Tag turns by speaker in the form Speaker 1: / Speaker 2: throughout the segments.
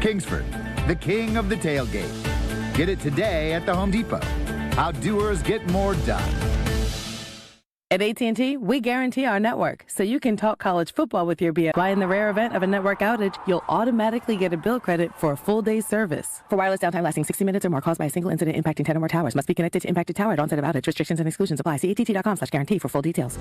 Speaker 1: Kingsford, the king of the tailgate. Get it today at the Home Depot. How doers get more done.
Speaker 2: At AT&T, we guarantee our network, so you can talk college football with your BF. Why in the rare event of a network outage, you'll automatically get a bill credit for a full day's service. For wireless downtime lasting 60 minutes or more caused by a single incident impacting 10 or more towers, must be connected to impacted tower at onset of outage. Restrictions and exclusions apply. See att.com/guarantee for full details.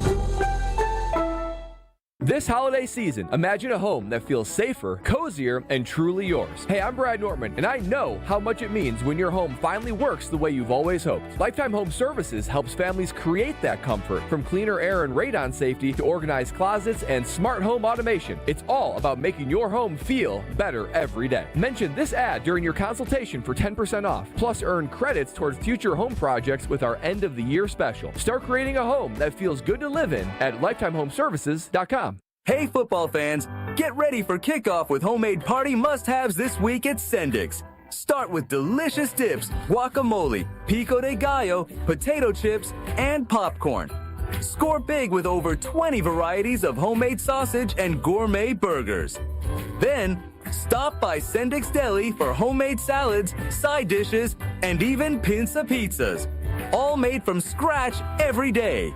Speaker 3: This holiday season, imagine a home that feels safer, cozier, and truly yours. Hey, I'm Brad Nortman, and I know how much it means when your home finally works the way you've always hoped. Lifetime Home Services helps families create that comfort, from cleaner air and radon safety to organized closets and smart home automation. It's all about making your home feel better every day. Mention this ad during your consultation for 10% off, plus earn credits towards future home projects with our end-of-the-year special. Start creating a home that feels good to live in at lifetimehomeservices.com.
Speaker 4: Hey football fans, get ready for kickoff with homemade party must-haves this week at Sendik's. Start with delicious dips, guacamole, pico de gallo, potato chips, and popcorn. Score big with over 20 varieties of homemade sausage and gourmet burgers. Then, stop by Sendik's Deli for homemade salads, side dishes, and even pinta pizzas. All made from scratch every day.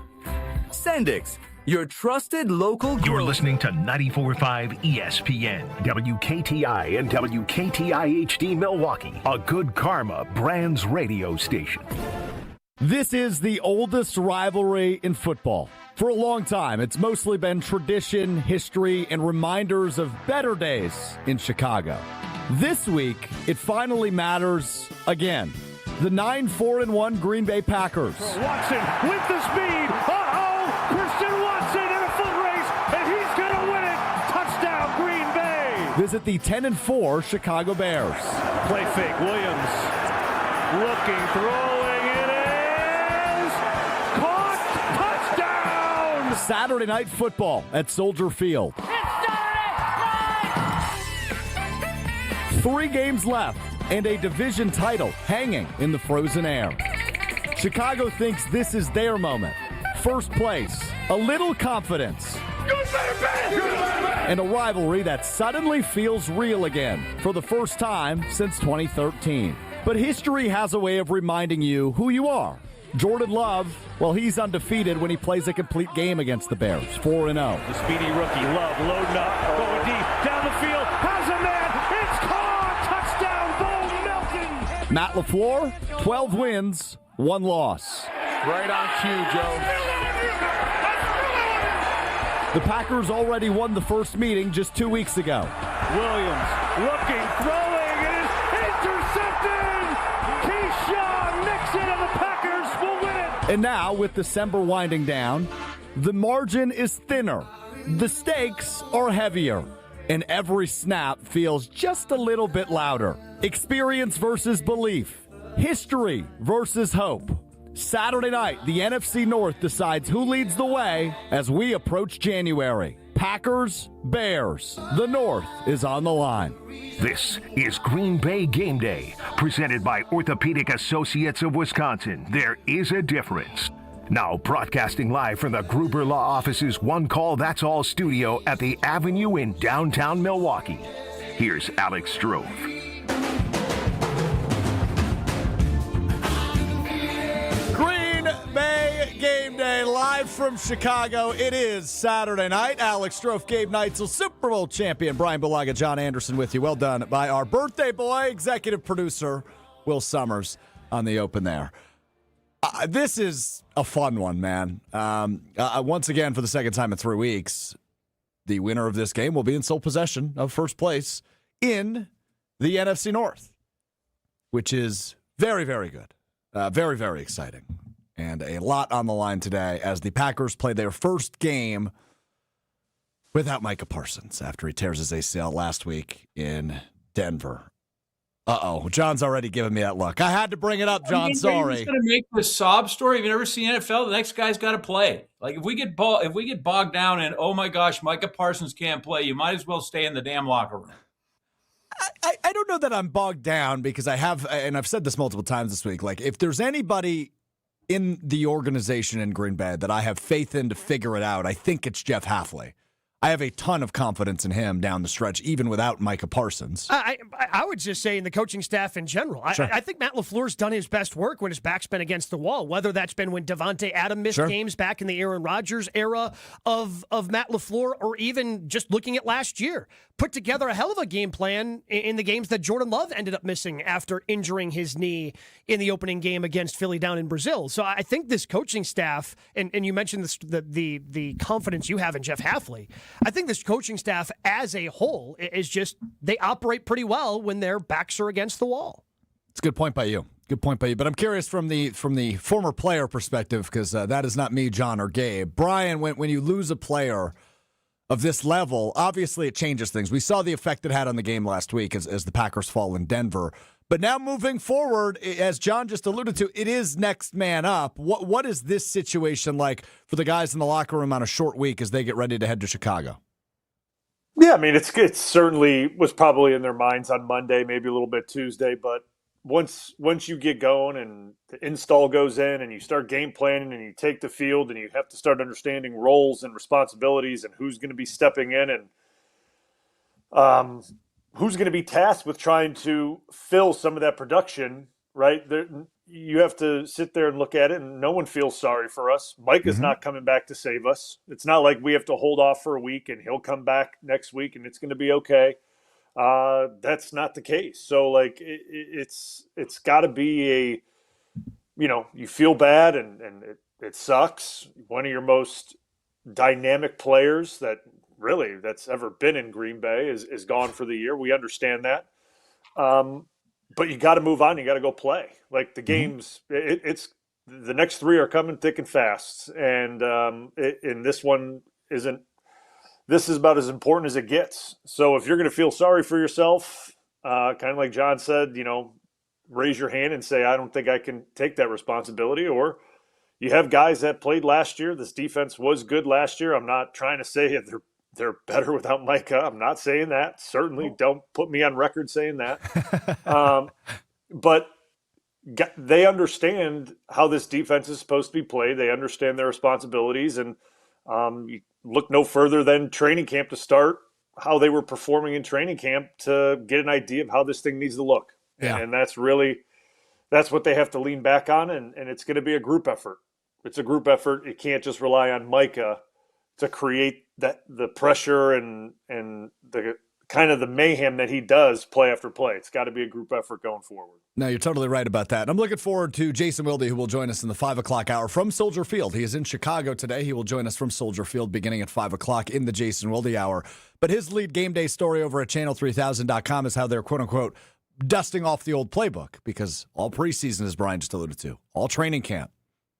Speaker 4: Sendik's, your trusted local.
Speaker 5: You're listening to 94.5 ESPN, WKTI and WKTI HD Milwaukee, a Good Karma Brands radio station.
Speaker 6: This is the oldest rivalry in football. For a long time, it's mostly been tradition, history, and reminders of better days in Chicago. This week, it finally matters again. The 9-4-1 Green Bay Packers.
Speaker 7: Watson with the speed. Christian Watson in a foot race, and he's going to win it. Touchdown, Green Bay.
Speaker 6: Visit the 10-4 Chicago Bears.
Speaker 7: Play fake. Williams looking, throwing. It is caught. Touchdown.
Speaker 6: Saturday Night Football at Soldier Field.
Speaker 7: It's done.
Speaker 6: 3 games left and a division title hanging in the frozen air. Chicago thinks this is their moment. First place, a little confidence, and a rivalry that suddenly feels real again for the first time since 2013. But history has a way of reminding you who you are. Jordan Love, well, he's undefeated when he plays a complete game against the Bears, 4-0.
Speaker 7: The speedy rookie, Love, loading up, going deep, down the field, has a man, it's caught, touchdown, Bo Melton.
Speaker 6: Matt LaFleur, 12 wins, 1 loss.
Speaker 8: Right on cue, Joe.
Speaker 6: The Packers already won the first meeting just 2 weeks ago.
Speaker 7: Williams looking, throwing, it is intercepted! Keyshawn Nixon and the Packers will win it!
Speaker 6: And now, with December winding down, the margin is thinner, the stakes are heavier, and every snap feels just a little bit louder. Experience versus belief, history versus hope. Saturday night, the NFC North decides who leads the way as we approach January. Packers, Bears. The North is on the line.
Speaker 5: This is Green Bay Game Day, presented by Orthopedic Associates of Wisconsin. There is a difference. Now broadcasting live from the Gruber Law Office's One Call That's All studio at the Avenue in downtown Milwaukee. Here's Alex Strouf.
Speaker 6: Game Day live from Chicago. It is Saturday night. Alex Strouf, Gabe Neitzel, Super Bowl champion Bryan Bulaga, John Anderson with you. Well done by our birthday boy, executive producer Will Summers on the open there. This is a fun one, man. Once again, for the second time in 3 weeks, the winner of this game will be in sole possession of first place in the NFC North, which is very, very good. Very, very exciting. And a lot on the line today as the Packers play their first game without Micah Parsons after he tears his ACL last week in Denver. Uh-oh, John's already giving me that look. I had to bring it up, John. Sorry.
Speaker 9: He's going to make this sob story. Have you never seen NFL? The next guy's got to play. Like if we get bogged down and oh my gosh, Micah Parsons can't play, you might as well stay in the damn locker room.
Speaker 6: I don't know that I'm bogged down because I've said this multiple times this week. Like if there's anybody in the organization in Green Bay that I have faith in to figure it out, I think it's Jeff Hafley. I have a ton of confidence in him down the stretch, even without Micah Parsons.
Speaker 10: I would just say in the coaching staff in general. Sure. I think Matt LaFleur's done his best work when his back's been against the wall, whether that's been when Devontae Adams missed games back in the Aaron Rodgers era of Matt LaFleur, or even just looking at last year. Put together a hell of a game plan in the games that Jordan Love ended up missing after injuring his knee in the opening game against Philly down in Brazil. So I think this coaching staff, and you mentioned this, the confidence you have in Jeff Hafley, I think this coaching staff as a whole is just, they operate pretty well when their backs are against the wall.
Speaker 6: It's a good point by you. Good point by you. But I'm curious from the former player perspective, because that is not me, John, or Gabe. Bryan, when you lose a player of this level, obviously it changes things. We saw the effect it had on the game last week as the Packers fall in Denver. But now moving forward, as John just alluded to, it is next man up. What is this situation like for the guys in the locker room on a short week as they get ready to head to Chicago?
Speaker 7: Yeah, I mean, it certainly was probably in their minds on Monday, maybe a little bit Tuesday, but once you get going and the install goes in and you start game planning and you take the field and you have to start understanding roles and responsibilities and who's going to be stepping in and who's going to be tasked with trying to fill some of that production, right? You have to sit there and look at it, and no one feels sorry for us. Micah's not coming back to save us. It's not like we have to hold off for a week and he'll come back next week and it's going to be okay. That's not the case. So like it's got to be you feel bad and it sucks. One of your most dynamic players that's ever been in Green Bay is gone for the year. We understand that. But you got to move on. You got to go play. Like the games, it's the next three are coming thick and fast. And this one isn't. This is about as important as it gets. So if you're going to feel sorry for yourself, kind of like John said, raise your hand and say, I don't think I can take that responsibility. Or you have guys that played last year. This defense was good last year. I'm not trying to say they're better without Micah. I'm not saying that. Certainly don't put me on record saying that. But they understand how this defense is supposed to be played. They understand their responsibilities. And you look no further than training camp to start how they were performing in training camp to get an idea of how this thing needs to look. Yeah. And that's what they have to lean back on. And it's going to be a group effort. It's a group effort. You can't just rely on Micah to create the pressure and the kind of the mayhem that he does play after play. It's got to be a group effort going forward.
Speaker 6: No, you're totally right about that. I'm looking forward to Jason Wilde, who will join us in the 5 o'clock hour from Soldier Field. He is in Chicago today. He will join us from Soldier Field beginning at 5 o'clock in the Jason Wilde hour. But his lead game day story over at channel3000.com is how they're, quote-unquote, dusting off the old playbook, because all preseason, as Bryan just alluded to, all training camp,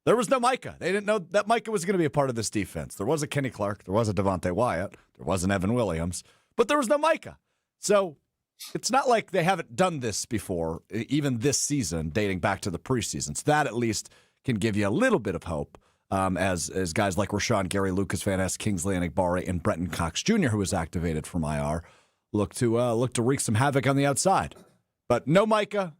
Speaker 6: there was no Micah. They didn't know that Micah was going to be a part of this defense. There was a Kenny Clark. There was a Devontae Wyatt. There was an Evan Williams. But there was no Micah. So it's not like they haven't done this before, even this season, dating back to the preseason. So that at least can give you a little bit of hope as guys like Rashawn Gary, Lucas Van Ness, Kingsley Enagbare, and Brenton Cox Jr., who was activated from IR, look to wreak some havoc on the outside. But no Micah.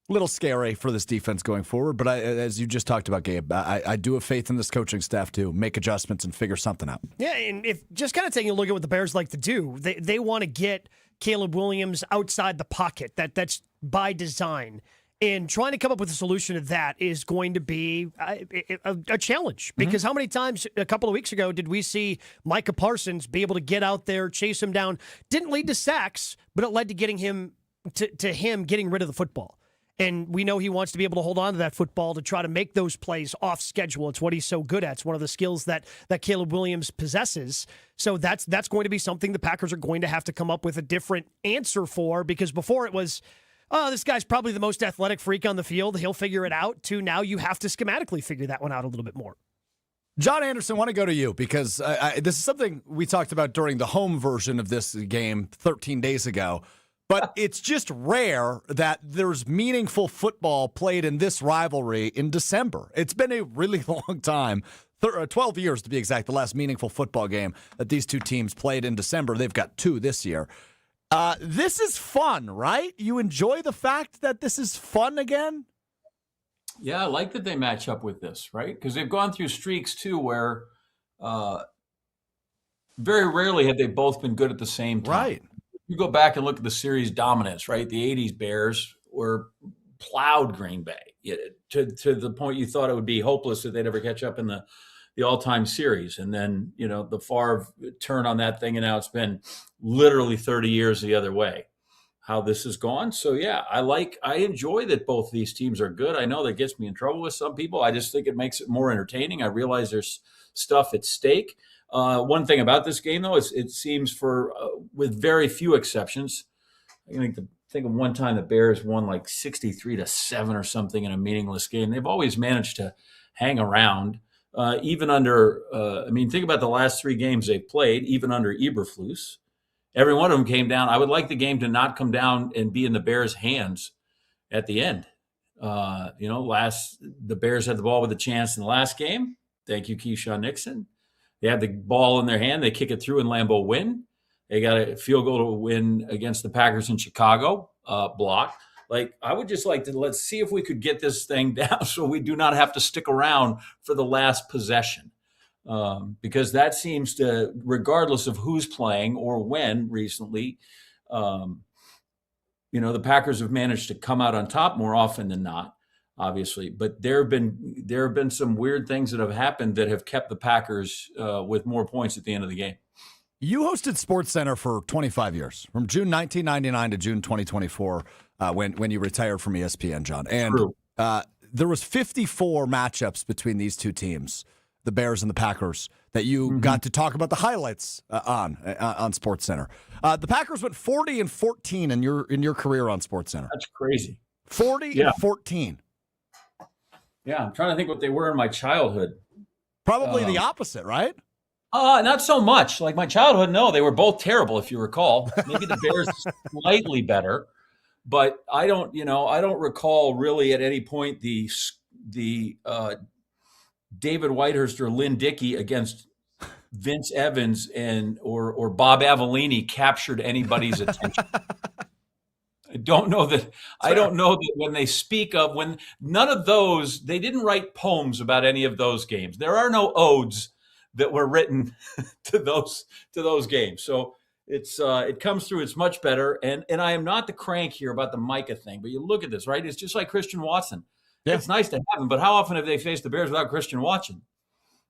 Speaker 6: A little scary for this defense going forward, but as you just talked about, Gabe, I do have faith in this coaching staff to make adjustments and figure something out.
Speaker 10: Yeah, and if just kind of taking a look at what the Bears like to do, they want to get Caleb Williams outside the pocket. That's by design. And trying to come up with a solution to that is going to be a challenge. Because how many times a couple of weeks ago did we see Micah Parsons be able to get out there, chase him down? Didn't lead to sacks, but it led to getting him to him getting rid of the football. And we know he wants to be able to hold on to that football to try to make those plays off schedule. It's what he's so good at. It's one of the skills that Caleb Williams possesses. So that's going to be something the Packers are going to have to come up with a different answer for, because before it was, oh, this guy's probably the most athletic freak on the field, he'll figure it out, to now you have to schematically figure that one out a little bit more.
Speaker 6: John Anderson, I want to go to you because this is something we talked about during the home version of this game 13 days ago. But it's just rare that there's meaningful football played in this rivalry in December. It's been a really long time, 12 years to be exact, the last meaningful football game that these two teams played in December. They've got two this year. This is fun, right? You enjoy the fact that this is fun again?
Speaker 9: Yeah, I like that they match up with this, right? Because they've gone through streaks, too, where very rarely have they both been good at the same time.
Speaker 6: Right.
Speaker 9: You go back and look at the series dominance, right? The 80s Bears were plowed Green Bay to the point you thought it would be hopeless that they'd ever catch up in the all-time series. And then, the Favre turn on that thing, and now it's been literally 30 years the other way, how this has gone. So, yeah, I enjoy that both these teams are good. I know that gets me in trouble with some people. I just think it makes it more entertaining. I realize there's stuff at stake. One thing about this game, though, is it seems with very few exceptions, I think of one time the Bears won like 63-7 or something in a meaningless game. They've always managed to hang around, even under. Think about the last 3 games they've played, even under Eberflus. Every one of them came down. I would like the game to not come down and be in the Bears' hands at the end. The Bears had the ball with a chance in the last game. Thank you, Keyshawn Nixon. They have the ball in their hand. They kick it through, and Lambeau win. They got a field goal to win against the Packers in Chicago, block. I would just like to let's see if we could get this thing down so we do not have to stick around for the last possession. Because that seems to, regardless of who's playing or when recently, the Packers have managed to come out on top more often than not, obviously. But there have been some weird things that have happened that have kept the Packers with more points at the end of the game.
Speaker 6: You hosted SportsCenter for 25 years, from June 1999 to June 2024, when you retired from ESPN, John. And there was 54 matchups between these two teams, the Bears and the Packers, that you got to talk about the highlights on SportsCenter. The Packers went 40-14 in your career on SportsCenter.
Speaker 9: That's crazy.
Speaker 6: 40-14.
Speaker 9: Yeah, I'm trying to think what they were in my childhood.
Speaker 6: Probably the opposite, right?
Speaker 9: Not so much. Like my childhood, no, they were both terrible, if you recall. Maybe the Bears slightly better, but I don't recall really at any point the David Whitehurst or Lynn Dickey against Vince Evans or Bob Avellini captured anybody's attention. I don't know that when they speak of when none of those, they didn't write poems about any of those games. There are no odes that were written to those games. So it comes through. It's much better. And I am not the crank here about the Micah thing, but you look at this, right? It's just like Christian Watson. Yeah. It's nice to have him, but how often have they faced the Bears without Christian Watson?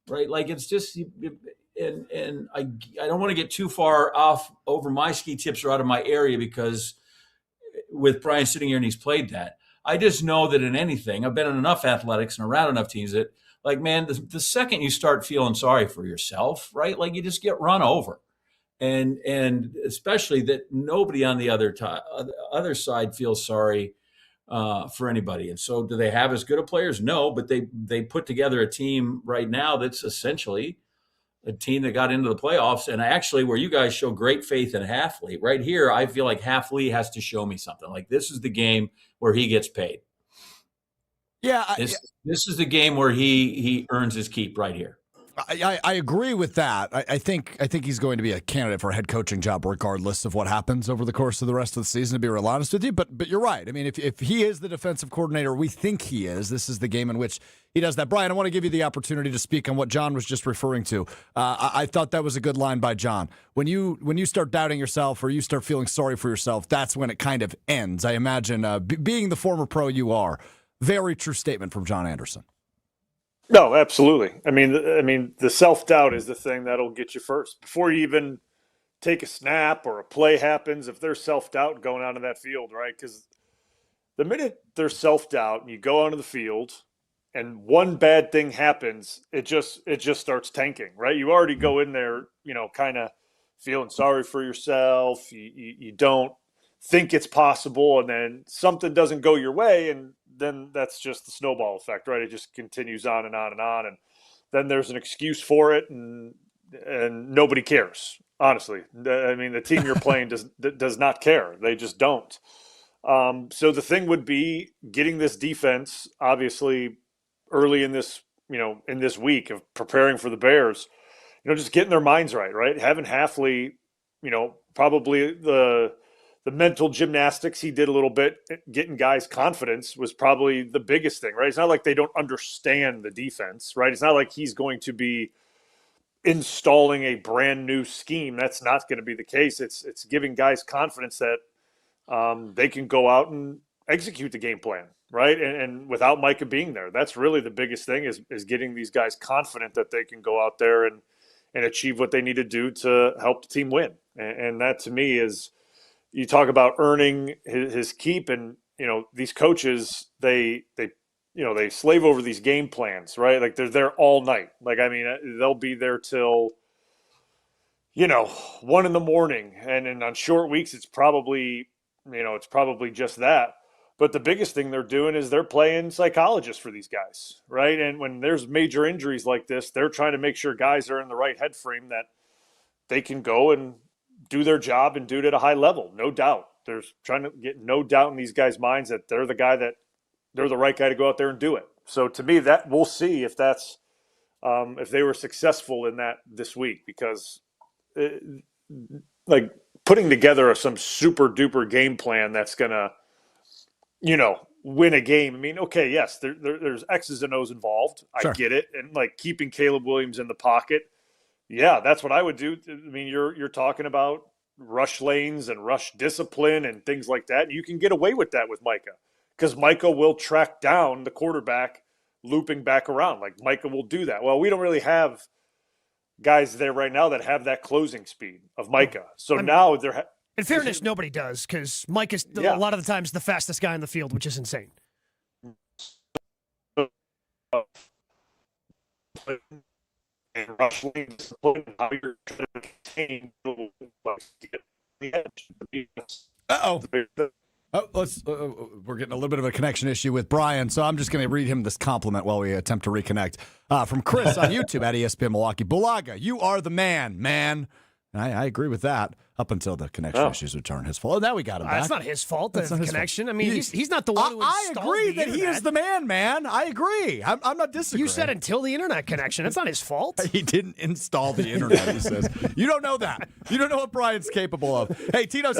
Speaker 9: Right? Like it's just, and I don't want to get too far off over my ski tips or out of my area because with Brian sitting here and he's played that. I just know that in anything, I've been in enough athletics and around enough teams that, like, man, the second you start feeling sorry for yourself, right? Like you just get run over. And especially that nobody on the other side feels sorry for anybody. And so do they have as good of players? No, but they put together a team right now that's essentially a team that got into the playoffs. And actually where you guys show great faith in Halfley, right here, I feel like Halfley has to show me something. Like this is the game where he gets paid.
Speaker 6: Yeah.
Speaker 9: This is the game where he earns his keep right here.
Speaker 6: I agree with that. I think he's going to be a candidate for a head coaching job regardless of what happens over the course of the rest of the season, to be real honest with you. But you're right. I mean, if he is the defensive coordinator, we think he is. This is the game in which he does that. Brian, I want to give you the opportunity to speak on what John was just referring to. I thought that was a good line by John. When you start doubting yourself or you start feeling sorry for yourself, that's when it kind of ends. I imagine being the former pro you are. Very true statement from John Anderson.
Speaker 7: No, absolutely. I mean, the self-doubt is the thing that'll get you first. Before you even take a snap or a play happens, if there's self-doubt going on in that field, right? Because the minute there's self-doubt and you go onto the field and one bad thing happens, it just starts tanking, right? You already go in there, kind of feeling sorry for yourself. You don't think it's possible, and then something doesn't go your way, and then that's just the snowball effect, right? It just continues on and on and on. And then there's an excuse for it and nobody cares, honestly. I mean, the team you're playing does not care. They just don't. So the thing would be getting this defense, obviously, early in this, in this week of preparing for the Bears, just getting their minds right? Having Halfley, probably the mental gymnastics he did a little bit, getting guys' confidence was probably the biggest thing, right? It's not like they don't understand the defense, right? It's not like he's going to be installing a brand new scheme. That's not going to be the case. It's giving guys confidence that they can go out and execute the game plan, right? And without Micah being there, that's really the biggest thing is getting these guys confident that they can go out there and achieve what they need to do to help the team win. And that to me is, you talk about earning his keep, and these coaches, they slave over these game plans, right? Like they're there all night. Like, I mean, they'll be there till 1 a.m, and on short weeks it's probably just that. But the biggest thing they're doing is they're playing psychologists for these guys, right? And when there's major injuries like this, they're trying to make sure guys are in the right head frame, that they can go and do their job and do it at a high level. No doubt. There's trying to get no doubt in these guys' minds that they're the right guy to go out there and do it. So to me, that we'll see if that's if they were successful in that this week, because like putting together some super duper game plan that's gonna win a game. I mean, okay, yes, there's X's and O's involved. Sure. I get it. And like keeping Caleb Williams in the pocket, yeah, that's what I would do. I mean, you're talking about rush lanes and rush discipline and things like that. And you can get away with that with Micah, because Micah will track down the quarterback looping back around. Like Micah will do that. Well, we don't really have guys there right now that have that closing speed of Micah. So now they're
Speaker 10: in fairness, nobody does, because Mike is a lot of the times the fastest guy in the field, which is insane.
Speaker 6: Uh-oh. We're getting a little bit of a connection issue with Bryan, so I'm just going to read him this compliment while we attempt to reconnect. From Chris on YouTube at ESPN Milwaukee. Bulaga, you are the man. And I agree with that up until the connection issues, which aren't his fault. Oh, now we got him back.
Speaker 10: That's not his fault, the connection. Fault. I mean, he's not the one who installed
Speaker 6: I agree that
Speaker 10: internet.
Speaker 6: he is the man. I agree. I'm not disagreeing.
Speaker 10: You said until the internet connection. That's not his fault.
Speaker 6: He didn't install the internet, he says. You don't know that. You don't know what Bryan's capable of. Hey, Tito's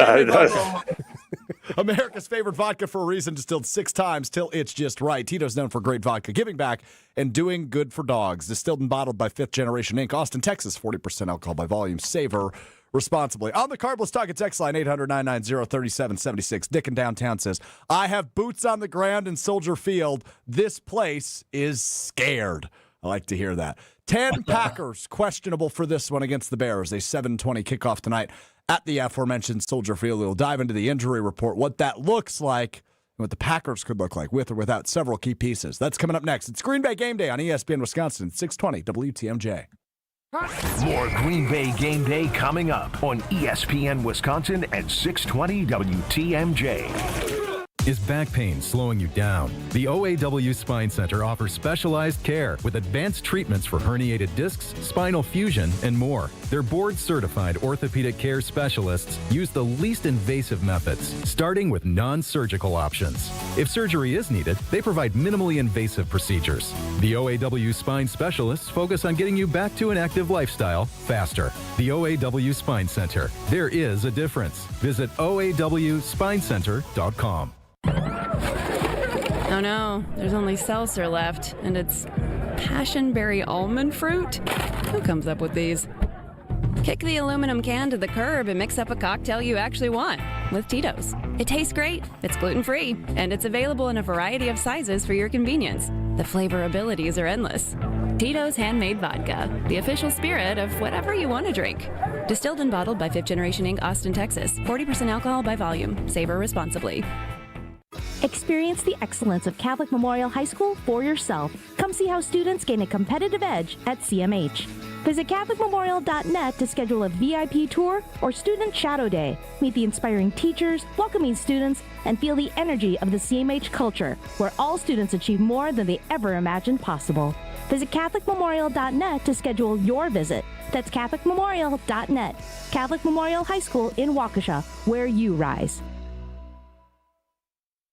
Speaker 6: America's favorite vodka for a reason, distilled 6 times till it's just right. Tito's known for great vodka, giving back, and doing good for dogs. Distilled and bottled by 5th Generation Inc., Austin, Texas, 40% alcohol by volume. Savor responsibly. On the Carb, let's talk at text line 800-990-3776. Dick in downtown says, I have boots on the ground in Soldier Field. This place is scared. I like to hear that. 10 Packers questionable for this one against the Bears. A 7:20 kickoff tonight at the aforementioned Soldier Field. We'll dive into the injury report, what that looks like, and what the Packers could look like with or without several key pieces. That's coming up next. It's Green Bay Game Day on ESPN Wisconsin, 620 WTMJ.
Speaker 5: More Green Bay Game Day coming up on ESPN Wisconsin at 620 WTMJ.
Speaker 11: Is back pain slowing you down? The OAW Spine Center offers specialized care with advanced treatments for herniated discs, spinal fusion, and more. Their board-certified orthopedic care specialists use the least invasive methods, starting with non-surgical options. If surgery is needed, they provide minimally invasive procedures. The OAW Spine Specialists focus on getting you back to an active lifestyle faster. The OAW Spine Center. There is a difference. Visit OAWSpineCenter.com.
Speaker 12: Oh no, there's only seltzer left, and it's passionberry almond fruit? Who comes up with these? Kick the aluminum can to the curb and mix up a cocktail you actually want with Tito's. It tastes great, it's gluten-free, and it's available in a variety of sizes for your convenience. The flavor abilities are endless. Tito's Handmade Vodka, the official spirit of whatever you want to drink. Distilled and bottled by 5th Generation Inc., Austin, Texas. 40% alcohol by volume. Savor responsibly.
Speaker 13: Experience the excellence of Catholic Memorial High School for yourself. Come see how students gain a competitive edge at CMH. Visit CatholicMemorial.net to schedule a VIP tour or Student Shadow Day. Meet the inspiring teachers, welcoming students, and feel the energy of the CMH culture, where all students achieve more than they ever imagined possible. Visit CatholicMemorial.net to schedule your visit. That's CatholicMemorial.net. Catholic Memorial High School in Waukesha, where you rise.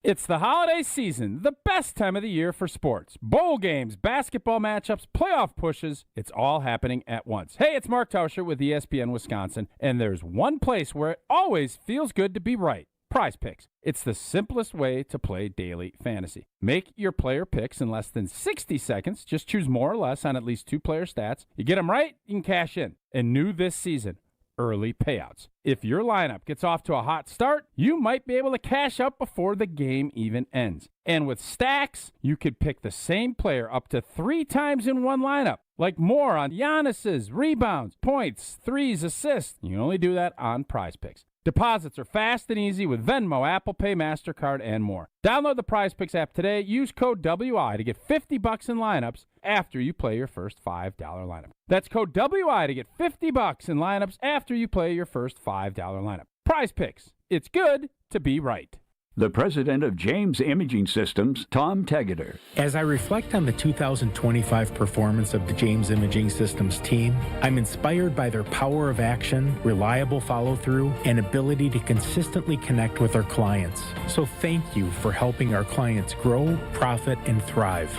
Speaker 14: It's the holiday season, the best time of the year for sports. Bowl games, basketball matchups, playoff pushes, it's all happening at once. Hey, it's Mark Tauscher with ESPN Wisconsin, and there's one place where it always feels good to be right. Prize Picks. It's the simplest way to play daily fantasy. Make your player picks in less than 60 seconds. Just choose more or less on at least 2 player stats. You get them right, you can cash in. And new this season, early payouts. If your lineup gets off to a hot start, you might be able to cash out before the game even ends. And with stacks, you could pick the same player up to 3 times in one lineup. Like more on Giannis's rebounds, points, threes, assists. You can only do that on Prize Picks. Deposits are fast and easy with Venmo, Apple Pay, MasterCard, and more. Download the Prize Picks app today. Use code WI to get $50 in lineups after you play your first $5 lineup. That's code WI to get $50 in lineups after you play your first $5 lineup. Prize Picks. It's good to be right.
Speaker 15: The president of James Imaging Systems, Tom Tegeter.
Speaker 16: As I reflect on the 2025 performance of the James Imaging Systems team, I'm inspired by their power of action, reliable follow-through, and ability to consistently connect with our clients. So thank you for helping our clients grow, profit, and thrive.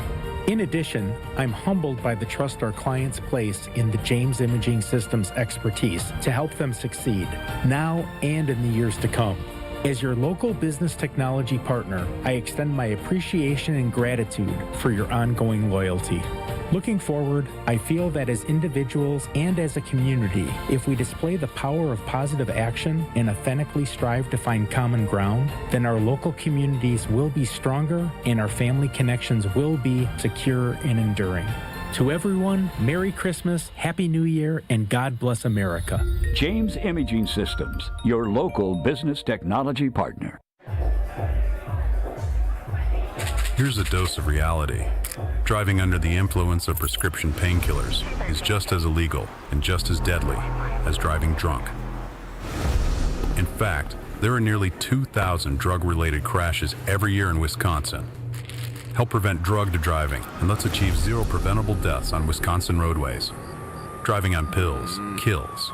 Speaker 16: In addition, I'm humbled by the trust our clients place in the James Imaging Systems expertise to help them succeed, now and in the years to come. As your local business technology partner, I extend my appreciation and gratitude for your ongoing loyalty. Looking forward, I feel that as individuals and as a community, if we display the power of positive action and authentically strive to find common ground, then our local communities will be stronger and our family connections will be secure and enduring. To everyone, Merry Christmas, Happy New Year, and God bless America.
Speaker 15: James Imaging Systems, your local business technology partner.
Speaker 17: Here's a dose of reality. Driving under the influence of prescription painkillers is just as illegal and just as deadly as driving drunk. In fact, there are nearly 2,000 drug-related crashes every year in Wisconsin. Help prevent drug driving, and let's achieve 0 preventable deaths on Wisconsin roadways. Driving on pills kills.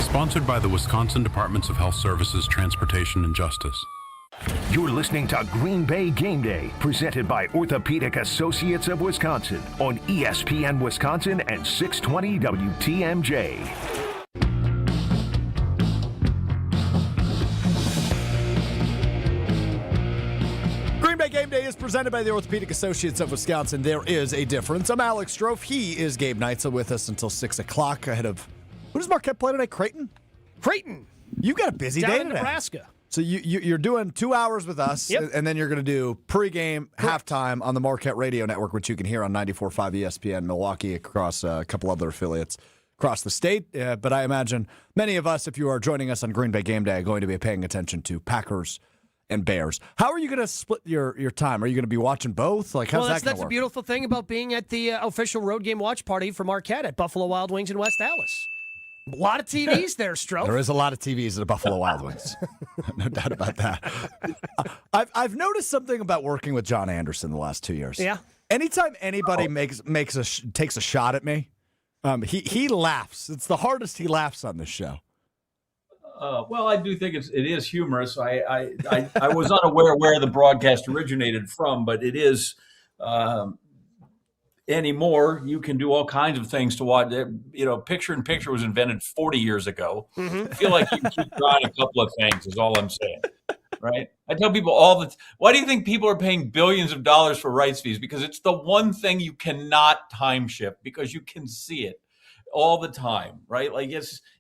Speaker 17: Sponsored by the Wisconsin Departments of Health Services, Transportation, and Justice.
Speaker 5: You're listening to Green Bay Game Day, presented by Orthopedic Associates of Wisconsin on ESPN Wisconsin and 620 WTMJ.
Speaker 6: Game Day is presented by the Orthopedic Associates of Wisconsin. There is a difference. I'm Alex Strouf. He is Gabe Neitzel with us until 6 o'clock ahead of, who does Marquette play tonight? Creighton?
Speaker 10: Creighton.
Speaker 6: You got a busy
Speaker 10: Down
Speaker 6: day
Speaker 10: in
Speaker 6: today.
Speaker 10: Nebraska.
Speaker 6: So you're doing 2 hours with us, and then you're going to do pregame, halftime on the Marquette Radio Network, which you can hear on 94.5 ESPN Milwaukee, across a couple other affiliates across the state. But I imagine many of us, if you are joining us on Green Bay Game Day, are going to be paying attention to Packers and Bears. How are you going to split your time? Are you going to be watching both? Like, how's that going to work?
Speaker 10: That's the beautiful thing about being at the official road game watch party for Marquette at Buffalo Wild Wings in West Dallas. A lot of TVs there, Strouf.
Speaker 6: There is a lot of TVs at the Buffalo Wild Wings. No doubt about that. I've noticed something about working with John Anderson the last 2 years.
Speaker 10: Yeah.
Speaker 6: Anytime anybody takes a shot at me, he laughs. It's the hardest he laughs on this show.
Speaker 9: Well, I do think it is humorous. I was unaware where the broadcast originated from, but it is anymore. You can do all kinds of things to watch. Picture-in-picture was invented 40 years ago. Mm-hmm. I feel like you can keep trying a couple of things is all I'm saying, right? I tell people why do you think people are paying billions of dollars for rights fees? Because it's the one thing you cannot time shift because you can see it all the time, right? Like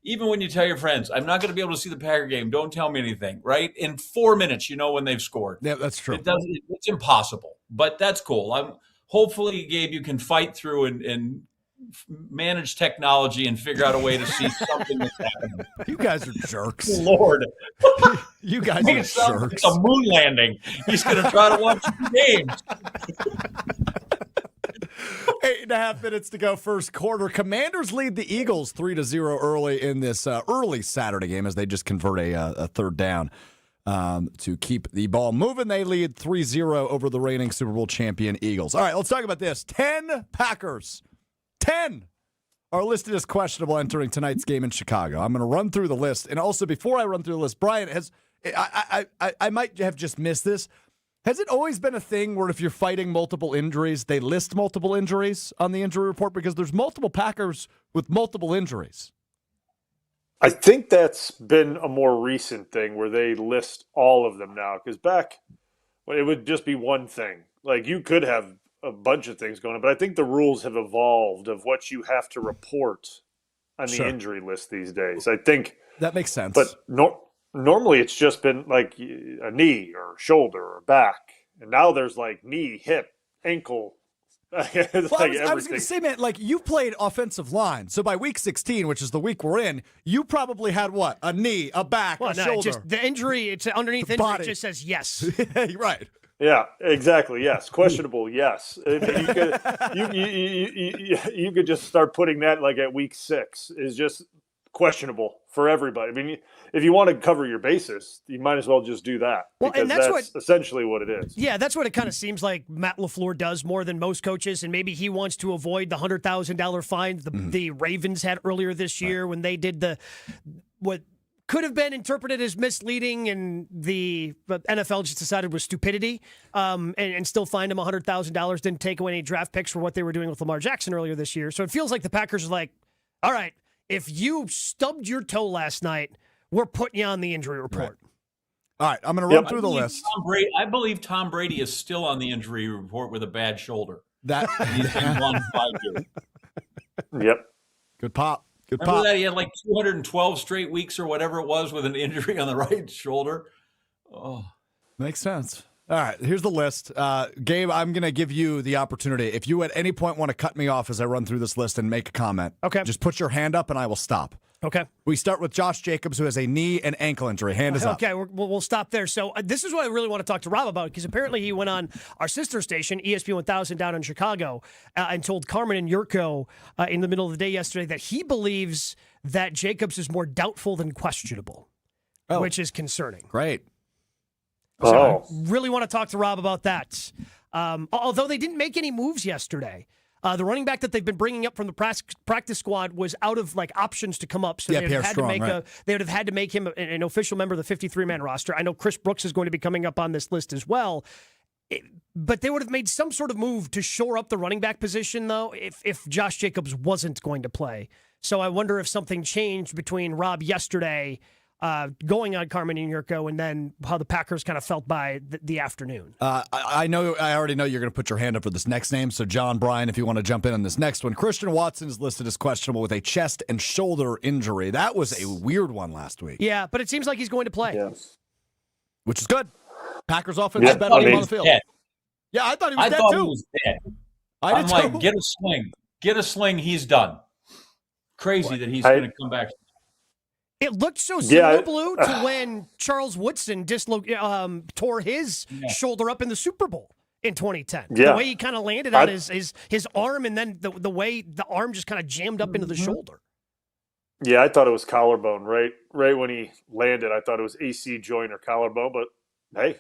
Speaker 9: even when you tell your friends, I'm not going to be able to see the Packer game, don't tell me anything, right? In 4 minutes, you know when they've scored.
Speaker 6: Yeah, that's true.
Speaker 9: It's impossible, but that's cool. Hopefully, Gabe, you can fight through and manage technology and figure out a way to see something that's happening.
Speaker 6: You guys are jerks.
Speaker 9: Lord.
Speaker 6: You guys are jerks.
Speaker 9: It's a moon landing. He's going to try to watch the games.
Speaker 6: 8.5 minutes to go, first quarter. Commanders lead the Eagles 3-0 early in this early Saturday game as they just convert a third down to keep the ball moving. They lead 3-0 over the reigning Super Bowl champion Eagles. All right, let's talk about this. 10 Packers. 10 are listed as questionable entering tonight's game in Chicago. I'm going to run through the list. And also, before I run through the list, Brian, I might have just missed this. Has it always been a thing where if you're fighting multiple injuries, they list multiple injuries on the injury report? Because there's multiple Packers with multiple injuries.
Speaker 7: I think that's been a more recent thing where they list all of them now. Because back, it would just be one thing. Like you could have a bunch of things going on, but I think the rules have evolved of what you have to report on the injury list these days. I think
Speaker 6: that makes sense.
Speaker 7: But normally it's just been like a knee or shoulder or back, and now there's like knee, hip, ankle.
Speaker 6: Well, I was going to say, man, like you played offensive line, so by week 16, which is the week we're in, you probably had what? A knee, a back, a shoulder.
Speaker 10: Just the injury, it's underneath injury. It just says yes.
Speaker 6: Right.
Speaker 7: Yeah, exactly. Yes, questionable. Yes, you could just start putting that like at week 6 is just questionable for everybody. I mean, if you want to cover your basis, you might as well just do that.
Speaker 10: Well,
Speaker 7: because
Speaker 10: and that's
Speaker 7: essentially what it is.
Speaker 10: Yeah, that's what it kind of seems like Matt LaFleur does more than most coaches, and maybe he wants to avoid the $100,000 fine the Ravens had earlier this year when they did what could have been interpreted as misleading, and the NFL just decided was stupidity, and still fined him $100,000. Didn't take away any draft picks for what they were doing with Lamar Jackson earlier this year. So it feels like the Packers are like, all right, if you stubbed your toe last night, we're putting you on the injury report.
Speaker 6: Right. All right, I'm going to run through the list.
Speaker 9: I believe Tom Brady is still on the injury report with a bad shoulder.
Speaker 6: He's
Speaker 9: been gone 5 years.
Speaker 7: Yep.
Speaker 6: Good pop.
Speaker 9: Remember that he had like 212 straight weeks or whatever it was with an injury on the right shoulder. Oh,
Speaker 6: makes sense. All right, here's the list. Gabe, I'm going to give you the opportunity. If you at any point want to cut me off as I run through this list and make a comment, just put your hand up and I will stop.
Speaker 10: Okay.
Speaker 6: We start with Josh Jacobs, who has a knee and ankle injury. Hand is up.
Speaker 10: Okay, we'll stop there. So this is what I really want to talk to Rob about, because apparently he went on our sister station, ESPN 1000 down in Chicago, and told Carmen and Yurko in the middle of the day yesterday that he believes that Jacobs is more doubtful than questionable, which is concerning.
Speaker 6: Great.
Speaker 10: So I really want to talk to Rob about that. Although they didn't make any moves yesterday. The running back that they've been bringing up from the practice squad was out of options to come up, so they would have had to make him an official member of the 53-man roster. I know Chris Brooks is going to be coming up on this list as well, but they would have made some sort of move to shore up the running back position, though, if Josh Jacobs wasn't going to play. So I wonder if something changed between Rob yesterday going on Carmen and Yurko, and then how the Packers kind of felt by the afternoon. I
Speaker 6: already know you're going to put your hand up for this next name. So John, Bryan, if you want to jump in on this next one. Christian Watson is listed as questionable with a chest and shoulder injury. That was a weird one last week.
Speaker 10: Yeah, but it seems like he's going to play.
Speaker 7: Yes.
Speaker 6: Which is good. Packers offense is better on the field.
Speaker 9: Dead.
Speaker 6: Yeah, I thought he was dead too.
Speaker 9: He was dead. I'm like, get a sling. Get a sling. He's done. Crazy that he's going to come back.
Speaker 10: It looked so similar, Blue, to when Charles Woodson tore his shoulder up in the Super Bowl in 2010.
Speaker 7: Yeah.
Speaker 10: The way he kind of landed on his arm, and then the way the arm just kind of jammed up into the shoulder.
Speaker 7: Yeah, I thought it was collarbone. Right when he landed, I thought it was AC joint or collarbone, but hey,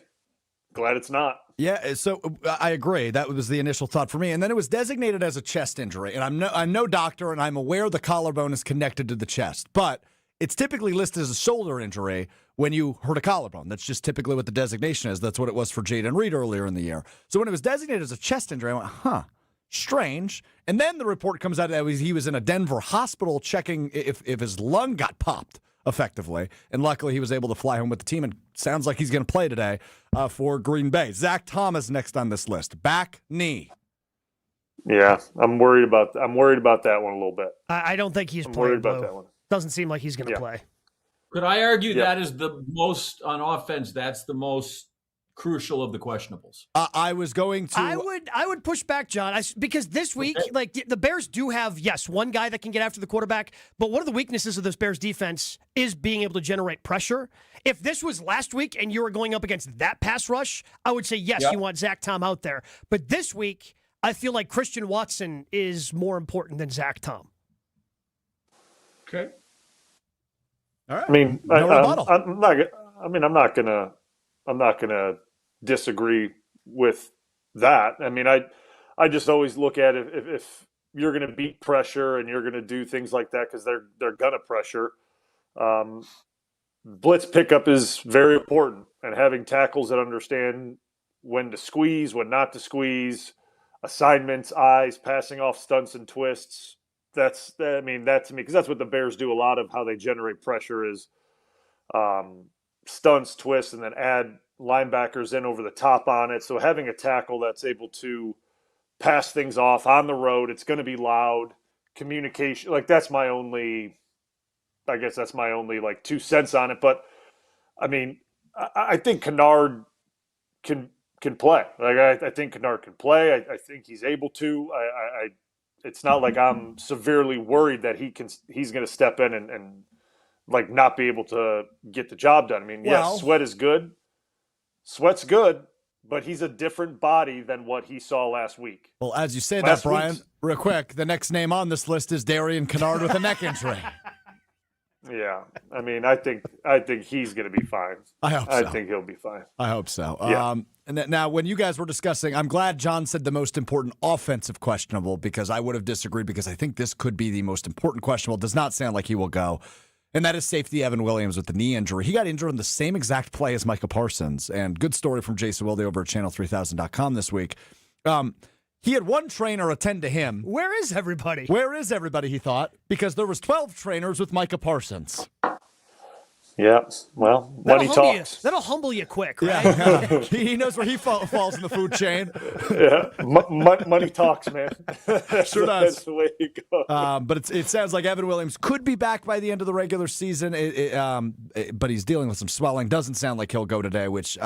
Speaker 7: glad it's not.
Speaker 6: Yeah, so I agree. That was the initial thought for me. And then it was designated as a chest injury. And I'm no doctor, and I'm aware the collarbone is connected to the chest. But it's typically listed as a shoulder injury when you hurt a collarbone. That's just typically what the designation is. That's what it was for Jaden Reed earlier in the year. So when it was designated as a chest injury, I went, strange. And then the report comes out that he was in a Denver hospital checking if his lung got popped effectively. And luckily he was able to fly home with the team, and sounds like he's going to play today for Green Bay. Zach Thomas next on this list. Back knee.
Speaker 7: Yeah, I'm worried about that one a little bit.
Speaker 10: I don't think he's playing.
Speaker 7: Worried about that one.
Speaker 10: Doesn't seem like he's going to play.
Speaker 9: Could I argue that is the most, on offense, that's the most crucial of the questionables?
Speaker 6: I was going to.
Speaker 10: I would push back, John, because this week, the Bears do have, one guy that can get after the quarterback, but one of the weaknesses of this Bears defense is being able to generate pressure. If this was last week and you were going up against that pass rush, I would say, you want Zach Tom out there. But this week, I feel like Christian Watson is more important than Zach Tom.
Speaker 9: Okay.
Speaker 6: All right.
Speaker 7: I mean, I'm not gonna disagree with that. I mean, I just always look at it if you're gonna beat pressure and you're gonna do things like that because they're gonna pressure. Blitz pickup is very important, and having tackles that understand when to squeeze, when not to squeeze, assignments, eyes, passing off stunts and twists. that to me, because that's what the Bears do a lot of, how they generate pressure is stunts, twists, and then add linebackers in over the top on it. So having a tackle that's able to pass things off on the road, it's going to be loud. Communication, like that's my only 2 cents on it. But I mean, I think Kennard can play. Like I think Kennard can play. I think he's able to. It's not like I'm severely worried that he's going to step in and like not be able to get the job done. I mean, yes, Sweat is good. Sweat's good, but he's a different body than what he saw last week.
Speaker 6: Well, as you say that, Brian, real quick, the next name on this list is Darian Kennard with a neck injury.
Speaker 7: Yeah, I mean, I think he's going to be fine. I think he'll be fine.
Speaker 6: I hope so.
Speaker 7: Yeah.
Speaker 6: And now, when you guys were discussing, I'm glad John said the most important offensive questionable, because I would have disagreed, because I think this could be the most important questionable. Does not sound like he will go. And that is safety Evan Williams with the knee injury. He got injured in the same exact play as Micah Parsons. And good story from Jason Wilde over at channel3000.com this week. He had one trainer attend to him.
Speaker 10: Where is everybody?
Speaker 6: Where is everybody, he thought? Because there was 12 trainers with Micah Parsons.
Speaker 7: Yeah, well, money talks.
Speaker 10: That'll humble you quick, right?
Speaker 6: Yeah. He knows where he falls in the food chain.
Speaker 7: Yeah, money talks, man.
Speaker 6: Sure does.
Speaker 7: That's the way you go.
Speaker 6: But it sounds like Evan Williams could be back by the end of the regular season, but he's dealing with some swelling. Doesn't sound like he'll go today, which,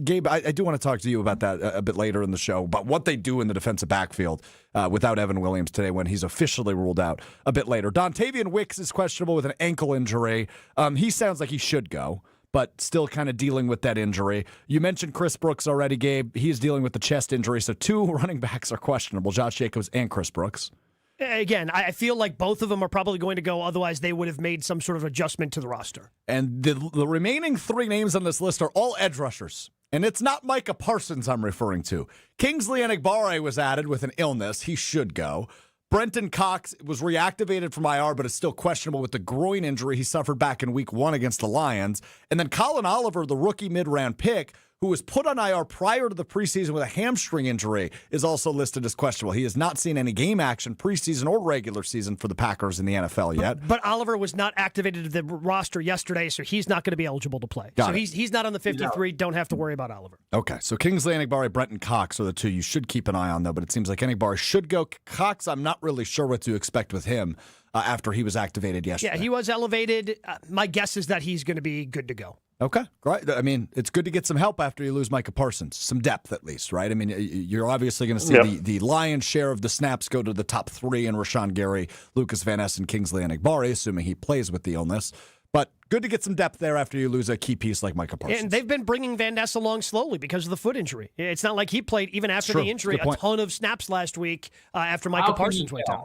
Speaker 6: Gabe, I do want to talk to you about that a bit later in the show, about what they do in the defensive backfield without Evan Williams today when he's officially ruled out a bit later. Dontavian Wicks is questionable with an ankle injury. He sounds like he should go, but still kind of dealing with that injury. You mentioned Chris Brooks already, Gabe. He's dealing with the chest injury, so 2 running backs are questionable, Josh Jacobs and Chris Brooks.
Speaker 10: Again, I feel like both of them are probably going to go, otherwise they would have made some sort of adjustment to the roster.
Speaker 6: And the remaining 3 names on this list are all edge rushers. And it's not Micah Parsons I'm referring to. Kingsley Enagbare was added with an illness. He should go. Brenton Cox was reactivated from IR, but is still questionable with the groin injury he suffered back in week 1 against the Lions. And then Colin Oliver, the rookie mid-round pick, who was put on IR prior to the preseason with a hamstring injury, is also listed as questionable. He has not seen any game action, preseason or regular season, for the Packers in the NFL yet.
Speaker 10: But Oliver was not activated to the roster yesterday, so he's not going to be eligible to play. He's not on the 53. No. Don't have to worry about Oliver.
Speaker 6: Okay, so Kingsley Enagbare, Brenton Cox are the 2 you should keep an eye on, though. But it seems like Enagbare should go. Cox, I'm not really sure what to expect with him after he was activated yesterday.
Speaker 10: Yeah, he was elevated. My guess is that he's going to be good to go.
Speaker 6: Okay, great. I mean, it's good to get some help after you lose Micah Parsons. Some depth, at least, right? I mean, you're obviously going to see the lion's share of the snaps go to the top 3 in Rashawn Gary, Lucas Van Ness, and Kingsley Enagbare, assuming he plays with the illness. But good to get some depth there after you lose a key piece like Micah Parsons.
Speaker 10: And they've been bringing Van Ness along slowly because of the foot injury. It's not like he played, even after the injury, a ton of snaps last week after Micah Parsons went down.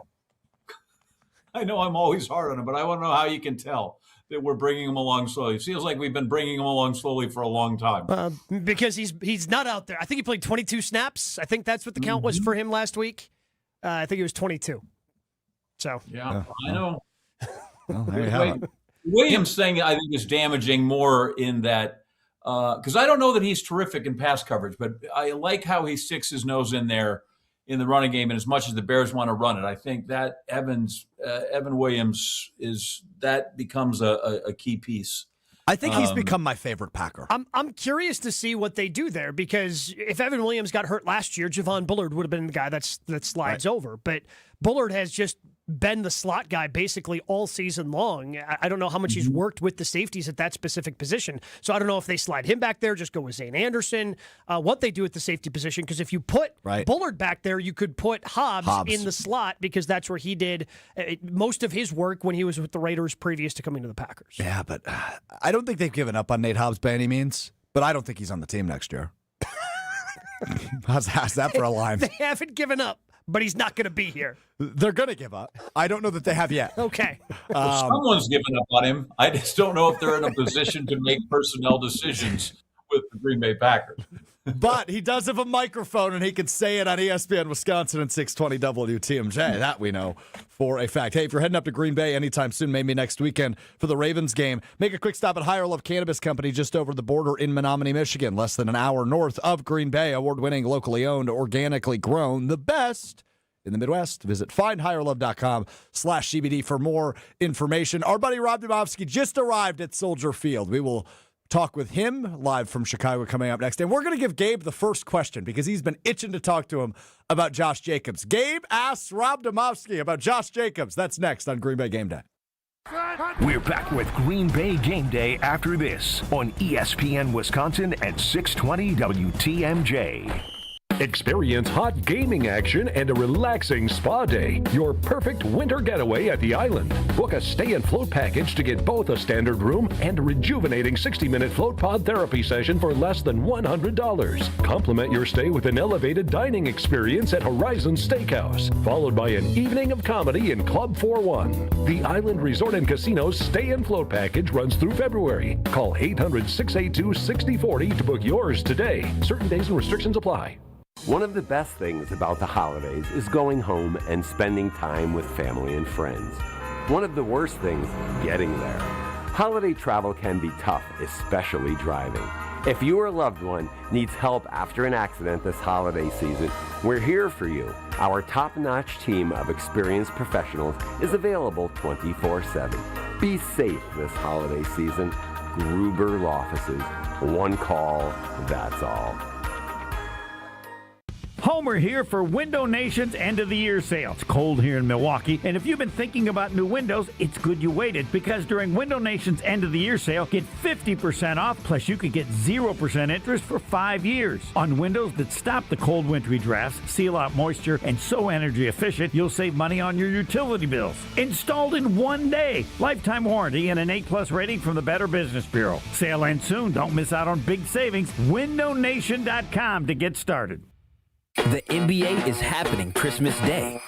Speaker 9: I know I'm always hard on him, but I want to know how you can tell that we're bringing him along slowly. It feels like we've been bringing him along slowly for a long time.
Speaker 10: Because he's not out there. I think he played 22 snaps. I think that's what the count was for him last week. I think it was 22. So
Speaker 9: yeah. I know.
Speaker 6: Well, there you have it.
Speaker 9: Williams' thing, I think, is damaging more in that because I don't know that he's terrific in pass coverage, but I like how he sticks his nose in there in the running game, and as much as the Bears want to run it, I think that Evan Williams becomes a key piece.
Speaker 6: I think he's become my favorite Packer.
Speaker 10: I'm curious to see what they do there, because if Evan Williams got hurt last year, Javon Bullard would have been the guy that slides over. But Bullard has just been the slot guy basically all season long. I don't know how much he's worked with the safeties at that specific position. So I don't know if they slide him back there, just go with Zane Anderson, what they do at the safety position. Because if you put Bullard back there, you could put Hobbs in the slot, because that's where he did most of his work when he was with the Raiders previous to coming to the Packers.
Speaker 6: Yeah, but I don't think they've given up on Nate Hobbs by any means, but I don't think he's on the team next year. How's that for a line?
Speaker 10: They haven't given up, but he's not going to be here.
Speaker 6: They're going to give up. I don't know that they have yet.
Speaker 10: Okay.
Speaker 9: Someone's given up on him. I just don't know if they're in a position to make personnel decisions with the Green Bay Packers.
Speaker 6: But he does have a microphone, and he can say it on ESPN Wisconsin and 620 WTMJ. That we know for a fact. Hey, if you're heading up to Green Bay anytime soon, maybe next weekend for the Ravens game, make a quick stop at Higher Love Cannabis Company just over the border in Menominee, Michigan, less than an hour north of Green Bay. Award-winning, locally owned, organically grown, the best in the Midwest. Visit findhigherlove.com/CBD for more information. Our buddy Rob Demovsky just arrived at Soldier Field. We will talk with him live from Chicago coming up next. And we're going to give Gabe the first question because he's been itching to talk to him about Josh Jacobs. Gabe asks Rob Demovsky about Josh Jacobs. That's next on Green Bay Game Day.
Speaker 5: We're back with Green Bay Game Day after this on ESPN Wisconsin at 620 WTMJ.
Speaker 18: Experience hot gaming action and a relaxing spa day. Your perfect winter getaway at the island. Book a stay and float package to get both a standard room and a rejuvenating 60-minute float pod therapy session for less than $100. Complement your stay with an elevated dining experience at Horizon Steakhouse, followed by an evening of comedy in Club 41. The Island Resort and Casino's stay and float package runs through February. Call 800-682-6040 to book yours today. Certain days and restrictions apply.
Speaker 19: One of the best things about the holidays is going home and spending time with family and friends. One of the worst things, getting there. Holiday travel can be tough, especially driving. If you or a loved one needs help after an accident this holiday season, we're here for you. Our top-notch team of experienced professionals is available 24/7. Be safe this holiday season. Gruber Law Offices. One call, that's all.
Speaker 20: Homer here for Window Nation's end of the year sale. It's cold here in Milwaukee, and if you've been thinking about new windows, it's good you waited, because during Window Nation's end of the year sale, get 50% off, plus you could get 0% interest for 5 years. On windows that stop the cold wintry drafts, seal out moisture, and so energy efficient, you'll save money on your utility bills. Installed in 1 day. Lifetime warranty and an A+ rating from the Better Business Bureau. Sale ends soon. Don't miss out on big savings. WindowNation.com to get started.
Speaker 21: The NBA is happening Christmas Day.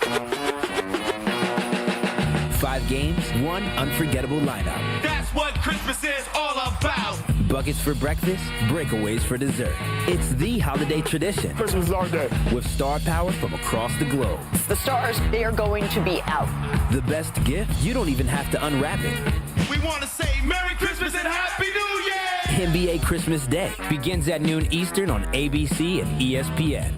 Speaker 21: 5 games, 1 unforgettable lineup.
Speaker 22: That's what Christmas is all about.
Speaker 21: Buckets for breakfast, breakaways for dessert. It's the holiday tradition.
Speaker 22: Christmas is our day.
Speaker 21: With star power from across the globe.
Speaker 23: The stars, they are going to be out.
Speaker 21: The best gift, you don't even have to unwrap it.
Speaker 22: We want to say Merry Christmas and Happy New Year!
Speaker 21: NBA Christmas Day begins at noon Eastern on ABC and ESPN.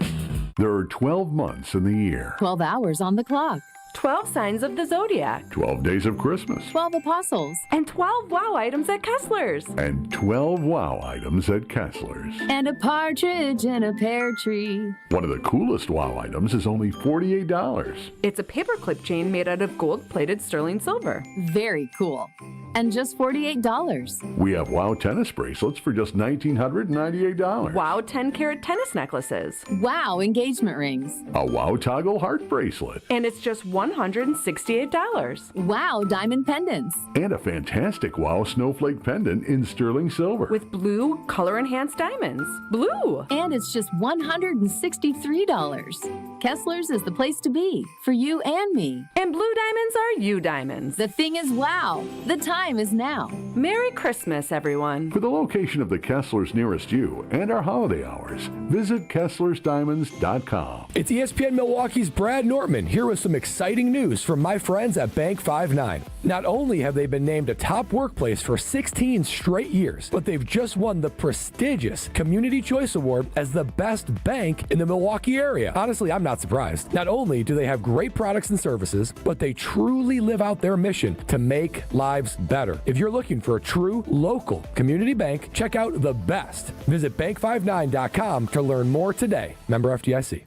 Speaker 24: There are 12 months in the year.
Speaker 25: 12 hours on the clock.
Speaker 26: 12 signs of the zodiac.
Speaker 24: 12 days of Christmas.
Speaker 25: 12 apostles.
Speaker 26: And 12 wow items at Kessler's.
Speaker 24: And 12 wow items at Kessler's.
Speaker 25: And a partridge in a pear tree.
Speaker 24: One of the coolest wow items is only $48.
Speaker 26: It's a paperclip chain made out of gold-plated sterling silver.
Speaker 25: Very cool. And just $48.
Speaker 24: We have wow tennis bracelets for just $1,998.
Speaker 26: Wow 10-carat tennis necklaces.
Speaker 25: Wow engagement rings.
Speaker 24: A wow toggle heart bracelet.
Speaker 26: And it's just $168.
Speaker 25: Wow diamond pendants.
Speaker 24: And a fantastic wow snowflake pendant in sterling silver.
Speaker 26: With blue color-enhanced diamonds. Blue!
Speaker 25: And it's just $163. Kessler's is the place to be for you and me.
Speaker 26: And blue diamonds are you diamonds.
Speaker 25: The thing is wow. The time is now.
Speaker 26: Merry Christmas, everyone.
Speaker 24: For the location of the Kessler's nearest you and our holiday hours, visit KesslersDiamonds.com.
Speaker 3: It's ESPN Milwaukee's Brad Nortman here with some exciting news from my friends at Bank 5-9. Not only have they been named a top workplace for 16 straight years, but they've just won the prestigious Community Choice Award as the best bank in the Milwaukee area. Honestly, I'm not surprised. Not only do they have great products and services, but they truly live out their mission to make lives better. If you're looking for a true local community bank, check out The Best. Visit bank59.com to learn more today. Member FDIC.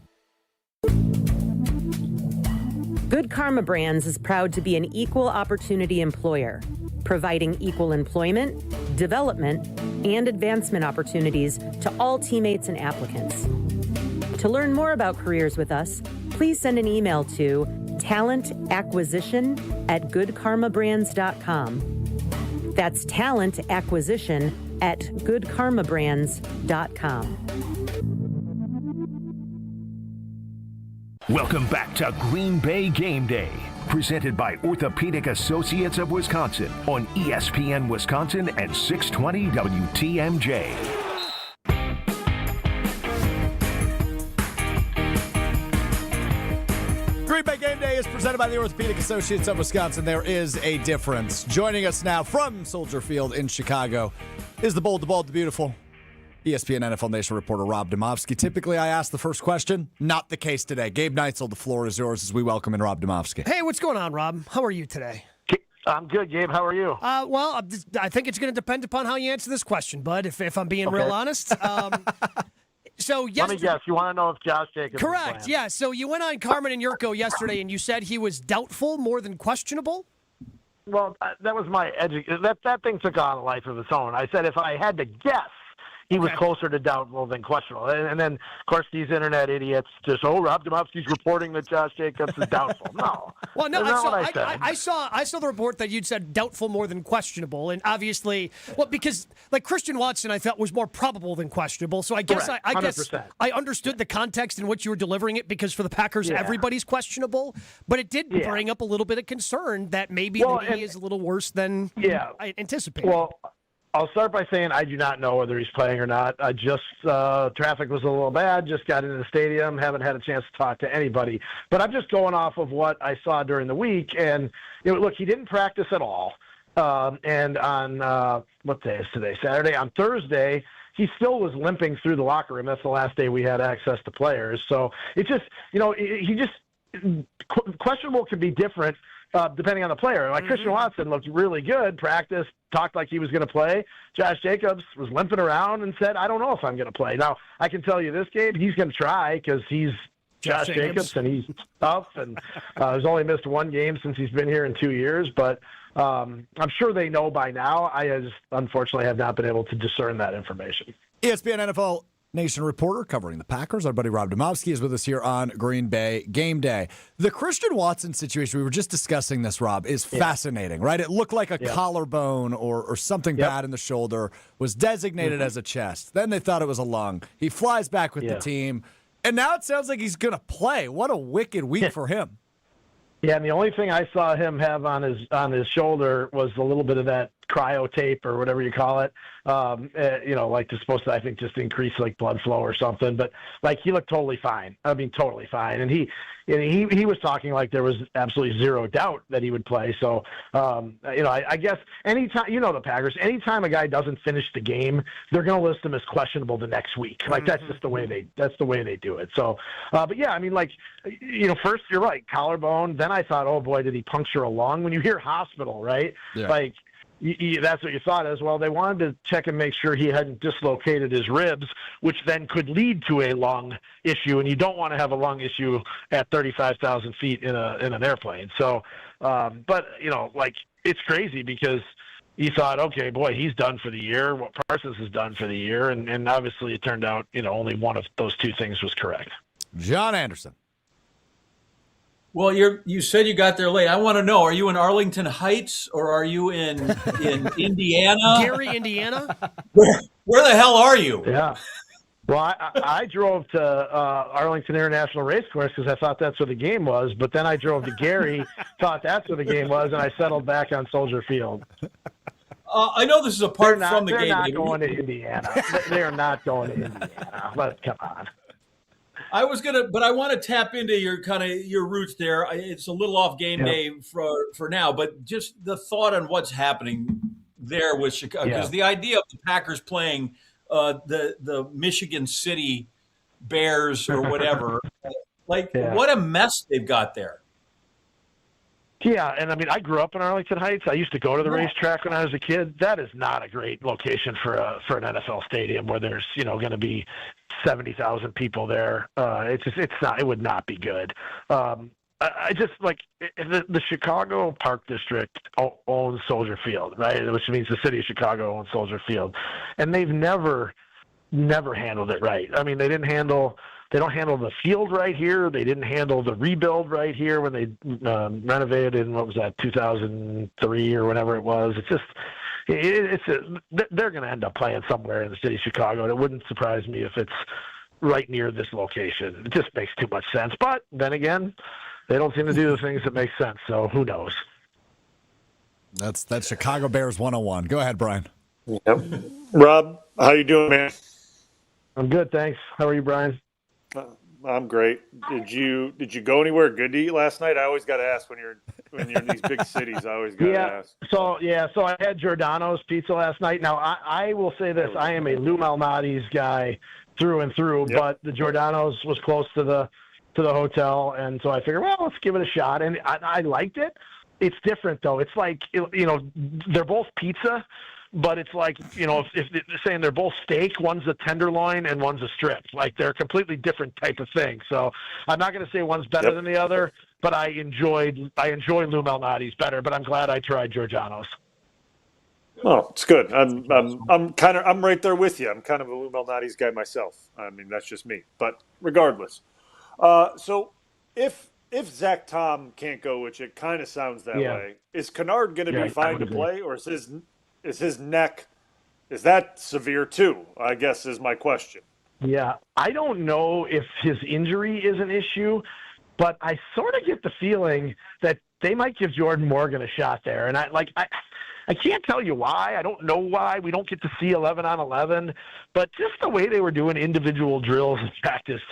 Speaker 27: Good Karma Brands is proud to be an equal opportunity employer, providing equal employment, development, and advancement opportunities to all teammates and applicants. To learn more about careers with us, please send an email to talentacquisition@goodkarmabrands.com. That's talentacquisition@goodkarmabrands.com.
Speaker 5: Welcome back to Green Bay Game Day, presented by Orthopedic Associates of Wisconsin on ESPN Wisconsin and 620 WTMJ.
Speaker 6: Green Bay Game Day is presented by the Orthopedic Associates of Wisconsin. There is a difference. Joining us now from Soldier Field in Chicago is the bold, the bald, the beautiful ESPN NFL Nation reporter Rob Demovsky. Typically, I ask the first question. Not the case today. Gabe Neitzel, the floor is yours as we welcome in Rob Demovsky.
Speaker 10: Hey, what's going on, Rob? How are you today?
Speaker 1: I'm good, Gabe. How are you?
Speaker 10: Well, I think it's going to depend upon how you answer this question, bud, if I'm being real honest. So
Speaker 1: let me guess. You want to know if Josh Jacobs
Speaker 10: correct, yeah. So you went on Carmen and Yurko yesterday, and you said he was doubtful more than questionable?
Speaker 1: Well, that was my that thing took on a life of its own. I said if I had to guess, he was closer to doubtful than questionable. And then, of course, these internet idiots just, Rob Demovsky's reporting that Josh Jacobs is doubtful. No.
Speaker 10: Well, no,
Speaker 1: I
Speaker 10: saw the report that you'd said doubtful more than questionable. And obviously, because like Christian Watson, I felt was more probable than questionable. So I guess I understood the context in which you were delivering it, because for the Packers, everybody's questionable. But it did bring up a little bit of concern that maybe the knee is a little worse than I anticipated.
Speaker 1: Well, I'll start by saying I do not know whether he's playing or not. I just traffic was a little bad, just got into the stadium, haven't had a chance to talk to anybody. But I'm just going off of what I saw during the week. And, look, he didn't practice at all. And on, what day is today? Saturday. On Thursday, he still was limping through the locker room. That's the last day we had access to players. So it just, questionable can be different. Depending on the player. Like Christian Watson looked really good, practiced, talked like he was going to play. Josh Jacobs was limping around and said, I don't know if I'm going to play. Now, I can tell you this, Gabe, he's going to try because he's Josh Jacobs and he's tough. And he's only missed one game since he's been here in 2 years. But I'm sure they know by now. I just, unfortunately, have not been able to discern that information.
Speaker 6: ESPN NFL Nation reporter covering the Packers. Our buddy Rob Demovsky is with us here on Green Bay Game Day. The Christian Watson situation, we were just discussing this, Rob, is fascinating, right? It looked like a collarbone or something bad in the shoulder, was designated as a chest. Then they thought it was a lung. He flies back with the team, and now it sounds like he's going to play. What a wicked week for him.
Speaker 1: Yeah, and the only thing I saw him have on his shoulder was a little bit of that cryo tape or whatever you call it. Like it's supposed to, I think, just increase like blood flow or something. But like he looked totally fine. I mean, totally fine. And he was talking like there was absolutely zero doubt that he would play. So I guess anytime the Packers, anytime a guy doesn't finish the game, they're going to list him as questionable the next week. Like that's just the way they do it. So, but yeah, I mean, like first you're right, collarbone. Then I thought, oh boy, did he puncture a lung? When you hear hospital, right? Yeah. Like. That's what you thought as well. They wanted to check and make sure he hadn't dislocated his ribs, which then could lead to a lung issue. And you don't want to have a lung issue at 35,000 feet in an airplane. So, but it's crazy because you thought, okay, boy, he's done for the year. What Parsons has done for the year, and obviously it turned out only one of those two things was correct.
Speaker 6: John Anderson.
Speaker 9: Well, you said you got there late. I want to know: are you in Arlington Heights or are you in Indiana?
Speaker 10: Gary, Indiana.
Speaker 9: Where the hell are you?
Speaker 1: Yeah. Well, I drove to Arlington International Racecourse because I thought that's where the game was. But then I drove to Gary, thought that's where the game was, and I settled back on Soldier Field.
Speaker 9: I know this is apart from the game.
Speaker 1: They're not going to Indiana. They are not going to Indiana. But come on.
Speaker 9: I want to tap into your roots there. It's a little off game day for now, but just the thought on what's happening there with Chicago, because the idea of the Packers playing the Michigan City Bears or whatever, what a mess they've got there.
Speaker 1: Yeah, and I mean, I grew up in Arlington Heights. I used to go to the racetrack when I was a kid. That is not a great location for an NFL stadium where there's going to be 70,000 people there. It would not be good. I just the Chicago Park District owns Soldier Field, right? Which means the city of Chicago owns Soldier Field, and they've never handled it right. I mean, they don't handle the field right here. They didn't handle the rebuild right here when they renovated in, 2003 or whenever it was. They're going to end up playing somewhere in the city of Chicago, and it wouldn't surprise me if it's right near this location. It just makes too much sense. But then again, they don't seem to do the things that make sense, so who knows?
Speaker 6: That's Chicago Bears 101. Go ahead, Brian.
Speaker 7: Yep. Rob, how you doing, man?
Speaker 1: I'm good, thanks. How are you, Brian?
Speaker 7: I'm great. Did you go anywhere good to eat last night? I always got to ask when you're when you're in these big cities. I always got to ask.
Speaker 1: So I had Giordano's pizza last night. Now, I will say this. I am a Lou Malnati's guy through and through, but the Giordano's was close to the hotel, and so I figured, well, let's give it a shot. And I liked it. It's different, though. It's like, they're both pizza, but it's like, if they're saying they're both steak, one's a tenderloin and one's a strip. Like, they're a completely different type of thing. So I'm not going to say one's better than the other, but I enjoy Lou Malnati's better, but I'm glad I tried Giordano's.
Speaker 7: Oh, it's good. I'm right there with you. I'm kind of a Lou Malnati's guy myself. I mean, that's just me. But regardless, so if Zach Tom can't go, which it kind of sounds that way, is Kennard going to be fine to play, or is his neck, is that severe too? I guess is my question. Yeah, I don't know if his injury is an issue, but I sort of get the feeling that they might give Jordan Morgan a shot there, and I can't tell you why. I don't know why. We don't get to see 11 on 11, but just the way they were doing individual drills in practice,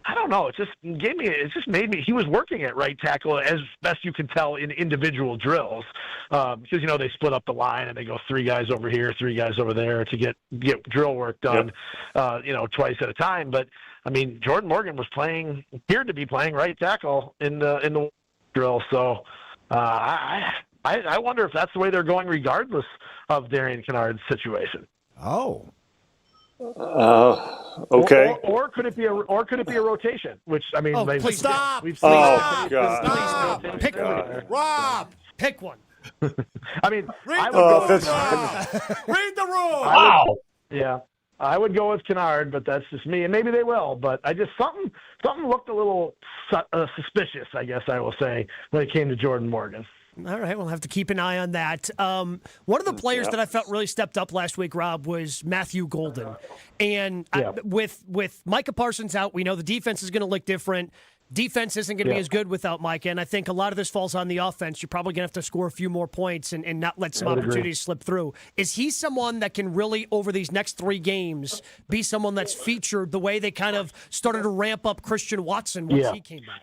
Speaker 7: I don't know. It just made me. He was working at right tackle as best you can tell in individual drills, because they split up the line and they go 3 guys over here, 3 guys over there to get drill work done, twice at a time. But I mean, Jordan Morgan appeared to be playing right tackle in the drill. So I wonder if that's the way they're going, regardless of Darian Kennard's situation.
Speaker 6: Oh.
Speaker 7: Okay.
Speaker 1: Or could it be a rotation? Which I mean,
Speaker 6: please stop.
Speaker 1: We've seen
Speaker 6: God.
Speaker 10: Pick one. Rob, pick one.
Speaker 1: I mean,
Speaker 6: read the rules.
Speaker 1: Wow. I would go with Kennard, but that's just me, and maybe they will. But I just something looked a little suspicious, I guess I will say, when it came to Jordan Morgan.
Speaker 10: All right, we'll have to keep an eye on that. One of the players that I felt really stepped up last week, Rob, was Matthew Golden. And with Micah Parsons out, we know the defense is going to look different. Defense isn't going to be as good without Micah, and I think a lot of this falls on the offense. You're probably going to have to score a few more points and not let some opportunities slip through. Is he someone that can really, over these next 3 games, be someone that's featured the way they kind of started to ramp up Christian Watson once he came back?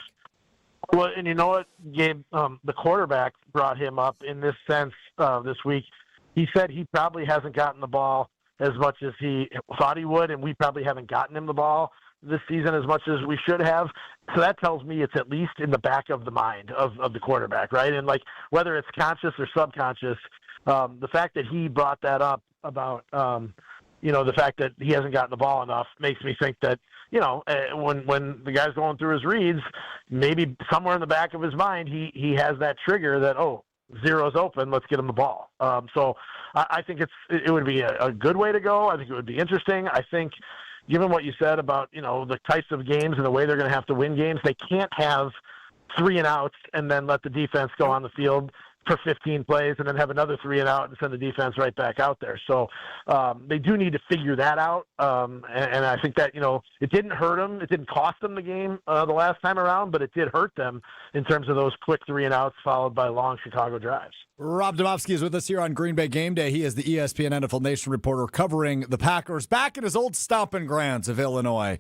Speaker 1: Well, and you know what, Gabe? The quarterback brought him up in this sense this week. He said he probably hasn't gotten the ball as much as he thought he would, and we probably haven't gotten him the ball this season as much as we should have. So that tells me it's at least in the back of the mind of the quarterback, right? And, whether it's conscious or subconscious, the fact that he brought that up about, the fact that he hasn't gotten the ball enough makes me think that, when the guy's going through his reads, maybe somewhere in the back of his mind, he has that trigger that, zero's open, let's get him the ball. So I think it would be a good way to go. I think it would be interesting. I think, given what you said about, the types of games and the way they're going to have to win games, they can't have 3 and outs and then let the defense go on the field for 15 plays and then have another 3 and out and send the defense right back out there. So they do need to figure that out. And I think that, it didn't hurt them. It didn't cost them the game the last time around, but it did hurt them in terms of those quick 3 and outs followed by long Chicago drives.
Speaker 6: Rob Demovsky is with us here on Green Bay Game Day. He is the ESPN NFL Nation reporter covering the Packers back at his old stomping grounds of Illinois.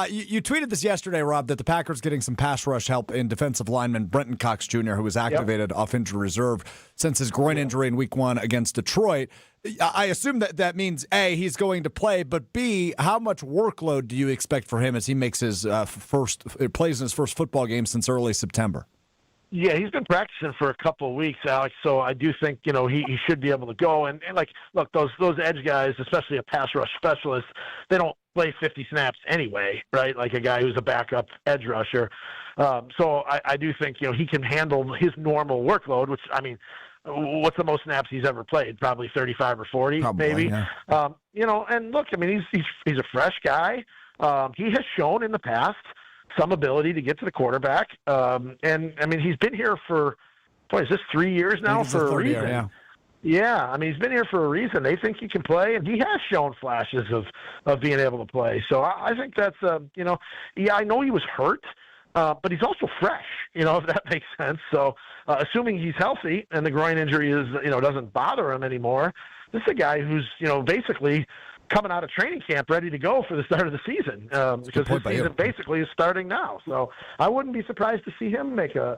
Speaker 6: You tweeted this yesterday, Rob, that the Packers getting some pass rush help in defensive lineman Brenton Cox Jr., who was activated off injury reserve since his groin injury in Week 1 against Detroit. I assume that means, A, he's going to play, but B, how much workload do you expect for him as he makes his plays in his first football game since early September?
Speaker 1: Yeah, he's been practicing for a couple of weeks, Alex, so I do think, he should be able to go. And look, those edge guys, especially a pass rush specialist, they don't play 50 snaps anyway, right? Like a guy who's a backup edge rusher. So I do think, he can handle his normal workload, which, I mean, what's the most snaps he's ever played? Probably 35 or 40, maybe. Yeah. And look, I mean, he's a fresh guy. He has shown in the past some ability to get to the quarterback. And, I mean, he's been here for, is this 3 years now for a reason? Yeah, I mean, he's been here for a reason. They think he can play, and he has shown flashes of being able to play. So I think that's, I know he was hurt, but he's also fresh, if that makes sense. So assuming he's healthy and the groin injury is, doesn't bother him anymore, this is a guy who's, basically coming out of training camp ready to go for the start of the season because the season basically is starting now. So I wouldn't be surprised to see him make an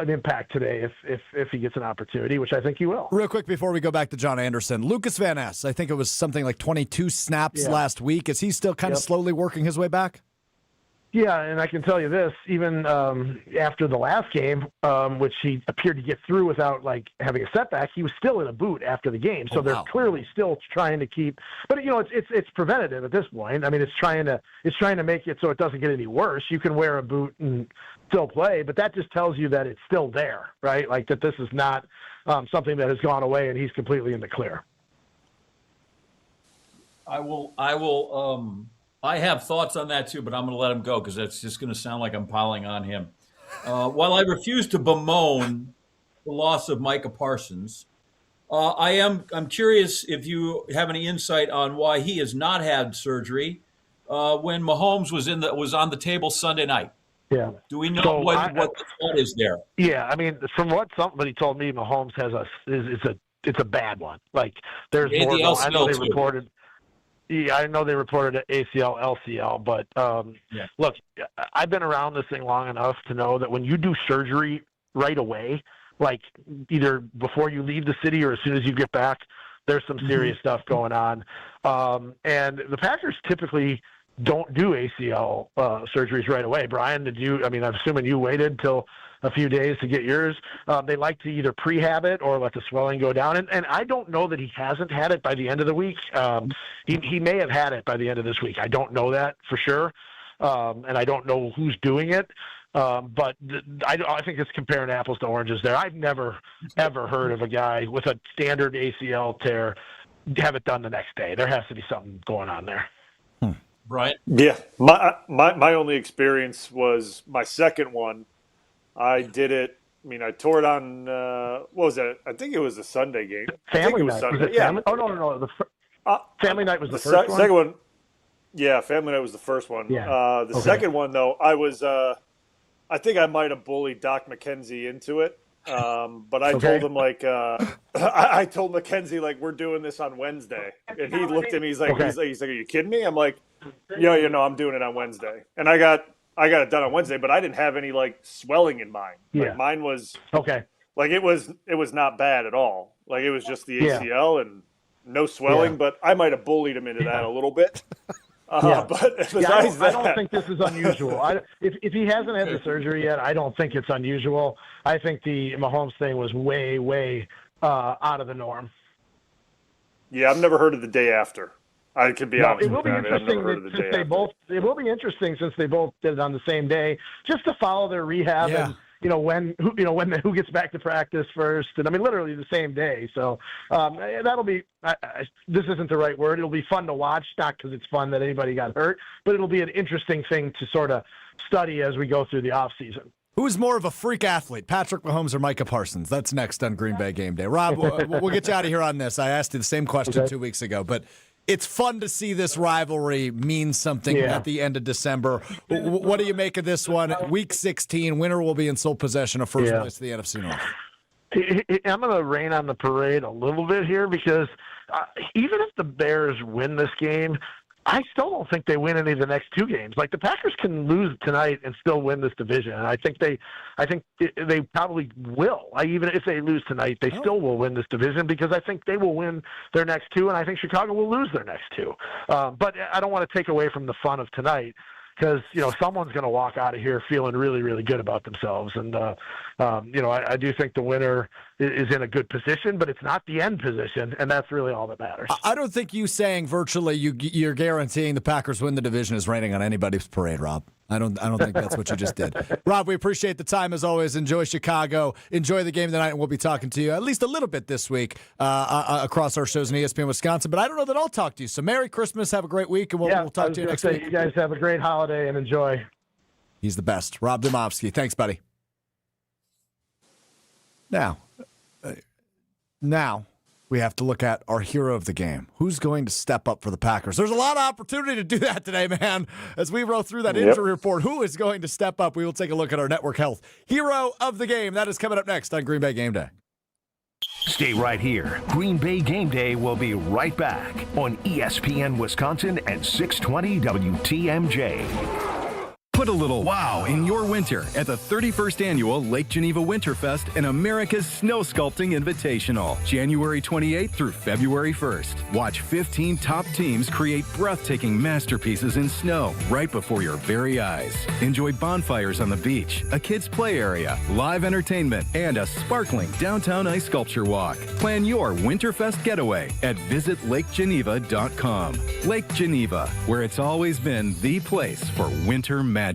Speaker 1: impact today if he gets an opportunity, which I think he will.
Speaker 6: Real quick before we go back to John Anderson, Lucas Van Ness, I think it was something like 22 snaps last week. Is he still kind of slowly working his way back?
Speaker 1: Yeah, and I can tell you this, even after the last game, which he appeared to get through without having a setback, he was still in a boot after the game. So they're clearly still trying to keep, but it's preventative at this point. I mean, it's trying to make it so it doesn't get any worse. You can wear a boot and still play, but that just tells you that it's still there, right? Like that this is not something that has gone away and he's completely in the clear.
Speaker 9: I have thoughts on that too, but I'm going to let him go because that's just going to sound like I'm piling on him. While I refuse to bemoan the loss of Micah Parsons, I'm curious if you have any insight on why he has not had surgery when Mahomes was on the table Sunday night.
Speaker 1: Yeah.
Speaker 9: Do we know what the thought is there?
Speaker 1: Yeah, I mean, from what somebody told me, Mahomes has it's a bad one. Like there's more. I know they reported. Yeah, I know they reported ACL, LCL, but look, I've been around this thing long enough to know that when you do surgery right away, like either before you leave the city or as soon as you get back, there's some serious stuff going on. And the Packers typically don't do ACL surgeries right away. Brian, I'm assuming you waited till a few days to get yours. They like to either prehab it or let the swelling go down. And I don't know that he hasn't had it by the end of the week. He may have had it by the end of this week. I don't know that for sure. And I don't know who's doing it. But I think it's comparing apples to oranges there. I've never, ever heard of a guy with a standard ACL tear have it done the next day. There has to be something going on there.
Speaker 9: Brian?
Speaker 7: Yeah. My only experience was my second one. I did it. I mean, I tore it on, what was that? I think it was a Sunday game.
Speaker 1: Family night.
Speaker 7: Sunday.
Speaker 1: Was it family? Oh, no. Family night was the first one?
Speaker 7: Second one. Yeah, family night was the first one.
Speaker 1: Yeah.
Speaker 7: Second one, though, I was, I think I might have bullied Doc McKenzie into it. But I told him, I told McKenzie, we're doing this on Wednesday. And he looked at me, he's like, are you kidding me? I'm like, yeah, I'm doing it on Wednesday. And I got it done on Wednesday, but I didn't have any swelling in mine. Mine was it was not bad at all. It was just the ACL and no swelling, but I might have bullied him into that a little bit. But besides that,
Speaker 1: I don't think this is unusual. If he hasn't had the surgery yet, I don't think it's unusual. I think the Mahomes thing was way, way out of the norm.
Speaker 7: Yeah, I've never heard of the day after. I could be honest.
Speaker 1: It will be interesting it will be interesting since they both did it on the same day, just to follow their rehab and who gets back to practice first, and I mean literally the same day. So that'll be. This isn't the right word. It'll be fun to watch, not because it's fun that anybody got hurt, but it'll be an interesting thing to sort of study as we go through the off season.
Speaker 6: Who's more of a freak athlete, Patrick Mahomes or Micah Parsons? That's next on Green Bay Game Day. Rob, we'll get you out of here on this. I asked you the same question 2 weeks ago, but it's fun to see this rivalry mean something at the end of December. What do you make of this one? Week 16, winner will be in sole possession of first place to the NFC North.
Speaker 1: I'm going to rain on the parade a little bit here because even if the Bears win this game, I still don't think they win any of the next two games. The Packers can lose tonight and still win this division. And I think they probably will. Even if they lose tonight, they still will win this division because I think they will win their next two, and I think Chicago will lose their next two. But I don't want to take away from the fun of tonight because someone's going to walk out of here feeling really, really good about themselves. And I do think the winner is in a good position, but it's not the end position, and that's really all that matters.
Speaker 6: I don't think you saying virtually you're guaranteeing the Packers win the division is raining on anybody's parade, Rob. I don't think that's what you just did. Rob, we appreciate the time as always. Enjoy Chicago. Enjoy the game tonight, and we'll be talking to you at least a little bit this week across our shows in ESPN Wisconsin. But I don't know that I'll talk to you. So Merry Christmas. Have a great week, and we'll talk to you next week.
Speaker 1: You guys have a great holiday and enjoy.
Speaker 6: He's the best. Rob Demovsky. Thanks, buddy. Now, we have to look at our hero of the game. Who's going to step up for the Packers? There's a lot of opportunity to do that today, man. As we roll through that injury report, who is going to step up? We will take a look at our network health hero of the game. That is coming up next on Green Bay Game Day.
Speaker 5: Stay right here. Green Bay Game Day will be right back on ESPN Wisconsin and 620 WTMJ.
Speaker 2: Put a little wow in your winter at the 31st Annual Lake Geneva Winterfest and America's Snow Sculpting Invitational, January 28th through February 1st. Watch 15 top teams create breathtaking masterpieces in snow right before your very eyes. Enjoy bonfires on the beach, a kids' play area, live entertainment, and a sparkling downtown ice sculpture walk. Plan your Winterfest getaway at visitlakegeneva.com. Lake Geneva, where it's always been the place for winter magic.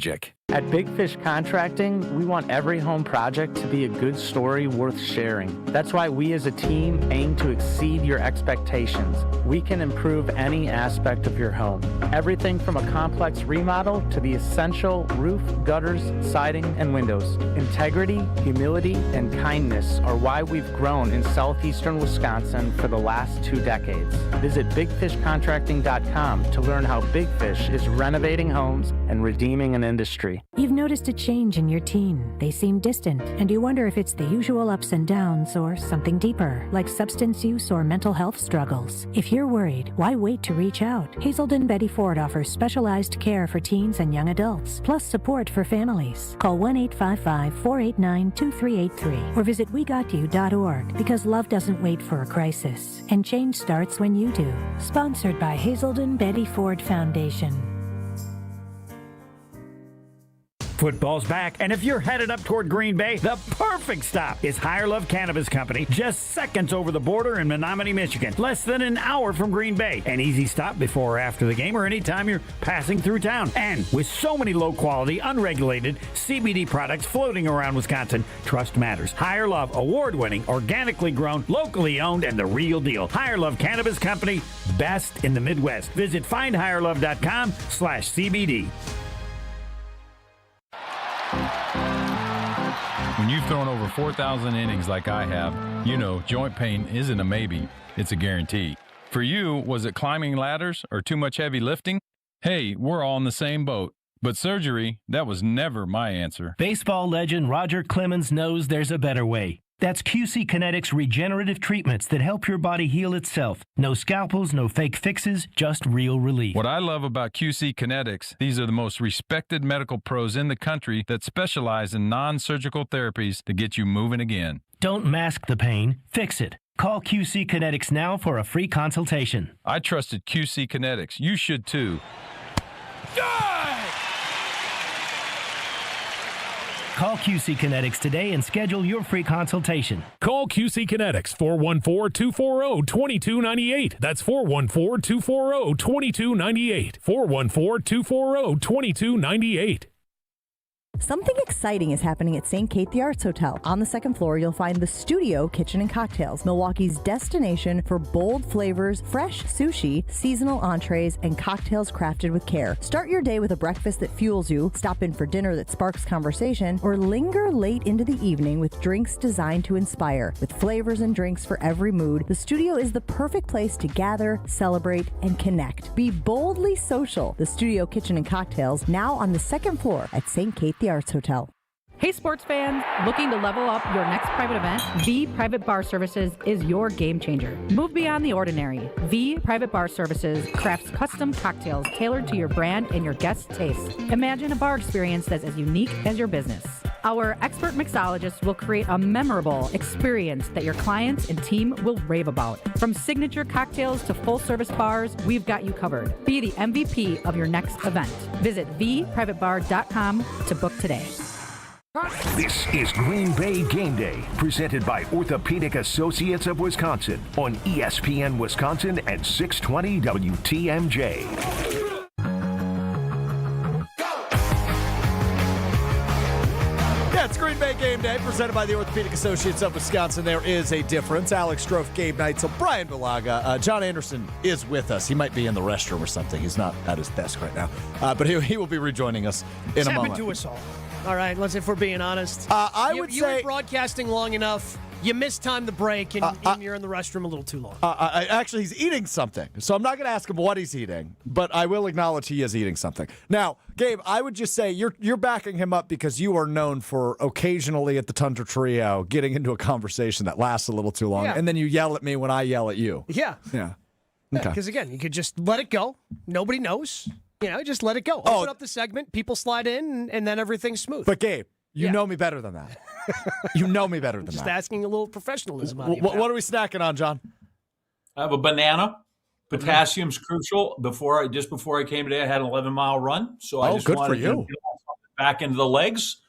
Speaker 4: At Big Fish Contracting, we want every home project to be a good story worth sharing. That's why we as a team aim to exceed your expectations. We can improve any aspect of your home. Everything from a complex remodel to the essential roof, gutters, siding, and windows. Integrity, humility, and kindness are why we've grown in southeastern Wisconsin for the last 2 decades. Visit bigfishcontracting.com to learn how Big Fish is renovating homes and redeeming an industry.
Speaker 8: You've noticed a change in your teen. They seem distant, and you wonder if it's the usual ups and downs or something deeper, like substance use or mental health struggles. If you're worried, why wait to reach out? Hazelden Betty Ford offers specialized care for teens and young adults, plus support for families. Call 1-855-489-2383 or visit wegotyou.org, because love doesn't wait for a crisis, and change starts when you do. Sponsored by Hazelden Betty Ford Foundation.
Speaker 20: Football's back, and if you're headed up toward Green Bay, the perfect stop is Higher Love Cannabis Company, just seconds over the border in Menominee, Michigan, less than an hour from Green Bay. An easy stop before or after the game or anytime you're passing through town. And with so many low-quality, unregulated CBD products floating around Wisconsin, trust matters. Higher Love, award-winning, organically grown, locally owned, and the real deal. Higher Love Cannabis Company, best in the Midwest. Visit findhigherlove.com/CBD.
Speaker 11: When you've thrown over 4,000 innings like I have, you know joint pain isn't a maybe, it's a guarantee. For you, was it climbing ladders or too much heavy lifting? Hey, we're all in the same boat. But surgery, that was never my answer.
Speaker 12: Baseball legend Roger Clemens knows there's a better way. That's QC Kinetics regenerative treatments that help your body heal itself. No scalpels, no fake fixes, just real relief.
Speaker 11: What I love about QC Kinetics, these are the most respected medical pros in the country that specialize in non-surgical therapies to get you moving again.
Speaker 12: Don't mask the pain, fix it. Call QC Kinetics now for a free consultation.
Speaker 11: I trusted QC Kinetics. You should too.
Speaker 12: Call QC Kinetics today and schedule your free consultation.
Speaker 13: Call QC Kinetics, 414-240-2298. That's 414-240-2298. 414-240-2298.
Speaker 14: Something exciting is happening at St. Kate the Arts Hotel. On the second floor, you'll find the Studio Kitchen and Cocktails, Milwaukee's destination for bold flavors, fresh sushi, seasonal entrees, and cocktails crafted with care. Start your day with a breakfast that fuels you, stop in for dinner that sparks conversation, or linger late into the evening with drinks designed to inspire. With flavors and drinks for every mood, the Studio is the perfect place to gather, celebrate, and connect. Be boldly social. The Studio Kitchen and Cocktails, now on the second floor at St. Kate the Arts Hotel.
Speaker 26: Hey sports fans, looking to level up your next private event? V Private Bar Services is your game changer. Move beyond the ordinary. V Private Bar Services crafts custom cocktails tailored to your brand and your guests' tastes. Imagine a bar experience that's as unique as your business. Our expert mixologists will create a memorable experience that your clients and team will rave about. From signature cocktails to full-service bars, we've got you covered. Be the MVP of your next event. Visit vprivatebar.com to book today.
Speaker 5: This is Green Bay Game Day, presented by Orthopedic Associates of Wisconsin on ESPN Wisconsin and 620 WTMJ.
Speaker 6: Yeah, it's Green Bay Game Day, presented by the Orthopedic Associates of Wisconsin. There is a difference. Alex Strouf, Gabe Neitzel, Bryan Bulaga. John Anderson is with us. He might be in the restroom or something. He's not at his desk right now, but he will be rejoining us in a moment.
Speaker 10: Happened to us all. All right, if we're being honest.
Speaker 6: I would
Speaker 10: say... You were broadcasting long enough. You missed time to break, and you're in the restroom a little too long.
Speaker 6: Actually, he's eating something, so I'm not going to ask him what he's eating, but I will acknowledge he is eating something. Now, Gabe, I would just say you're backing him up because you are known for occasionally at the Tundra Trio getting into a conversation that lasts a little too long, and then you yell at me when I yell at you.
Speaker 10: Yeah.
Speaker 6: Yeah.
Speaker 10: Okay. Because, again, you could just let it go. Nobody knows. Just let it go. Open up the segment, people slide in, and then everything's smooth.
Speaker 6: But, Gabe, you know me better than that. You know me better than that.
Speaker 10: Just asking a little professionalism out of you.
Speaker 6: What are we snacking on, John?
Speaker 9: I have a banana. Potassium's crucial. Just before I came today, I had an 11-mile run. So I just wanted to get something back into the legs,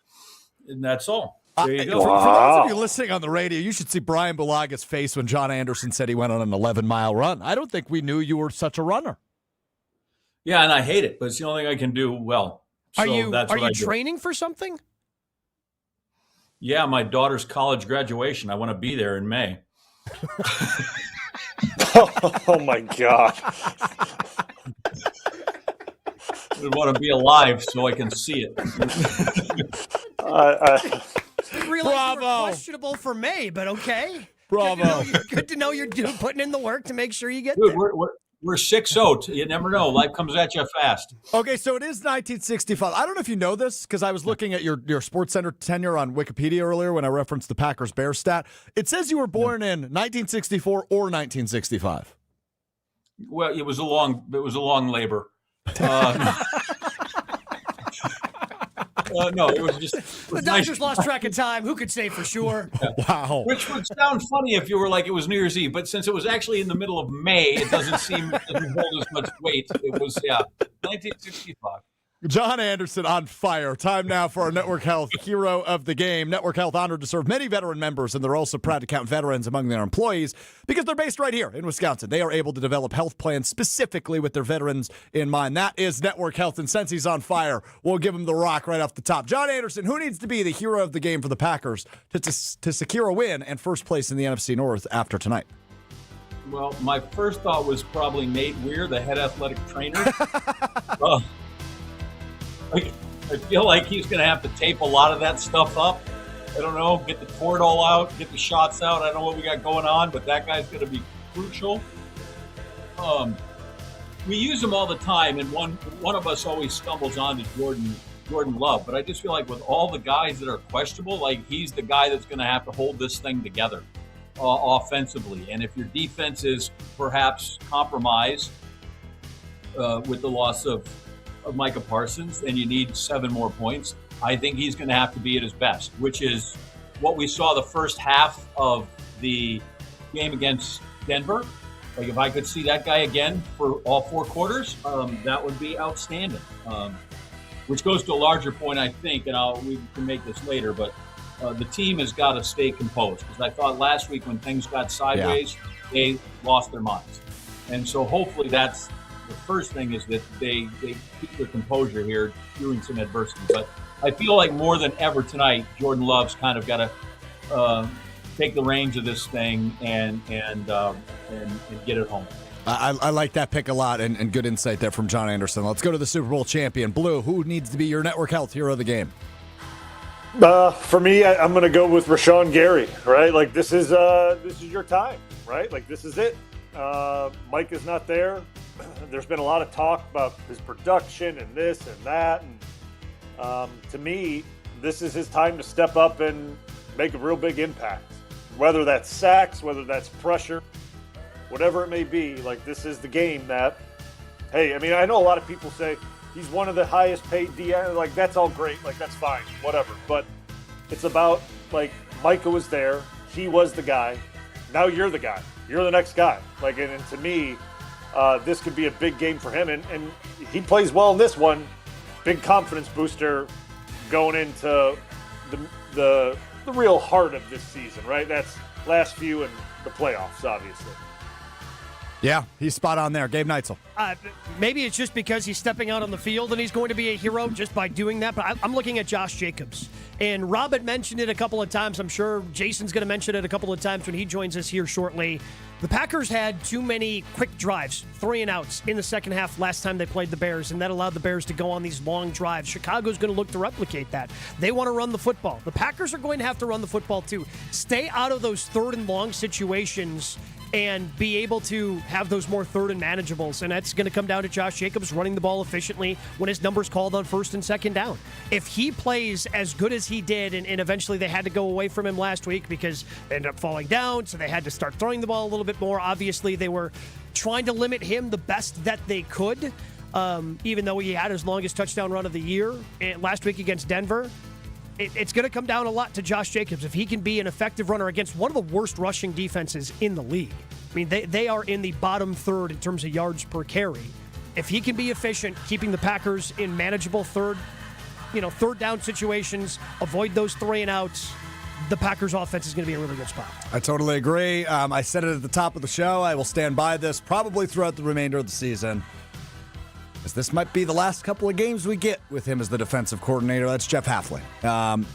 Speaker 9: and that's all. There you go.
Speaker 6: For those of you listening on the radio, you should see Bryan Bulaga's face when John Anderson said he went on an 11-mile run. I don't think we knew you were such a runner.
Speaker 9: Yeah, and I hate it, but it's the only thing I can do well. So
Speaker 10: are you
Speaker 9: that's what I do.
Speaker 10: Training for something?
Speaker 9: Yeah, my daughter's college graduation. I want to be there in May.
Speaker 7: Oh, my God.
Speaker 9: I want to be alive so I can see it.
Speaker 10: Bravo. Questionable for May, but okay.
Speaker 6: Bravo.
Speaker 10: Good to know you're putting in the work to make sure you get
Speaker 9: Dude,
Speaker 10: there.
Speaker 9: We're 6-0. You never know. Life comes at you fast.
Speaker 6: Okay, so it is 1965. I don't know if you know this because I was looking at your Sports Center tenure on Wikipedia earlier when I referenced the Packers-Bears stat. It says you were born in 1964 or 1965.
Speaker 9: Well, it was a long labor. No, it was just...
Speaker 10: The doctors lost track of time. Who could say for sure?
Speaker 6: Wow.
Speaker 9: Which would sound funny if you were like it was New Year's Eve, but since it was actually in the middle of May, it doesn't hold as much weight. It was, 1965.
Speaker 6: John Anderson on fire. Time now for our Network Health Hero of the Game. Network Health honored to serve many veteran members, and they're also proud to count veterans among their employees because they're based right here in Wisconsin. They are able to develop health plans specifically with their veterans in mind. That is Network Health, and since he's on fire, we'll give him the rock right off the top. John Anderson, who needs to be the hero of the game for the Packers to secure a win and first place in the NFC North after tonight?
Speaker 9: Well, my first thought was probably Nate Weir, the head athletic trainer. I feel like he's going to have to tape a lot of that stuff up. I don't know, get the Toradol out, get the shots out. I don't know what we got going on, but that guy's going to be crucial. We use him all the time, and one of us always stumbles on to Jordan Love. But I just feel like with all the guys that are questionable, like he's the guy that's going to have to hold this thing together offensively. And if your defense is perhaps compromised with the loss of Micah Parsons, and you need 7 more points, I think he's going to have to be at his best, which is what we saw the first half of the game against Denver. Like if I could see that guy again for all 4 quarters, that would be outstanding. Which goes to a larger point, I think, and we can make this later, but the team has got to stay composed because I thought last week when things got sideways, they lost their minds. And so hopefully that's the first thing is that they keep their composure here during some adversity. But I feel like more than ever tonight, Jordan Love's kind of got to take the reins of this thing and get it home.
Speaker 6: I like that pick a lot and good insight there from John Anderson. Let's go to the Super Bowl champion. Blue, who needs to be your Network Health hero of the game?
Speaker 7: For me, I'm going to go with Rashawn Gary, right? Like this is your time, right? Like this is it. Mike is not there. There's been a lot of talk about his production and this and that. And to me, this is his time to step up and make a real big impact. Whether that's sacks, whether that's pressure, whatever it may be, like this is the game that, hey, I mean, I know a lot of people say he's one of the highest paid DN. Like that's all great. Like that's fine, whatever. But it's about like Micah was there. He was the guy. Now you're the guy. You're the next guy. Like, and to me, this could be a big game for him, and he plays well in this one. Big confidence booster going into the real heart of this season, right? That's last few and the playoffs, obviously.
Speaker 6: Yeah, he's spot on there. Gabe Neitzel.
Speaker 10: Maybe it's just because he's stepping out on the field and he's going to be a hero just by doing that. But I'm looking at Josh Jacobs. And Rob had mentioned it a couple of times. I'm sure Jason's going to mention it a couple of times when he joins us here shortly. The Packers had too many quick drives, 3 and outs in the second half last time they played the Bears, and that allowed the Bears to go on these long drives. Chicago's going to look to replicate that. They want to run the football. The Packers are going to have to run the football too. Stay out of those third and long situations and be able to have those more third and manageables. And that's going to come down to Josh Jacobs running the ball efficiently when his number's called on first and second down. If he plays as good as he did, and eventually they had to go away from him last week because they ended up falling down, so they had to start throwing the ball a little bit more. Obviously, they were trying to limit him the best that they could, even though he had his longest touchdown run of the year last week against Denver. It's going to come down a lot to Josh Jacobs. If he can be an effective runner against one of the worst rushing defenses in the league. I mean, they are in the bottom third in terms of yards per carry. If he can be efficient, keeping the Packers in manageable third down situations, avoid those 3 and outs, the Packers offense is going to be a really good spot.
Speaker 6: I totally agree. I said it at the top of the show. I will stand by this probably throughout the remainder of the season. This might be the last couple of games we get with him as the defensive coordinator. That's Jeff Hafley.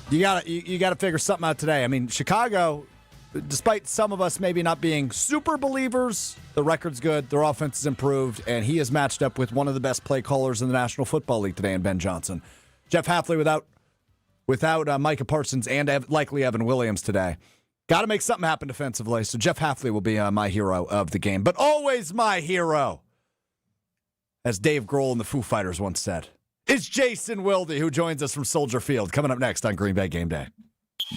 Speaker 6: You got to figure something out today. I mean, Chicago, despite some of us maybe not being super believers, the record's good, their offense is improved, and he is matched up with one of the best play callers in the National Football League today in Ben Johnson. Jeff Hafley without Micah Parsons and likely Evan Williams today. Got to make something happen defensively, so Jeff Hafley will be my hero of the game. But always my hero, as Dave Grohl and the Foo Fighters once said, is Jason Wilde, who joins us from Soldier Field, coming up next on Green Bay Game Day.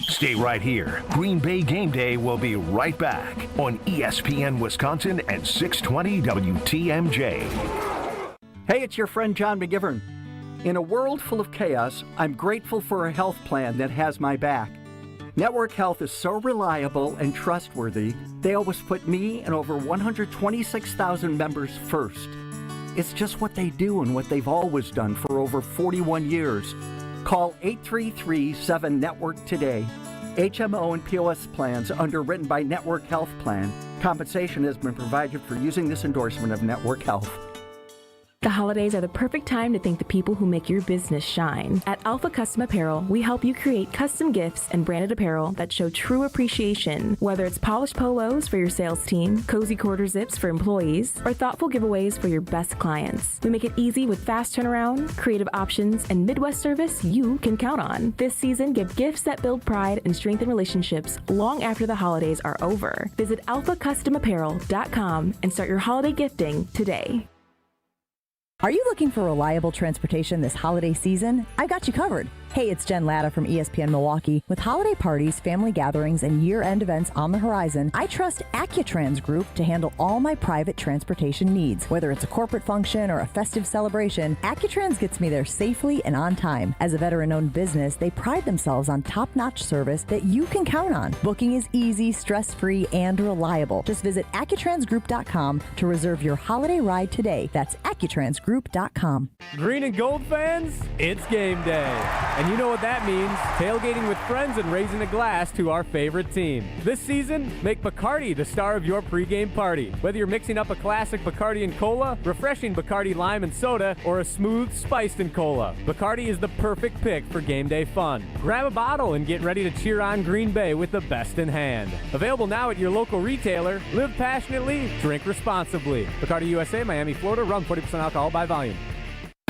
Speaker 5: Stay right here. Green Bay Game Day will be right back on ESPN Wisconsin and 620 WTMJ.
Speaker 15: Hey, it's your friend John McGivern. In a world full of chaos, I'm grateful for a health plan that has my back. Network Health is so reliable and trustworthy, they always put me and over 126,000 members first. It's just what they do and what they've always done for over 41 years. Call 833-7-NETWORK today. HMO and POS plans underwritten by Network Health Plan. Compensation has been provided for using this endorsement of Network Health.
Speaker 16: The holidays are the perfect time to thank the people who make your business shine. At Alpha Custom Apparel, we help you create custom gifts and branded apparel that show true appreciation. Whether it's polished polos for your sales team, cozy quarter zips for employees, or thoughtful giveaways for your best clients. We make it easy with fast turnaround, creative options, and Midwest service you can count on. This season, give gifts that build pride and strengthen relationships long after the holidays are over. Visit alphacustomapparel.com and start your holiday gifting today.
Speaker 14: Are you looking for reliable transportation this holiday season? I got you covered. Hey, it's Jen Latta from ESPN Milwaukee. With holiday parties, family gatherings, and year-end events on the horizon, I trust Accutrans Group to handle all my private transportation needs. Whether it's a corporate function or a festive celebration, Accutrans gets me there safely and on time. As a veteran-owned business, they pride themselves on top-notch service that you can count on. Booking is easy, stress-free, and reliable. Just visit AccuTransGroup.com to reserve your holiday ride today. That's AccuTransGroup.com.
Speaker 17: Green and gold fans, it's game day. And you know what that means. Tailgating with friends and raising a glass to our favorite team. This season, make Bacardi the star of your pregame party. Whether you're mixing up a classic Bacardi and cola, refreshing Bacardi lime and soda, or a smooth spiced and cola, Bacardi is the perfect pick for game day fun. Grab a bottle and get ready to cheer on Green Bay with the best in hand. Available now at your local retailer. Live passionately, drink responsibly. Bacardi USA, Miami, Florida. Rum 40% alcohol by volume.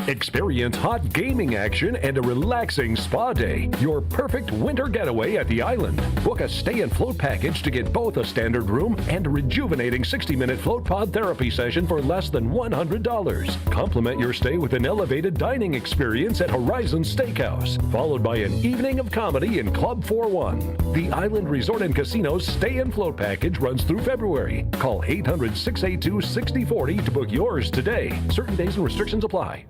Speaker 18: Experience hot gaming action and a relaxing spa day. Your perfect winter getaway at the island. Book a stay and float package to get both a standard room and a rejuvenating 60-minute float pod therapy session for less than $100. Complement your stay with an elevated dining experience at Horizon Steakhouse, followed by an evening of comedy in Club 41. The Island Resort and Casino's stay and float package runs through February. Call 800-682-6040 to book yours today. Certain days and restrictions apply.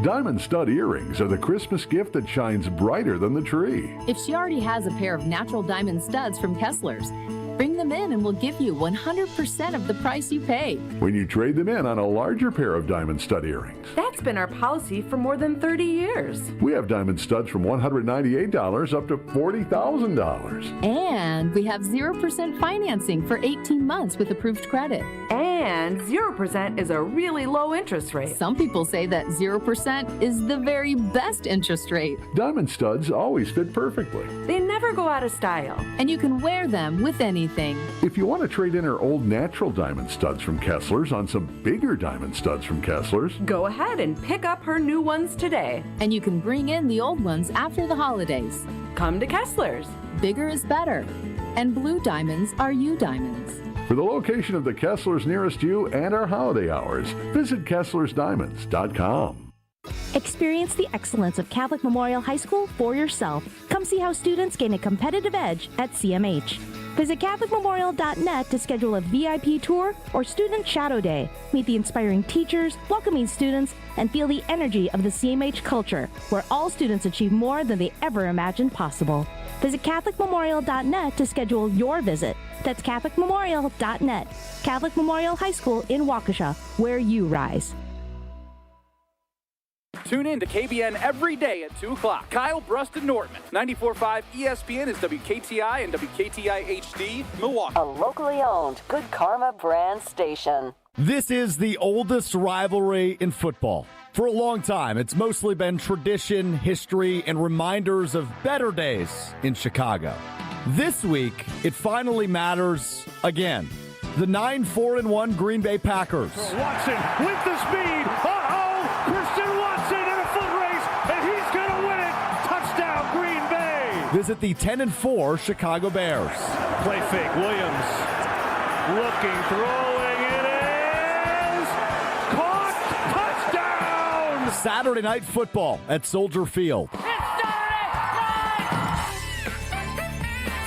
Speaker 24: Diamond stud earrings are the Christmas gift that shines brighter than the tree.
Speaker 25: If she already has a pair of natural diamond studs from Kessler's, Bring them in and we'll give you 100% of the price you pay.
Speaker 24: When you trade them in on a larger pair of diamond stud earrings.
Speaker 1: That's been our policy for more than 30 years.
Speaker 24: We have diamond studs from $198 up to $40,000.
Speaker 25: And we have 0% financing for 18 months with approved credit.
Speaker 1: And 0% is a really low interest rate.
Speaker 25: Some people say that 0% is the very best interest rate.
Speaker 24: Diamond studs always fit perfectly.
Speaker 1: They never go out of style.
Speaker 25: And you can wear them with anything.
Speaker 24: If you want to trade in her old natural diamond studs from Kessler's on some bigger diamond studs from Kessler's,
Speaker 1: go ahead and pick up her new ones today.
Speaker 25: And you can bring in the old ones after the holidays.
Speaker 1: Come to Kessler's.
Speaker 25: Bigger is better. And blue diamonds are you diamonds.
Speaker 24: For the location of the Kessler's nearest you and our holiday hours, visit KesslersDiamonds.com.
Speaker 3: Experience the excellence of Catholic Memorial High School for yourself. Come see how students gain a competitive edge at CMH. Visit CatholicMemorial.net to schedule a VIP tour or Student Shadow Day. Meet the inspiring teachers, welcoming students, and feel the energy of the CMH culture, where all students achieve more than they ever imagined possible. Visit CatholicMemorial.net to schedule your visit. That's CatholicMemorial.net. Catholic Memorial High School in Waukesha, where you rise.
Speaker 19: Tune in to KBN every day at 2 o'clock. Kyle Bruston Nortman. 94.5 ESPN is WKTI and WKTI HD, Milwaukee.
Speaker 21: A locally owned Good Karma brand station.
Speaker 6: This is the oldest rivalry in football. For a long time, it's mostly been tradition, history, and reminders of better days in Chicago. This week, it finally matters again. The 9-4-1 Green Bay Packers.
Speaker 22: Watson with the speed. Christian Watson in a foot race, and he's going to win it. Touchdown, Green Bay.
Speaker 6: Visit the 10-4 Chicago Bears.
Speaker 22: Play fake. Williams looking, throwing. It is caught. Touchdown.
Speaker 6: Saturday Night Football at Soldier Field.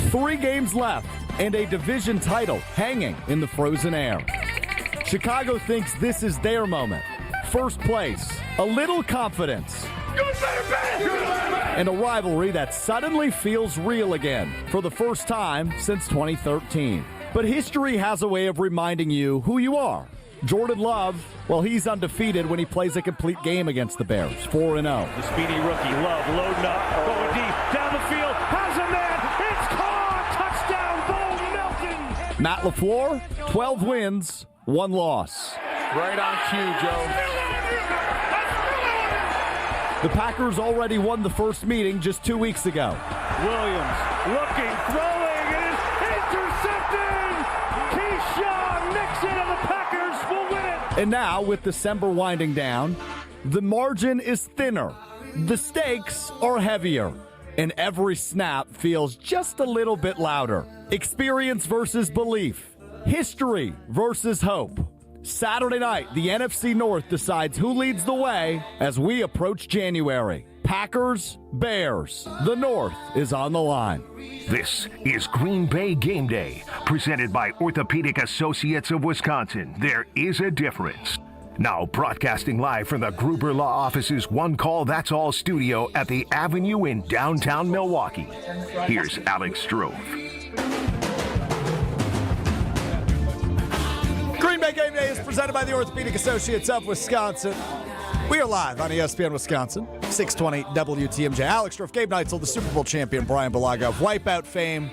Speaker 6: 3 games left and a division title hanging in the frozen air. Chicago thinks this is their moment. First place, a little confidence, and a rivalry that suddenly feels real again for the first time since 2013. But history has a way of reminding you who you are. Jordan Love, well, he's undefeated when he plays a complete game against the Bears, 4-0.
Speaker 22: The speedy rookie, Love, loading up, going deep, down the field, has a man, it's caught, touchdown, Bo Melton.
Speaker 6: Matt LaFleur, 12 wins, 1 loss.
Speaker 11: Right on cue, Joe.
Speaker 6: The Packers already won the first meeting just 2 weeks ago.
Speaker 22: Williams looking, throwing, it is intercepted! Keyshawn Nixon and the Packers will win it!
Speaker 6: And now, with December winding down, the margin is thinner, the stakes are heavier, and every snap feels just a little bit louder. Experience versus belief, history versus hope. Saturday night, the NFC North decides who leads the way as we approach January. Packers, Bears. The North is on the line.
Speaker 5: This is Green Bay Game Day, presented by Orthopedic Associates of Wisconsin. There is a difference. Now broadcasting live from the Gruber Law Office's One Call That's All studio at the Avenue in downtown Milwaukee. Here's Alex Strouf.
Speaker 6: Green Bay Game Day is presented by the Orthopedic Associates of Wisconsin. We are live on ESPN Wisconsin, 620 WTMJ. Alex Strouf, Gabe Neitzel, the Super Bowl champion, Bryan Bulaga of Wipeout fame,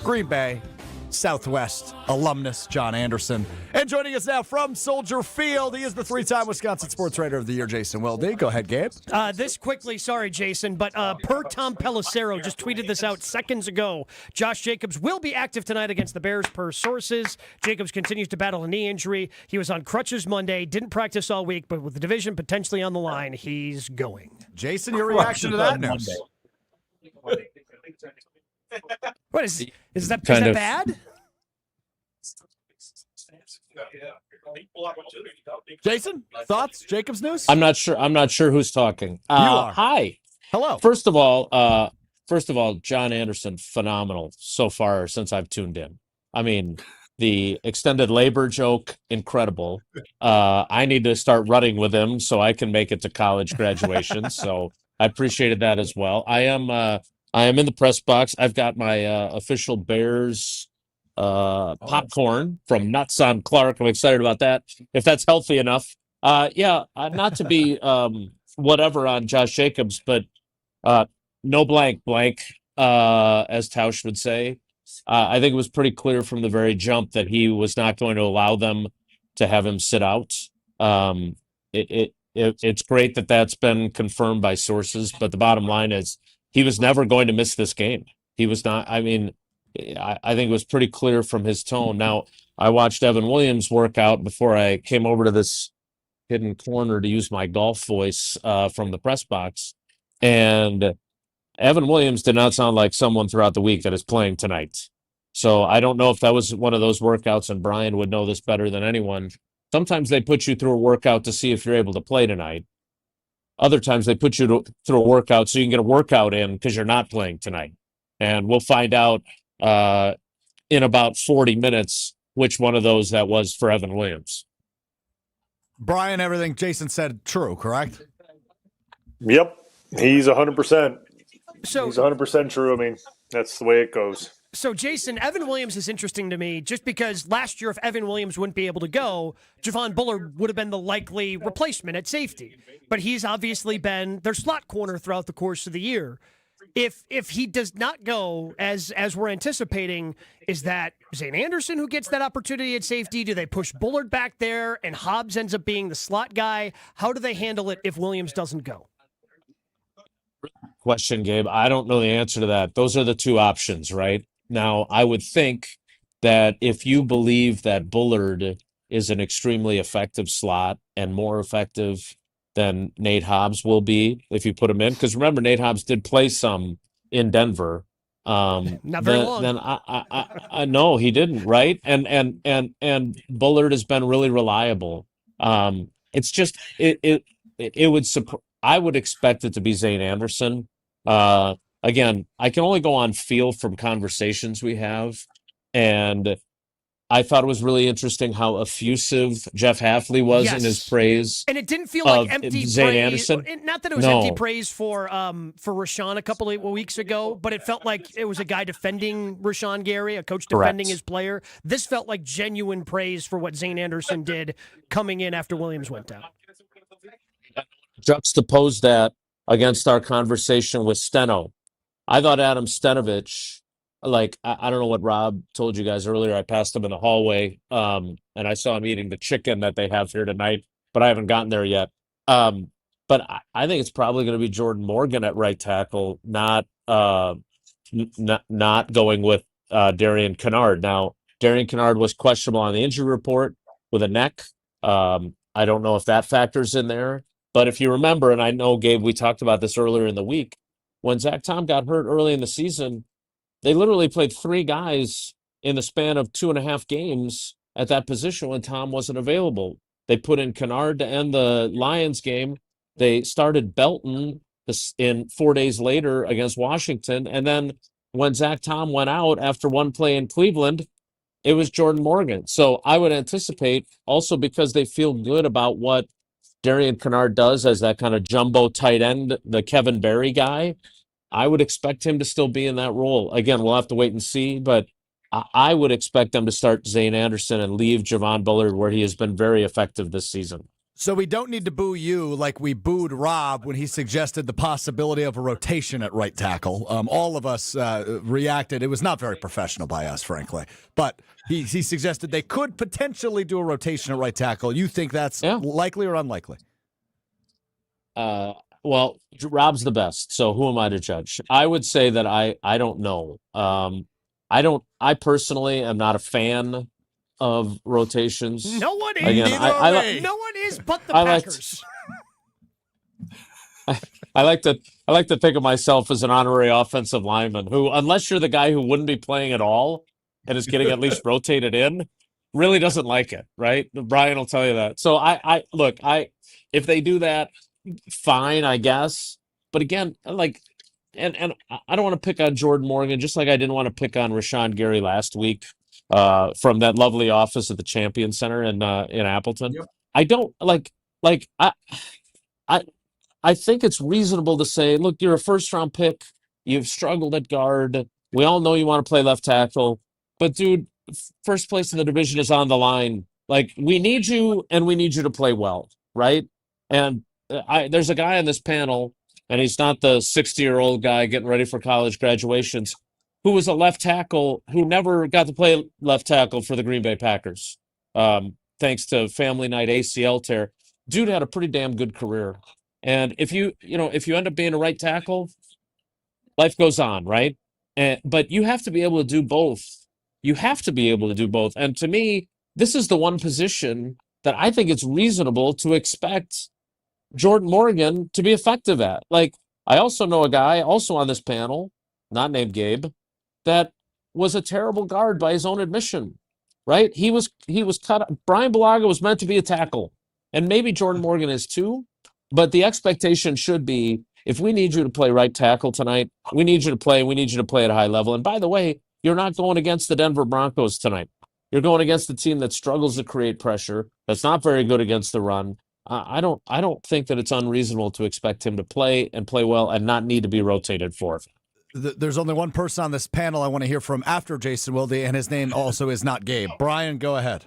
Speaker 6: Green Bay, Southwest alumnus, John Anderson. And joining us now from Soldier Field, he is the 3-time Wisconsin Sports Writer of the Year, Jason Wilde. Go ahead, Gabe.
Speaker 10: This quickly, sorry, Jason, but per Tom Pelissero just tweeted this out seconds ago. Josh Jacobs will be active tonight against the Bears per sources. Jacobs continues to battle a knee injury. He was on crutches Monday, didn't practice all week, but with the division potentially on the line, he's going.
Speaker 6: Jason, your reaction to that news?
Speaker 10: What is that bad?
Speaker 6: Jason, thoughts? Jacobs news?
Speaker 23: I'm not sure who's talking.
Speaker 6: You are.
Speaker 23: Hi.
Speaker 6: Hello.
Speaker 23: First of all, John Anderson, phenomenal so far since I've tuned in. I mean, the extended labor joke, incredible. I need to start running with him so I can make it to college graduation. So I appreciated that as well. I am in the press box. I've got my official Bears popcorn from Nuts on Clark. I'm excited about that. If that's healthy enough. Not to be whatever on Josh Jacobs, but no blank, as Tausch would say. I think it was pretty clear from the very jump that he was not going to allow them to have him sit out. It's great that that's been confirmed by sources, but the bottom line is he was never going to miss this game. He was not. I mean, I think it was pretty clear from his tone. Now, I watched Evan Williams work out before I came over to this hidden corner to use my golf voice from the press box, and Evan Williams did not sound like someone throughout the week that is playing tonight. So I don't know if that was one of those workouts, and Bryan would know this better than anyone. Sometimes they put you through a workout to see if you're able to play tonight. Other times they put you through a workout so you can get a workout in because you're not playing tonight. And we'll find out in about 40 minutes which one of those that was for Evan Williams.
Speaker 6: Bryan, everything Jason said true, correct?
Speaker 7: Yep. He's 100%.
Speaker 10: So
Speaker 7: he's 100% true. I mean, that's the way it goes.
Speaker 10: So, Jason, Evan Williams is interesting to me just because last year, if Evan Williams wouldn't be able to go, Javon Bullard would have been the likely replacement at safety. But he's obviously been their slot corner throughout the course of the year. If he does not go, as we're anticipating, is that Zane Anderson who gets that opportunity at safety? Do they push Bullard back there and Hobbs ends up being the slot guy? How do they handle it if Williams doesn't go?
Speaker 23: Question, Gabe. I don't know the answer to that. Those are the two options, right? Now, I would think that if you believe that Bullard is an extremely effective slot and more effective than Nate Hobbs will be if you put him in, because remember, Nate Hobbs did play some in Denver.
Speaker 10: Not very long.
Speaker 23: Then I no, he didn't, right? And Bullard has been really reliable. It's just it would I would expect it to be Zane Anderson. Again, I can only go on feel from conversations we have, and I thought it was really interesting how effusive Jeff Hafley was in his praise.
Speaker 10: And it didn't feel like empty
Speaker 23: Zane
Speaker 10: praise.
Speaker 23: Anderson.
Speaker 10: Not that it was empty praise for Rashawn a couple of weeks ago, but it felt like it was a guy defending Rashawn Gary, a coach defending his player. This felt like genuine praise for what Zane Anderson did coming in after Williams went down.
Speaker 23: Juxtapose that against our conversation with Steno. I thought Adam Stenovich, like, I don't know what Rob told you guys earlier. I passed him in the hallway, and I saw him eating the chicken that they have here tonight, but I haven't gotten there yet. But I think it's probably going to be Jordan Morgan at right tackle, not going with Darian Kennard. Now, Darian Kennard was questionable on the injury report with a neck. I don't know if that factors in there. But if you remember, and I know, Gabe, we talked about this earlier in the week, when Zach Tom got hurt early in the season, they literally played 3 guys in the span of 2.5 games at that position when Tom wasn't available. They put in Kennard to end the Lions game. They started Belton in 4 days later against Washington. And then when Zach Tom went out after one play in Cleveland, it was Jordan Morgan. So I would anticipate, also because they feel good about what Darian Kennard does as that kind of jumbo tight end, the Kevin Berry guy, I would expect him to still be in that role. Again, we'll have to wait and see, but I would expect them to start Zane Anderson and leave Javon Bullard where he has been very effective this season.
Speaker 6: So we don't need to boo you like we booed Rob when he suggested the possibility of a rotation at right tackle. All of us reacted. It was not very professional by us, frankly. But he suggested they could potentially do a rotation at right tackle. You think that's likely or unlikely?
Speaker 23: Well, Rob's the best, so who am I to judge? I would say that I don't know. I personally am not a fan of rotations.
Speaker 10: No one is.
Speaker 23: Again,
Speaker 10: no one is but the Packers.
Speaker 23: I like to think of myself as an honorary offensive lineman who, unless you're the guy who wouldn't be playing at all and is getting at least rotated in, really doesn't like it, right? Bryan will tell you that. So I look, if they do that, fine, I guess. But again, like, and I don't want to pick on Jordan Morgan, just like I didn't want to pick on Rashawn Gary last week from that lovely office at the Champion Center in Appleton. Yep. I don't I think it's reasonable to say, look, you're a first-round pick. You've struggled at guard. We all know you want to play left tackle. But, dude, first place in the division is on the line. Like, we need you, and we need you to play well, right? And there's a guy on this panel, and he's not the 60-year-old guy getting ready for college graduations, who was a left tackle who never got to play left tackle for the Green Bay Packers, thanks to family night ACL tear. Dude had a pretty damn good career. And if you end up being a right tackle, life goes on, right? But you have to be able to do both. You have to be able to do both. And to me, this is the one position that I think it's reasonable to expect Jordan Morgan to be effective at. Like, I also know a guy also on this panel, not named Gabe, that was a terrible guard by his own admission, right? He was cut. Bryan Bulaga was meant to be a tackle, and maybe Jordan Morgan is too, but the expectation should be, if we need you to play right tackle tonight, we need you to play at a high level. And by the way, you're not going against the Denver Broncos tonight. You're going against a team that struggles to create pressure, that's not very good against the run. I don't think that it's unreasonable to expect him to play well and not need to be rotated for.
Speaker 6: There's only one person on this panel I want to hear from after Jason Wilde, and his name also is not Gabe. Bryan, go ahead.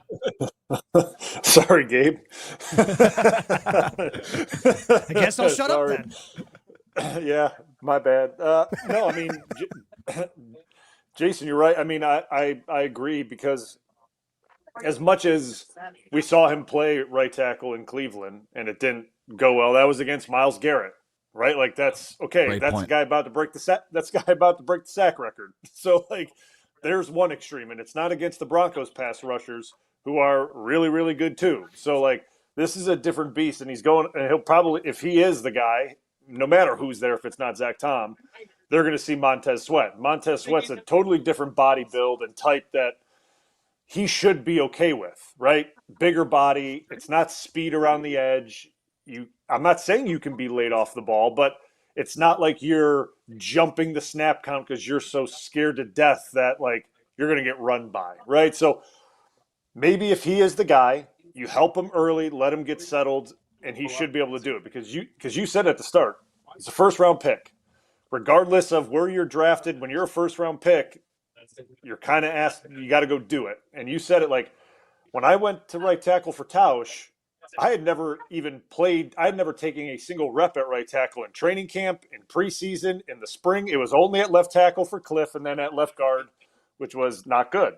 Speaker 7: Sorry, Gabe.
Speaker 10: I guess I'll shut up then.
Speaker 7: Yeah, my bad. No, I mean, Jason, you're right. I mean, I agree, because as much as we saw him play right tackle in Cleveland and it didn't go well, that was against Myles Garrett, right? Like, that's okay.
Speaker 6: Great
Speaker 7: That's
Speaker 6: point.
Speaker 7: the guy about to break the sack. That's the guy about to break the sack record. So, like, there's one extreme, and it's not against the Broncos pass rushers, who are really, really good too. So, like, this is a different beast, and he'll probably, if he is the guy, no matter who's there, if it's not Zach Tom, they're going to see Montez Sweat. Montez Sweat's a totally different body build and type that he should be okay with, right? Bigger body. It's not speed around the edge. I'm not saying you can be laid off the ball, but it's not like you're jumping the snap count because you're so scared to death that, like, you're going to get run by, right? So maybe if he is the guy, you help him early, let him get settled, and he should be able to do it, because you said at the start, it's a first-round pick. Regardless of where you're drafted, when you're a first-round pick, you're kind of asked, you got to go do it. And you said it, like, when I went to right tackle for Tausch, I had never even played. I had never taken a single rep at right tackle in training camp, in preseason, in the spring. It was only at left tackle for Cliff, and then at left guard, which was not good.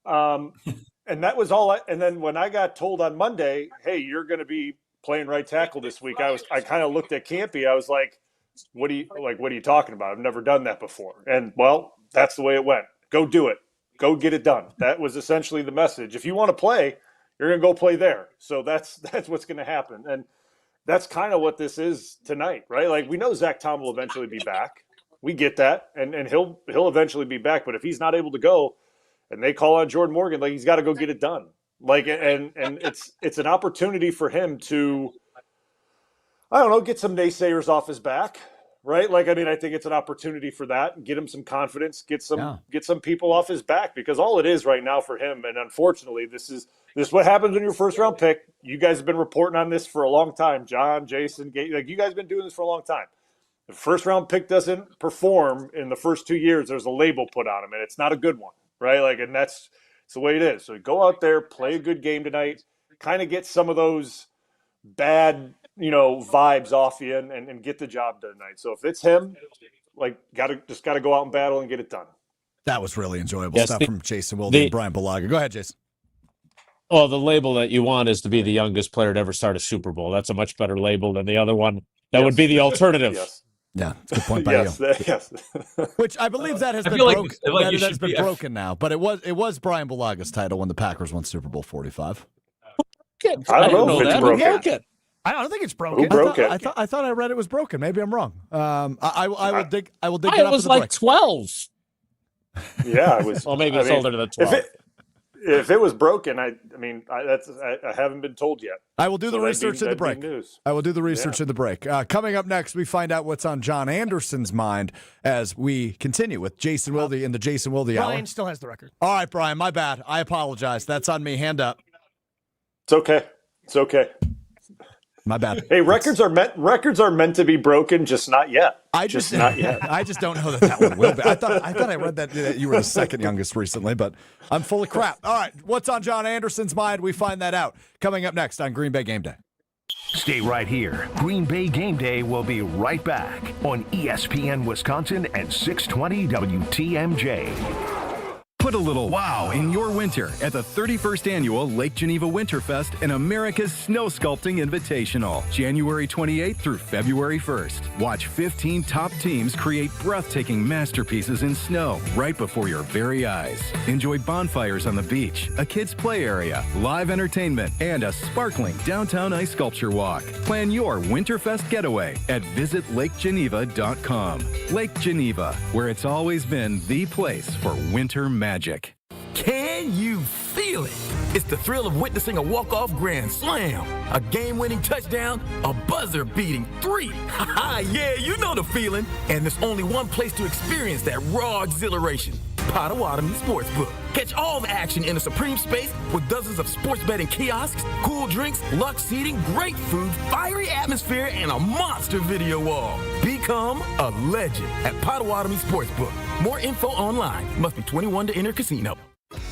Speaker 7: And that was all. And then when I got told on Monday, hey, you're going to be playing right tackle this week, I kind of looked at Campy. I was like, what are you talking about? I've never done that before. And, well, that's the way it went. Go do it. Go get it done. That was essentially the message. If you want to play, you're going to go play there. So that's what's going to happen. And that's kind of what this is tonight, right? Like, we know Zach Tom will eventually be back. We get that. And he'll eventually be back. But if he's not able to go and they call on Jordan Morgan, like, he's got to go get it done. Like, and it's an opportunity for him to, I don't know, get some naysayers off his back. Right? Like, I mean, I think it's an opportunity for that, get him some confidence, get some people off his back, because all it is right now for him, and unfortunately, this is what happens when you're first round pick. You guys have been reporting on this for a long time. John, Jason, like, you guys have been doing this for a long time. If first round pick doesn't perform in the first 2 years, there's a label put on him, and it's not a good one, right? Like, and that's the way it is. So go out there, play a good game tonight, kind of get some of those bad, vibes off you and get the job done tonight. So if it's him, like, just gotta go out and battle and get it done.
Speaker 6: That was really enjoyable stuff from Jason Wilde and Bryan Bulaga. Go ahead, Jason.
Speaker 23: Well, the label that you want is to be the youngest player to ever start a Super Bowl. That's a much better label than the other one. That would be the alternative.
Speaker 6: Yes. Yeah, that's a good point by you.
Speaker 7: Yes.
Speaker 6: Which I believe that has been broken. That has been broken now. But it was Bryan Bulaga's title when the Packers won Super Bowl 45.
Speaker 7: I don't know if it's broken.
Speaker 10: I don't think it's broken.
Speaker 7: Who broke it?
Speaker 6: I thought I read it was broken. Maybe I'm wrong. I will dig. I will dig.
Speaker 23: It was like 12.
Speaker 7: Yeah, it was.
Speaker 23: Well, maybe it's older than 12.
Speaker 7: If it was broken, I haven't been told yet.
Speaker 6: I will do the research in the break. I will do the research in the break. Coming up next, we find out what's on John Anderson's mind as we continue with Jason Wilde in the Jason Wilde Hour.
Speaker 10: Bryan still has the record.
Speaker 6: All right, Bryan, my bad. I apologize. That's on me. Hand up.
Speaker 7: It's okay.
Speaker 6: My bad.
Speaker 7: Hey, records are meant to be broken, just not yet. Not yet.
Speaker 6: I just don't know that one will be. I thought I read that you were the second youngest recently, but I'm full of crap. All right, what's on John Anderson's mind? We find that out coming up next on Green Bay Game Day.
Speaker 5: Stay right here. Green Bay Game Day will be right back on ESPN Wisconsin and 620 WTMJ.
Speaker 2: Put a little wow in your winter at the 31st Annual Lake Geneva Winterfest and America's Snow Sculpting Invitational, January 28th through February 1st. Watch 15 top teams create breathtaking masterpieces in snow right before your very eyes. Enjoy bonfires on the beach, a kids' play area, live entertainment, and a sparkling downtown ice sculpture walk. Plan your Winterfest getaway at visitlakgeneva.com. Lake Geneva, where it's always been the place for winter magic.
Speaker 4: Can you feel it? It's the thrill of witnessing a walk-off grand slam, a game-winning touchdown, a buzzer-beating 3. Yeah, you know the feeling. And there's only one place to experience that raw exhilaration. Potawatomi Sportsbook. Catch all the action in a supreme space with dozens of sports betting kiosks, cool drinks, luxe seating, great food, fiery atmosphere, and a monster video wall. Become a legend at Potawatomi Sportsbook. More info online. Must be 21 to enter casino.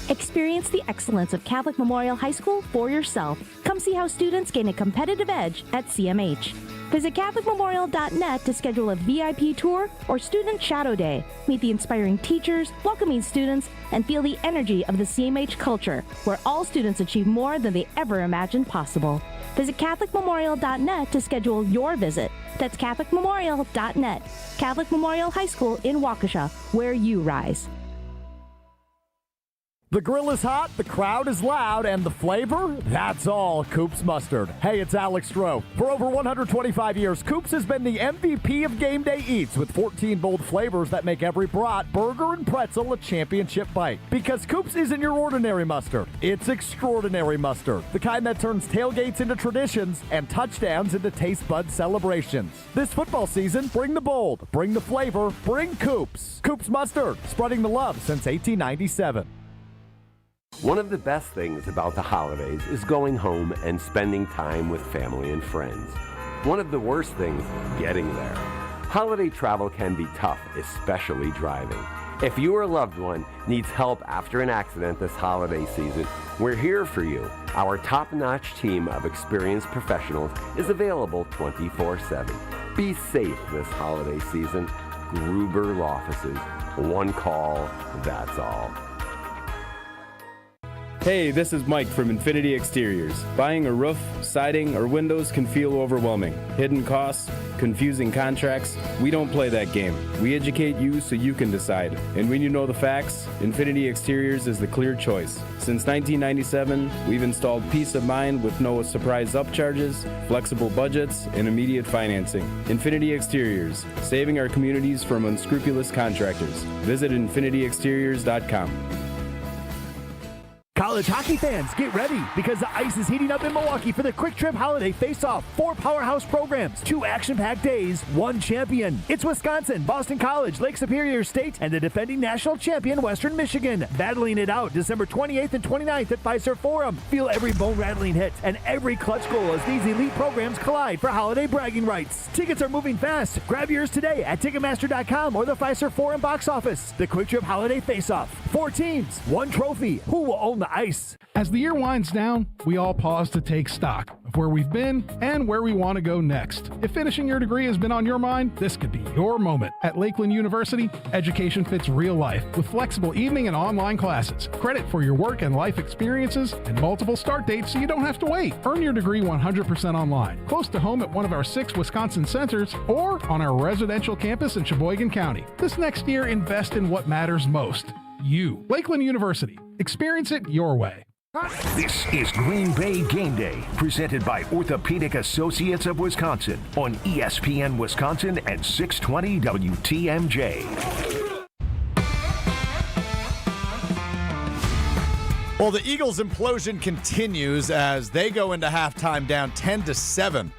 Speaker 3: Experience the excellence of Catholic Memorial High School for yourself. Come see how students gain a competitive edge at CMH. Visit CatholicMemorial.net to schedule a VIP tour or Student Shadow Day. Meet the inspiring teachers, welcoming students, and feel the energy of the CMH culture, where all students achieve more than they ever imagined possible. Visit CatholicMemorial.net to schedule your visit. That's CatholicMemorial.net. Catholic Memorial High School in Waukesha, where you rise.
Speaker 8: The grill is hot, the crowd is loud, and the flavor? That's all Coops Mustard. Hey, it's Alex Strouf. For over 125 years, Coops has been the MVP of Game Day Eats with 14 bold flavors that make every brat, burger, and pretzel a championship bite. Because Coops isn't your ordinary mustard. It's extraordinary mustard. The kind that turns tailgates into traditions and touchdowns into taste bud celebrations. This football season, bring the bold, bring the flavor, bring Coops. Coops Mustard, spreading the love since 1897.
Speaker 12: One of the best things about the holidays is going home and spending time with family and friends. One of the worst things, getting there. Holiday travel can be tough, especially driving. If you or a loved one needs help after an accident this holiday season, we're here for you. Our top-notch team of experienced professionals is available 24/7. Be safe this holiday season. Gruber Law Offices. One call, that's all.
Speaker 13: Hey, this is Mike from Infinity Exteriors. Buying a roof, siding, or windows can feel overwhelming. Hidden costs, confusing contracts. We don't play that game. We educate you so you can decide. And when you know the facts, Infinity Exteriors is the clear choice. Since 1997, we've installed peace of mind with no surprise upcharges, flexible budgets, and immediate financing. Infinity Exteriors, saving our communities from unscrupulous contractors. Visit infinityexteriors.com.
Speaker 8: College hockey fans, get ready because the ice is heating up in Milwaukee for the Quick Trip Holiday Face-Off. 4 powerhouse programs, 2 action-packed days, 1 champion. It's Wisconsin, Boston College, Lake Superior State, and the defending national champion, Western Michigan, battling it out December 28th and 29th at Fiserv Forum. Feel every bone-rattling hit and every clutch goal as these elite programs collide for holiday bragging rights. Tickets are moving fast. Grab yours today at Ticketmaster.com or the Fiserv Forum box office. The Quick Trip Holiday Face-Off. 4 teams, 1 trophy. Who will own the ice?
Speaker 20: As the year winds down, we all pause to take stock of where we've been and where we want to go next. If finishing your degree has been on your mind, this could be your moment. At Lakeland University, education fits real life with flexible evening and online classes, credit for your work and life experiences, and multiple start dates so you don't have to wait. Earn your degree 100% online, close to home at one of our 6 Wisconsin centers or on our residential campus in Sheboygan County. This next year, invest in what matters most. You. Lakeland University. Experience it your way.
Speaker 5: This is Green Bay Game Day, presented by Orthopedic Associates of Wisconsin on ESPN Wisconsin and 620 WTMJ.
Speaker 6: Well, the Eagles' implosion continues as they go into halftime down 10-7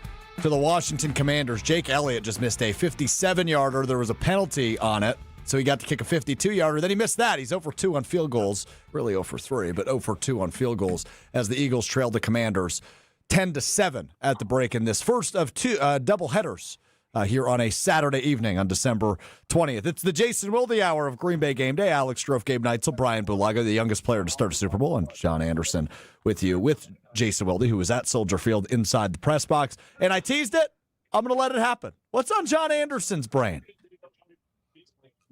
Speaker 6: to the Washington Commanders. Jake Elliott just missed a 57-yarder. There was a penalty on it, so he got to kick a 52-yarder. Then he missed that. He's 0 for 2 on field goals. Really 0 for 3, but 0 for 2 on field goals as the Eagles trailed the Commanders 10-7 at the break in this first of two double headers here on a Saturday evening on December 20th. It's the Jason Wilde Hour of Green Bay Game Day. Alex Strouf, Gabe Neitzel, Bryan Bulaga, the youngest player to start a Super Bowl, and John Anderson with you, with Jason Wilde, who was at Soldier Field inside the press box. And I teased it. I'm going to let it happen. What's on John Anderson's brain?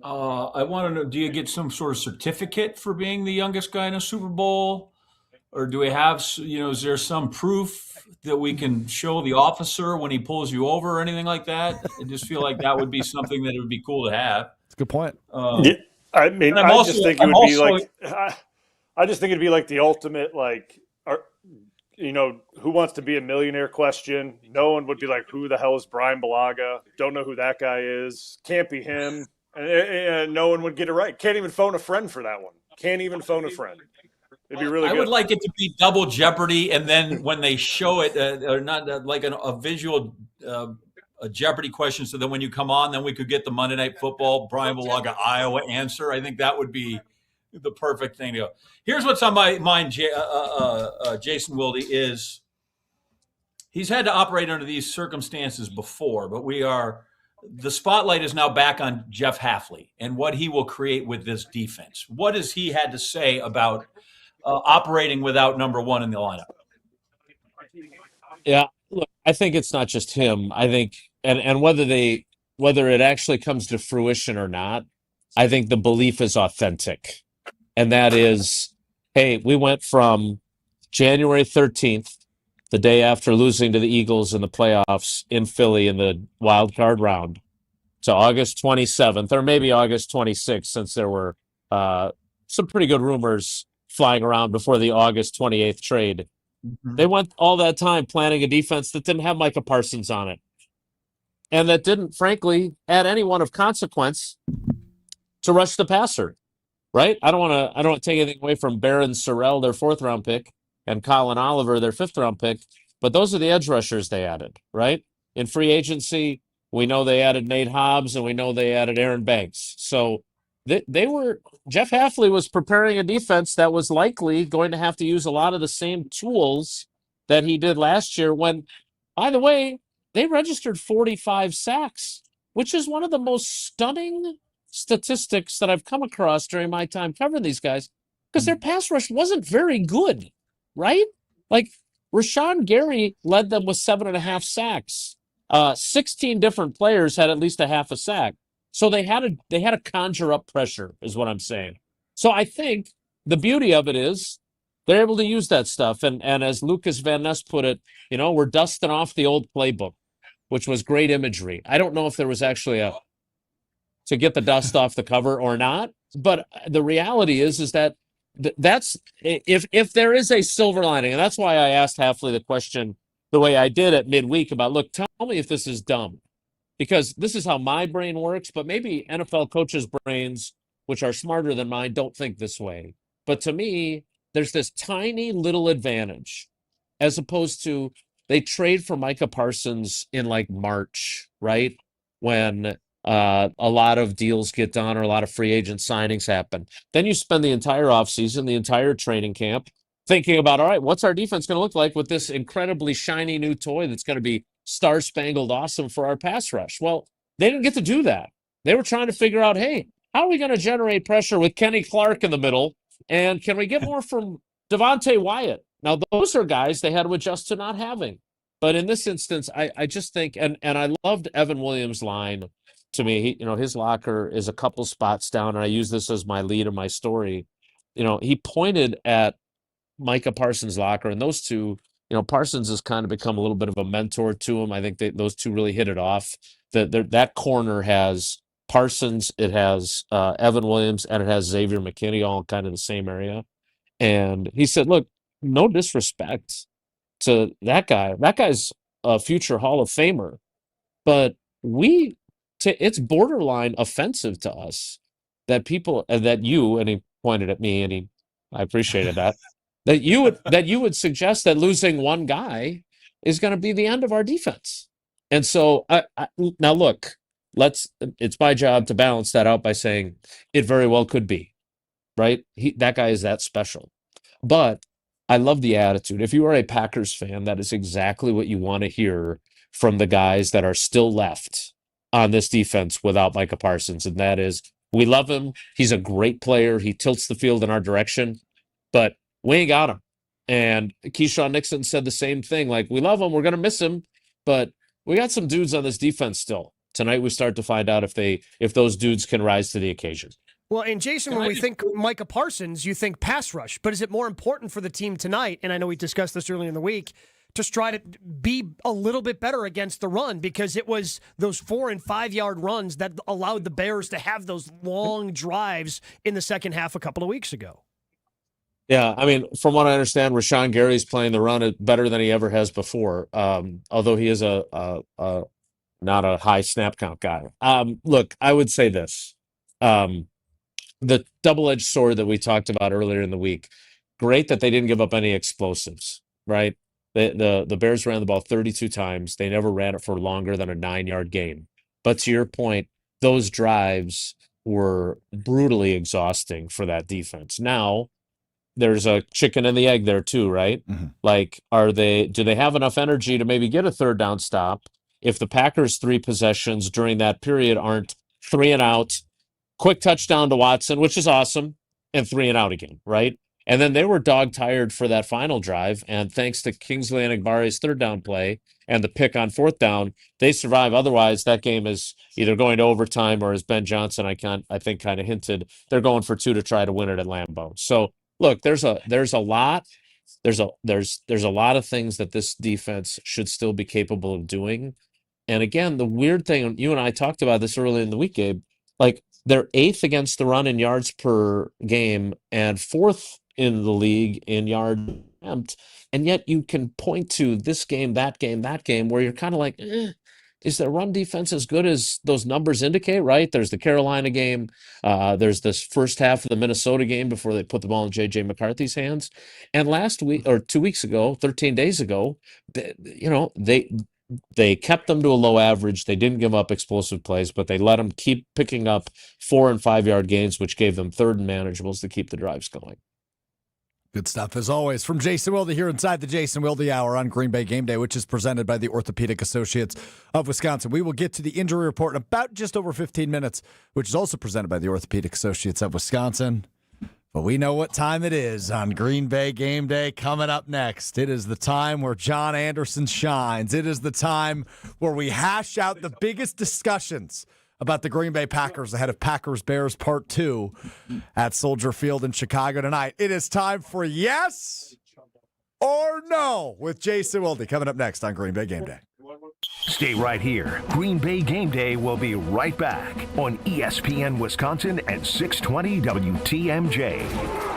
Speaker 9: I want to know, do you get some sort of certificate for being the youngest guy in a Super Bowl? Or do we have, is there some proof that we can show the officer when he pulls you over or anything like that? I just feel like that would be something that it would be cool to have.
Speaker 6: That's a good point.
Speaker 7: Yeah, I mean, I just think it'd be like the ultimate, who wants to be a millionaire question. No one would be like, who the hell is Bryan Bulaga? Don't know who that guy is. Can't be him. And no one would get it right. Can't even phone a friend for that one. Can't even phone a friend. It'd be really good.
Speaker 9: I would like it to be double Jeopardy, and then when they show it, or not like a visual a Jeopardy question, so that when you come on, then we could get the Monday Night Football Bryan Bulaga Iowa answer. I think that would be the perfect thing to go. Here's what's on my mind, Jason Wilde, is he's had to operate under these circumstances before, but the spotlight is now back on Jeff Hafley and what he will create with this defense. What has he had to say about operating without number one in the lineup?
Speaker 23: Yeah, look, I think it's not just him. I think, and whether it actually comes to fruition or not, I think the belief is authentic. And that is, hey, we went from January 13th, the day after losing to the Eagles in the playoffs in Philly in the wild card round, to August 27th, or maybe August 26th, since there were some pretty good rumors flying around before the August 28th trade. Mm-hmm. They went all that time planning a defense that didn't have Micah Parsons on it, and that didn't, frankly, add anyone of consequence to rush the passer. Right? I don't want to take anything away from Barron Sorrell, their 4th-round pick, and Colin Oliver, their 5th-round pick, but those are the edge rushers they added, right? In free agency, we know they added Nate Hobbs, and we know they added Aaron Banks. So Jeff Hafley was preparing a defense that was likely going to have to use a lot of the same tools that he did last year when, by the way, they registered 45 sacks, which is one of the most stunning statistics that I've come across during my time covering these guys, because their pass rush wasn't very good, right? Like Rashawn Gary led them with 7.5 sacks. 16 different players had at least a half a sack. So they had to conjure up pressure, is what I'm saying. So I think the beauty of it is they're able to use that stuff. And as Lucas Van Ness put it, we're dusting off the old playbook, which was great imagery. I don't know if there was actually to get the dust off the cover or not, but the reality is that that's if there is a silver lining, and that's why I asked Hafley the question the way I did at midweek about, look, tell me if this is dumb, because this is how my brain works, but maybe NFL coaches' brains, which are smarter than mine, don't think this way. But to me, there's this tiny little advantage, as opposed to they trade for Micah Parsons in like March, right? When a lot of deals get done or a lot of free agent signings happen. Then you spend the entire offseason, the entire training camp, thinking about, all right, what's our defense going to look like with this incredibly shiny new toy that's going to be star-spangled awesome for our pass rush? Well, they didn't get to do that. They were trying to figure out, hey, how are we going to generate pressure with Kenny Clark in the middle? And can we get more from Devontae Wyatt? Now, those are guys they had to adjust to not having. But in this instance, I just think, and I loved Evan Williams' line. To me, his locker is a couple spots down, and I use this as my lead in my story. He pointed at Micah Parsons' locker, and those two, Parsons has kind of become a little bit of a mentor to him. I think those two really hit it off. That corner has Parsons, it has Evan Williams, and it has Xavier McKinney, all kind of the same area. And he said, look, no disrespect to that guy. That guy's a future Hall of Famer, but it's borderline offensive to us that people, that you, and he pointed at me, and I appreciated that, that you would suggest that losing one guy is going to be the end of our defense. And so now look, it's my job to balance that out by saying it very well could be, right? That guy is that special. But I love the attitude. If you are a Packers fan, that is exactly what you want to hear from the guys that are still left on this defense without Micah Parsons. And that is, we love him. He's a great player. He tilts the field in our direction, but we ain't got him. And Keyshawn Nixon said the same thing. Like, we love him. We're going to miss him, but we got some dudes on this defense still. Tonight we start to find out if those dudes can rise to the occasion.
Speaker 10: Well, and Jason, when we think Micah Parsons, you think pass rush. But is it more important for the team tonight, and I know we discussed this earlier in the week, to try to be a little bit better against the run? Because it was those 4 and 5 yard runs that allowed the Bears to have those long drives in the second half a couple of weeks ago.
Speaker 23: Yeah, I mean, from what I understand, Rashawn Gary's playing the run better than he ever has before, although he is not a high snap count guy. Look, I would say this. The double-edged sword that we talked about earlier in the week, great that they didn't give up any explosives, right? The Bears ran the ball 32 times. They never ran it for longer than a 9-yard gain. But to your point, those drives were brutally exhausting for that defense. Now, there's a chicken and the egg there too, right? Mm-hmm. Like, do they have enough energy to maybe get a third down stop if the Packers' 3 possessions during that period aren't 3 and out, quick touchdown to Watson, which is awesome, and 3 and out again, right? And then they were dog-tired for that final drive, and thanks to Kingsley Enagbari's third down play and the pick on 4th down, they survive. Otherwise, that game is either going to overtime or, as Ben Johnson, I think, kind of hinted, they're going for 2 to try to win it at Lambeau. So, look, there's a lot of things that this defense should still be capable of doing. And again, the weird thing, you and I talked about this earlier in the week, Gabe, like, they're 8th against the run in yards per game and 4th in the league in yard attempt. And yet you can point to this game, that game, where you're kind of like, is their run defense as good as those numbers indicate, right? There's the Carolina game. There's this first half of the Minnesota game before they put the ball in J.J. McCarthy's hands. And last week, or 2 weeks ago, 13 days ago, they kept them to a low average. They didn't give up explosive plays, but they let them keep picking up 4 and 5 yard gains, which gave them 3rd and manageables to keep the drives going.
Speaker 6: Good stuff, as always, from Jason Wilde here inside the Jason Wilde Hour on Green Bay Game Day, which is presented by the Orthopedic Associates of Wisconsin. We will get to the injury report in about just over 15 minutes, which is also presented by the Orthopedic Associates of Wisconsin. But we know what time it is on Green Bay Game Day. Coming up next, it is the time where John Anderson shines. It is the time where we hash out the biggest discussions about the Green Bay Packers ahead of Packers-Bears Part 2 at Soldier Field in Chicago tonight. It is time for Yes or No with Jason Wilde coming up next on Green Bay Game Day.
Speaker 5: Stay right here. Green Bay Game Day will be right back on ESPN Wisconsin at 620 WTMJ.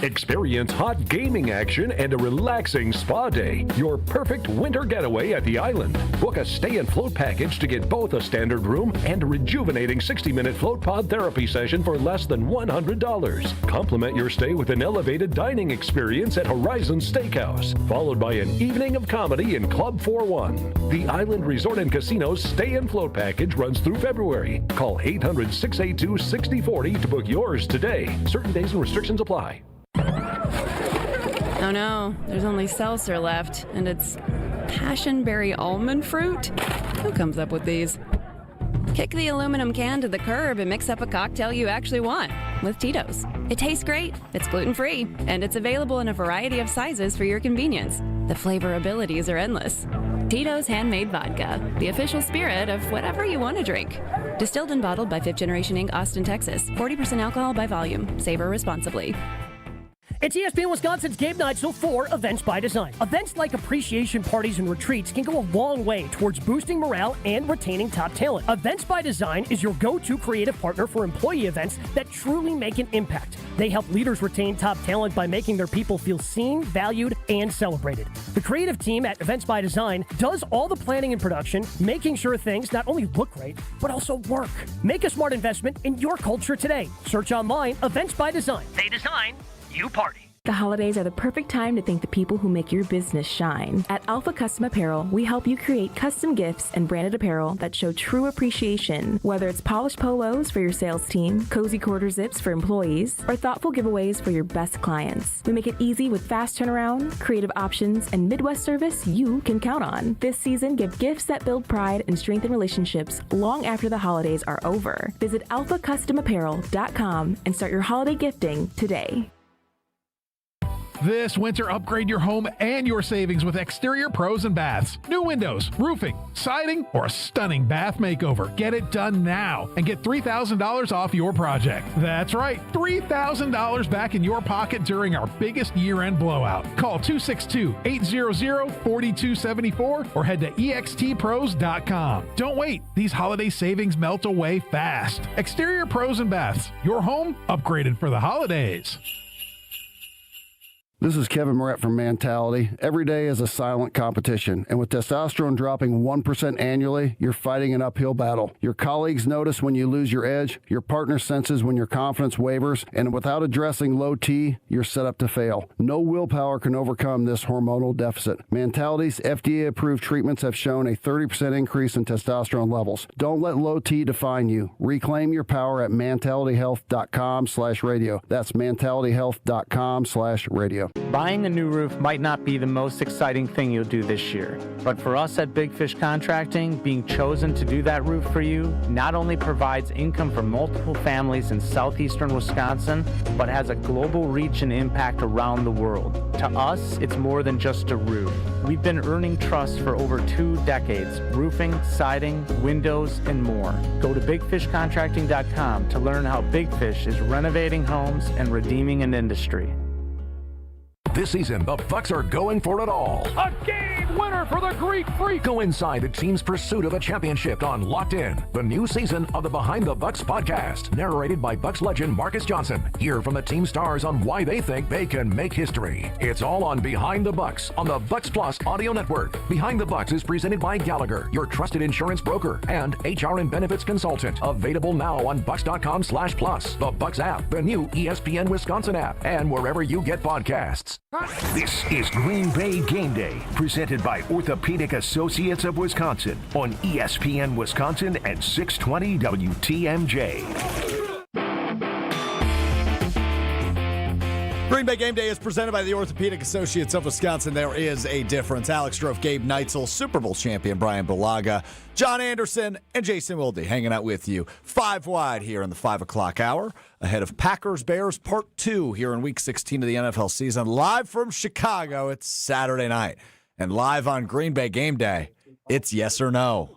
Speaker 14: Experience hot gaming action and a relaxing spa day. Your perfect winter getaway at the island. Book a stay and float package to get both a standard room and a rejuvenating 60-minute float pod therapy session for less than $100. Complement your stay with an elevated dining experience at Horizon Steakhouse, followed by an evening of comedy in Club 41. The Island Resort and Casino's stay and float package runs through February. Call 800-682-6040 to book yours today. Certain days and restrictions apply.
Speaker 15: Oh no, there's only seltzer left, and it's passionberry almond fruit? Who comes up with these? Kick the aluminum can to the curb and mix up a cocktail you actually want with Tito's. It tastes great, it's gluten-free, and it's available in a variety of sizes for your convenience. The flavor abilities are endless. Tito's Handmade Vodka, the official spirit of whatever you want to drink. Distilled and bottled by 5th Generation Inc., Austin, Texas. 40% alcohol by volume. Savor responsibly.
Speaker 10: It's ESPN Wisconsin's Gabe Neitzel for Events by Design. Events like appreciation parties and retreats can go a long way towards boosting morale and retaining top talent. Events by Design is your go-to creative partner for employee events that truly make an impact. They help leaders retain top talent by making their people feel seen, valued, and celebrated. The creative team at Events by Design does all the planning and production, making sure things not only look great, but also work. Make a smart investment in your culture today. Search online, Events by Design. They design, you party.
Speaker 1: The holidays are the perfect time to thank the people who make your business shine. At Alpha Custom Apparel, we help you create custom gifts and branded apparel that show true appreciation. Whether it's polished polos for your sales team, cozy quarter zips for employees, or thoughtful giveaways for your best clients, we make it easy with fast turnaround, creative options, and Midwest service you can count on. This season, give gifts that build pride and strengthen relationships long after the holidays are over. Visit alphacustomapparel.com and start your holiday gifting today.
Speaker 20: This winter, upgrade your home and your savings with Exterior Pros and Baths. New windows, roofing, siding, or a stunning bath makeover. Get it done now and get $3,000 off your project. That's right, $3,000 back in your pocket during our biggest year-end blowout. Call 262-800-4274 or head to extpros.com. Don't wait. These holiday savings melt away fast. Exterior Pros and Baths. Your home upgraded for the holidays.
Speaker 16: This is Kevin Moret from Mentality. Every day is a silent competition, and with testosterone dropping 1% annually, you're fighting an uphill battle. Your colleagues notice when you lose your edge, your partner senses when your confidence wavers, and without addressing low T, you're set up to fail. No willpower can overcome this hormonal deficit. Mentality's FDA-approved treatments have shown a 30% increase in testosterone levels. Don't let low T define you. Reclaim your power at mentalityhealth.com/radio. That's mentalityhealth.com/radio.
Speaker 17: Buying a new roof might not be the most exciting thing you'll do this year, but for us at Big Fish Contracting, being chosen to do that roof for you not only provides income for multiple families in southeastern Wisconsin, but has a global reach and impact around the world. To us, it's more than just a roof. We've been earning trust for over 2 decades, roofing, siding, windows, and more. Go to bigfishcontracting.com to learn how Big Fish is renovating homes and redeeming an industry.
Speaker 14: This season, the Bucks are going for it all.
Speaker 22: A game winner for the Greek Freak.
Speaker 14: Go inside the team's pursuit of a championship on Locked In, the new season of the Behind the Bucks podcast, narrated by Bucks legend Marcus Johnson. Hear from the team stars on why they think they can make history. It's all on Behind the Bucks on the Bucks Plus audio network. Behind the Bucks is presented by Gallagher, your trusted insurance broker and HR and benefits consultant. Available now on bucks.com/plus, the Bucks app, the new ESPN Wisconsin app, and wherever you get podcasts.
Speaker 5: This is Green Bay Game Day, presented by Orthopedic Associates of Wisconsin on ESPN Wisconsin and 620 WTMJ.
Speaker 6: Green Bay Game Day is presented by the Orthopedic Associates of Wisconsin. There is a difference. Alex Strouf, Gabe Neitzel, Super Bowl champion Bryan Bulaga, John Anderson, and Jason Wilde hanging out with you. 5 wide here in the 5 o'clock hour, ahead of Packers-Bears Part 2 here in Week 16 of the NFL season. Live from Chicago, it's Saturday night. And live on Green Bay Game Day, it's yes or no.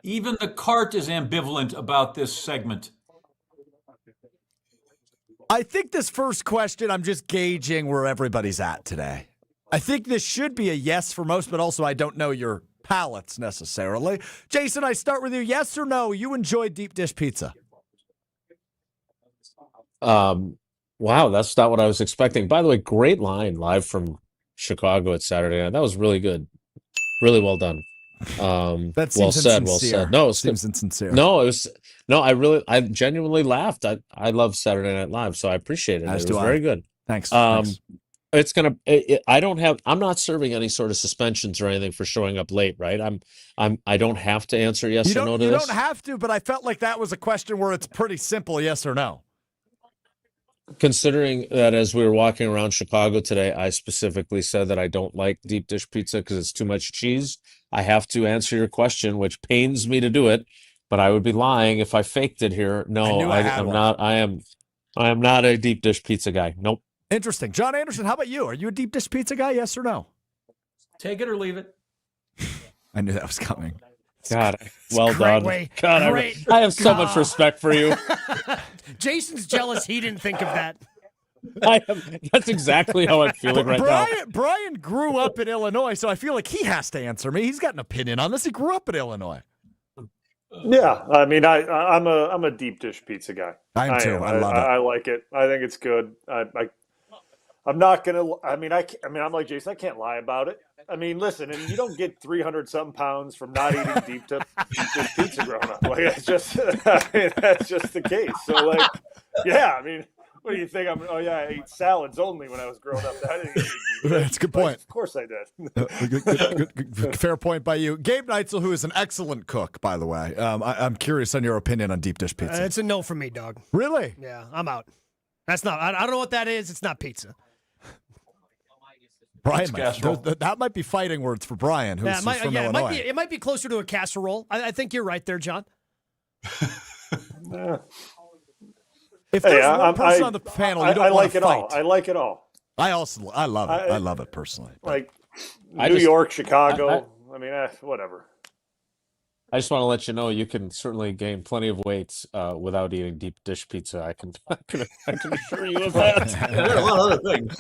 Speaker 9: Even the cart is ambivalent about this segment.
Speaker 6: I think this first question, I'm just gauging where everybody's at today. I think this should be a yes for most, but also I don't know your palates necessarily. Jason, I start with you. Yes or no? You enjoy deep dish pizza?
Speaker 23: Wow, that's not what I was expecting. By the way, great line live from Chicago at Saturday night. That was really good. Really well done.
Speaker 6: That seems
Speaker 23: well said.
Speaker 6: insincere.
Speaker 23: Well said. No, it
Speaker 6: seems insincere.
Speaker 23: No, it was no. I genuinely laughed. I love Saturday Night Live, so I appreciate it. It was very good.
Speaker 6: Thanks.
Speaker 23: It's gonna. I'm not serving any sort of suspensions or anything for showing up late, right? I don't have to answer yes or no to this.
Speaker 6: You don't have to, but I felt like that was a question where it's pretty simple, yes or no.
Speaker 23: Considering that as we were walking around Chicago today, I specifically said that I don't like deep dish pizza because it's too much cheese. I have to answer your question, which pains me to do it, but I would be lying if I faked it here. No, I'm not. I am not a deep dish pizza guy. Nope.
Speaker 6: Interesting. John Anderson, how about you? Are you a deep dish pizza guy? Yes or no?
Speaker 9: Take it or leave it.
Speaker 6: I knew that was coming.
Speaker 23: God, well done. God, I have so much respect for you.
Speaker 10: Jason's jealous he didn't think of that.
Speaker 23: That's exactly how I'm feeling right now.
Speaker 6: Bryan grew up in Illinois, so I feel like he has to answer me. He's got an opinion on this. He grew up in Illinois.
Speaker 7: Yeah, I mean, I'm a deep dish pizza guy.
Speaker 6: I am too. I love it.
Speaker 7: I like it. I think it's good. I I'm not gonna. I mean, I'm like Jason. I can't lie about it. I mean, listen, and you don't get 300-something pounds from not eating deep dish pizza growing up. Like that's just the case. So like, yeah. I mean, what do you think? I ate salads only when I was growing up. I didn't eat deep dish.
Speaker 6: That's a good point.
Speaker 7: Of course I did.
Speaker 6: Good, fair point by you, Gabe Neitzel, who is an excellent cook, by the way. I'm curious on your opinion on deep dish pizza.
Speaker 10: It's a no from me, dog.
Speaker 6: Really?
Speaker 10: Yeah, I'm out. That's not. I don't know what that is. It's not pizza.
Speaker 6: Brian, that might be fighting words for Brian, who's from Illinois.
Speaker 10: It might be closer to a casserole. I think you're right there, John.
Speaker 6: If there's one person on the panel, you don't want to fight.
Speaker 7: I like it all.
Speaker 6: I love it. I love it personally.
Speaker 7: Like New York, Chicago. I mean, whatever.
Speaker 23: I just want to let you know you can certainly gain plenty of weight without eating deep dish pizza. I can assure you of that.
Speaker 9: There are a lot of other things.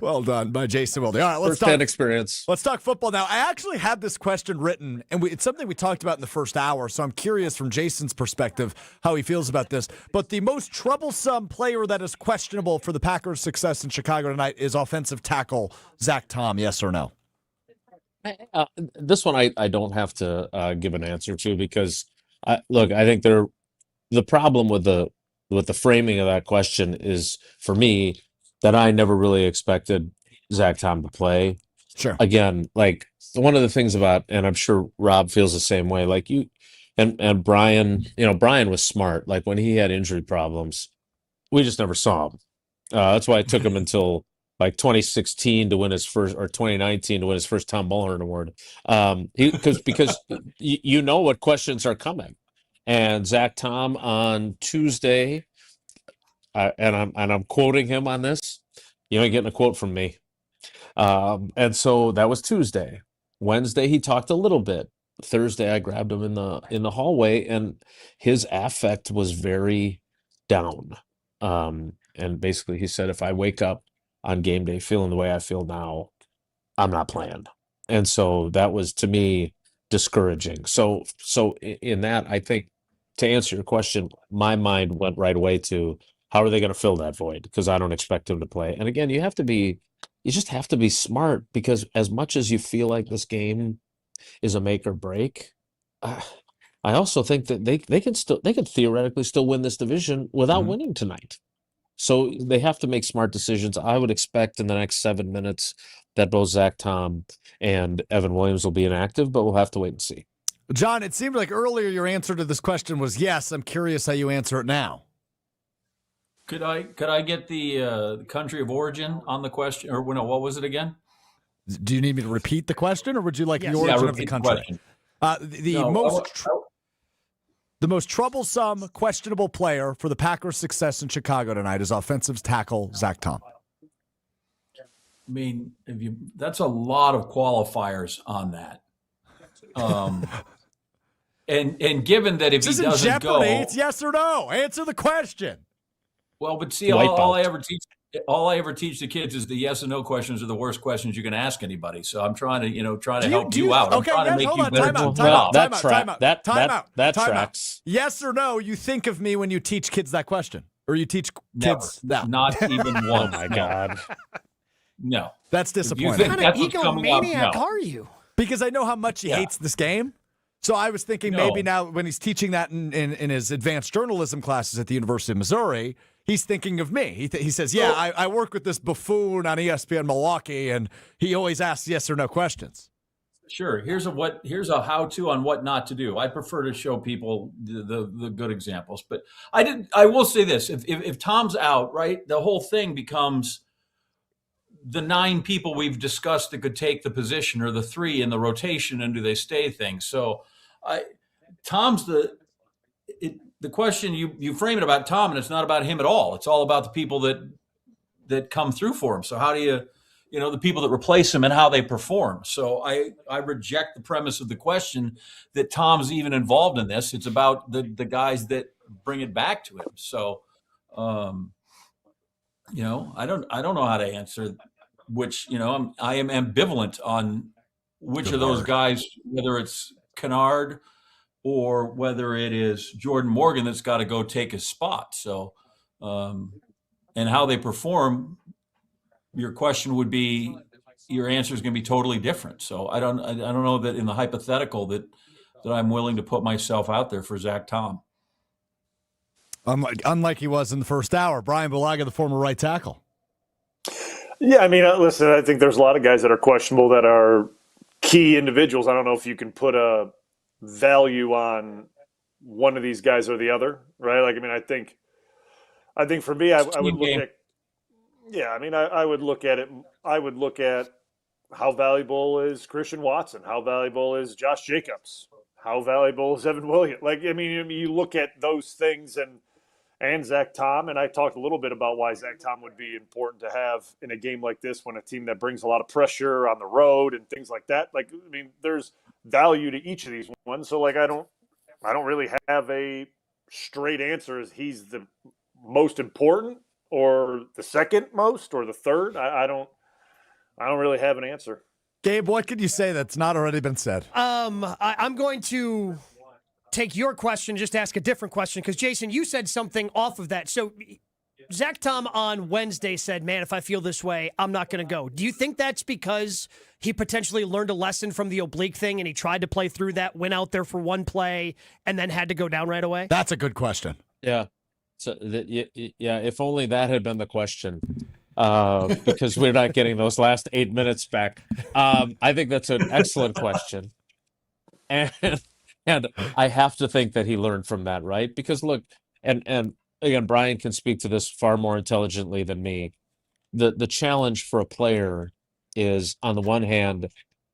Speaker 6: Well done by Jason Wilde. All right,
Speaker 23: First-hand experience.
Speaker 6: Let's talk football now. I actually had this question written, and it's something we talked about in the first hour, so I'm curious from Jason's perspective how he feels about this. But the most troublesome player that is questionable for the Packers' success in Chicago tonight is offensive tackle Zach Tom, yes or no?
Speaker 23: This one I don't have to give an answer to because, I think the problem with the framing of that question is, for me, that I never really expected Zach Tom to play.
Speaker 6: Sure.
Speaker 23: Again, like one of the things about, and I'm sure Rob feels the same way, like you and Brian, Brian was smart. Like when he had injury problems, we just never saw him. That's why it took him until like 2016 to win his first, or 2019 to win his first Tom Mulhern Award. Because you know what questions are coming. And Zach Tom on Tuesday, and I'm quoting him on this. You ain't getting a quote from me. And so that was Tuesday. Wednesday he talked a little bit. Thursday I grabbed him in the hallway, and his affect was very down. And basically he said, if I wake up on game day feeling the way I feel now, I'm not playing. And so that was, to me, discouraging. So in that, I think, to answer your question, my mind went right away to, how are they going to fill that void? Because I don't expect him to play. And again, you just have to be smart, because as much as you feel like this game is a make or break, I also think that they can theoretically still win this division without winning tonight. So they have to make smart decisions. I would expect in the next 7 minutes that both Zach Tom and Evan Williams will be inactive, but we'll have to wait and see.
Speaker 6: John, it seemed like earlier your answer to this question was yes. I'm curious how you answer it now.
Speaker 9: Could I get the country of origin on the question? Or no, what was it again?
Speaker 6: Do you need me to repeat the question, or would you like the origin of the country? The most troublesome, questionable player for the Packers' success in Chicago tonight is offensive tackle Zach Tom.
Speaker 9: I mean, that's a lot of qualifiers on that. And given that if he doesn't
Speaker 6: Jeopardy,
Speaker 9: go,
Speaker 6: it's yes or no. Answer the question.
Speaker 9: Well, but see, all I ever teach the kids is the yes and no questions are the worst questions you can ask anybody. So I'm trying to help you out. I'm trying to make you better.
Speaker 23: That tracks.
Speaker 6: Yes or no, you think of me when you teach kids that question, or you teach kids that?
Speaker 9: Not even one.
Speaker 23: Oh my God.
Speaker 9: No.
Speaker 6: That's disappointing.
Speaker 10: What kind of egomaniac are you?
Speaker 6: Because I know how much he hates this game. So I was thinking maybe now when he's teaching that in his advanced journalism classes at the University of Missouri, he's thinking of me. He says, I work with this buffoon on ESPN Milwaukee, and he always asks yes or no questions.
Speaker 9: Sure. Here's a how-to on what not to do. I prefer to show people the good examples. But I will say this. If Tom's out, right, the whole thing becomes the 9 people we've discussed that could take the position, or the 3 in the rotation, and do they stay thing. So Tom's the question you frame it about Tom, and it's not about him at all. It's all about the people that come through for him. So how do you the people that replace him and how they perform. So I reject the premise of the question that Tom's even involved in this. It's about the guys that bring it back to him. So I don't know how to answer which, I am ambivalent on which of those guys, whether it's Kennard or whether it is Jordan Morgan that's got to go take his spot. So, and and how they perform, your question would be, your answer is going to be totally different. So I don't know that in the hypothetical that I'm willing to put myself out there for Zach Tom.
Speaker 6: Unlike he was in the first hour. Bryan Bulaga, the former right tackle.
Speaker 7: Yeah, I mean, listen, I think there's a lot of guys that are questionable that are key individuals. I don't know if you can put a value on one of these guys or the other, right? Like, I mean, I think for me, I would look at, yeah, I mean, I would look at it. I would look at how valuable is Christian Watson? How valuable is Josh Jacobs? How valuable is Evan Williams? Like, I mean, you look at those things and Zach Tom, and I talked a little bit about why Zach Tom would be important to have in a game like this when a team that brings a lot of pressure on the road and things like that. Like, I mean, there's value to each of these ones. So, like, I don't really have a straight answer as he's the most important or the second most or the third. I don't really have an answer.
Speaker 6: Gabe, what could you say that's not already been said?
Speaker 10: I'm going to take your question, just ask a different question, because, Jason, you said something off of that. So Zach Tom on Wednesday said, man, if I feel this way, I'm not going to go. Do you think that's because he potentially learned a lesson from the oblique thing and he tried to play through that, went out there for one play, and then had to go down right away?
Speaker 6: That's a good question.
Speaker 23: Yeah. So, if only that had been the question. Because we're not getting those last 8 minutes back. I think that's an excellent question. And I have to think that he learned from that, right? Because look, and again, Bryan can speak to this far more intelligently than me. The challenge for a player is, on the one hand,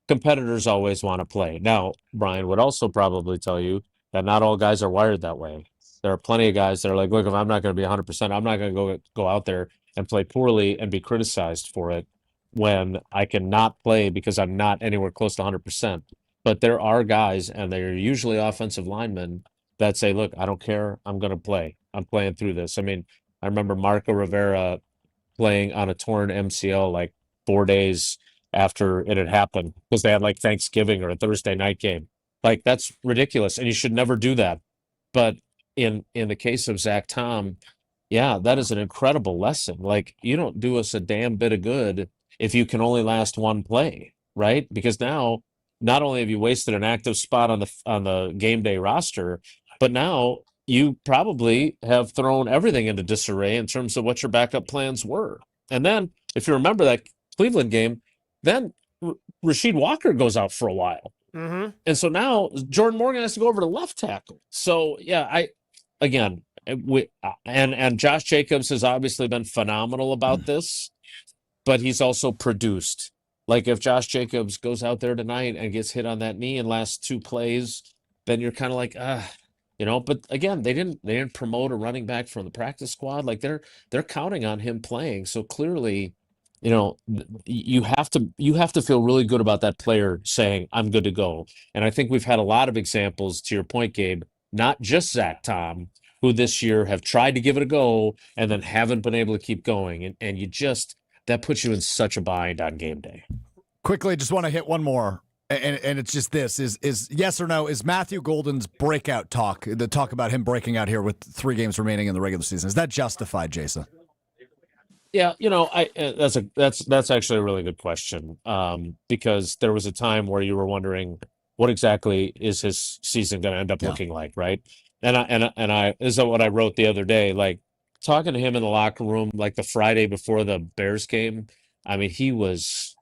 Speaker 23: competitors always want to play. Now, Bryan would also probably tell you that not all guys are wired that way. There are plenty of guys that are like, look, if I'm not going to be 100%, I'm not going to go out there and play poorly and be criticized for it when I can not play because I'm not anywhere close to 100%. But there are guys, and they're usually offensive linemen, that say, look, I don't care. I'm going to play. I'm playing through this. I mean, I remember Marco Rivera playing on a torn MCL like 4 days after it had happened because they had like Thanksgiving or a Thursday night game. Like, that's ridiculous, and you should never do that. But in the case of Zach Tom, yeah, that is an incredible lesson. Like, you don't do us a damn bit of good if you can only last one play, right? Because now, not only have you wasted an active spot on the game day roster, but now you probably have thrown everything into disarray in terms of what your backup plans were. And then, if you remember that Cleveland game, then Rasheed Walker goes out for a while.
Speaker 10: Mm-hmm.
Speaker 23: And so now Jordan Morgan has to go over to left tackle. So, yeah, and Josh Jacobs has obviously been phenomenal about this, but he's also produced. Like, if Josh Jacobs goes out there tonight and gets hit on that knee in last two plays, then you're kind of like, but again, they didn't promote a running back from the practice squad. Like, they're counting on him playing. So clearly, you have to feel really good about that player saying, I'm good to go. And I think we've had a lot of examples, to your point, Gabe, not just Zach Tom, who this year have tried to give it a go and then haven't been able to keep going. And that puts you in such a bind on game day.
Speaker 6: Quickly, just want to hit one more. And it's just this, is yes or no, is Matthew Golden's breakout talk, the talk about him breaking out here with 3 games remaining in the regular season, is that justified, Jason?
Speaker 23: Yeah, that's actually a really good question, because there was a time where you were wondering what exactly is his season going to end up looking like, right? And I this is what I wrote the other day, like, talking to him in the locker room, like the Friday before the Bears game. I mean, he was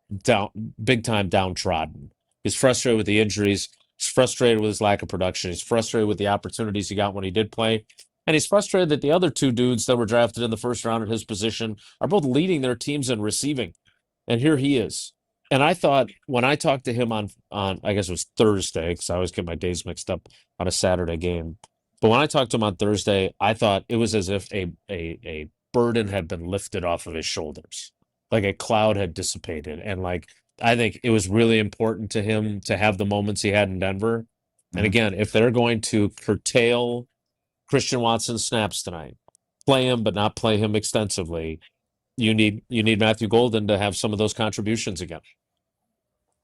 Speaker 23: big time downtrodden. He's frustrated with the injuries. He's frustrated with his lack of production. He's frustrated with the opportunities he got when he did play. And he's frustrated that the other 2 dudes that were drafted in the first round at his position are both leading their teams in receiving. And here he is. And I thought, when I talked to him on I guess it was Thursday, because I always get my days mixed up on a Saturday game. But when I talked to him on Thursday, I thought it was as if a burden had been lifted off of his shoulders. Like a cloud had dissipated. And like, I think it was really important to him to have the moments he had in Denver. Mm-hmm. And again, if they're going to curtail Christian Watson's snaps tonight, play him but not play him extensively, you need Matthew Golden to have some of those contributions again.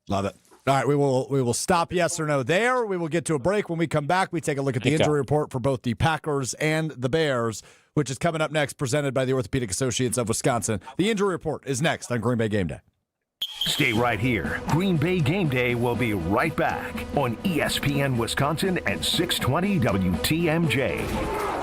Speaker 6: Love it. All right, we will stop yes or no there. We will get to a break. When we come back, we take a look at the injury report for both the Packers and the Bears. which is coming up next, presented by the Orthopedic Associates of Wisconsin. The injury report is next on Green Bay Game Day.
Speaker 5: Stay right here. Green Bay Game Day will be right back on ESPN Wisconsin and 620 WTMJ.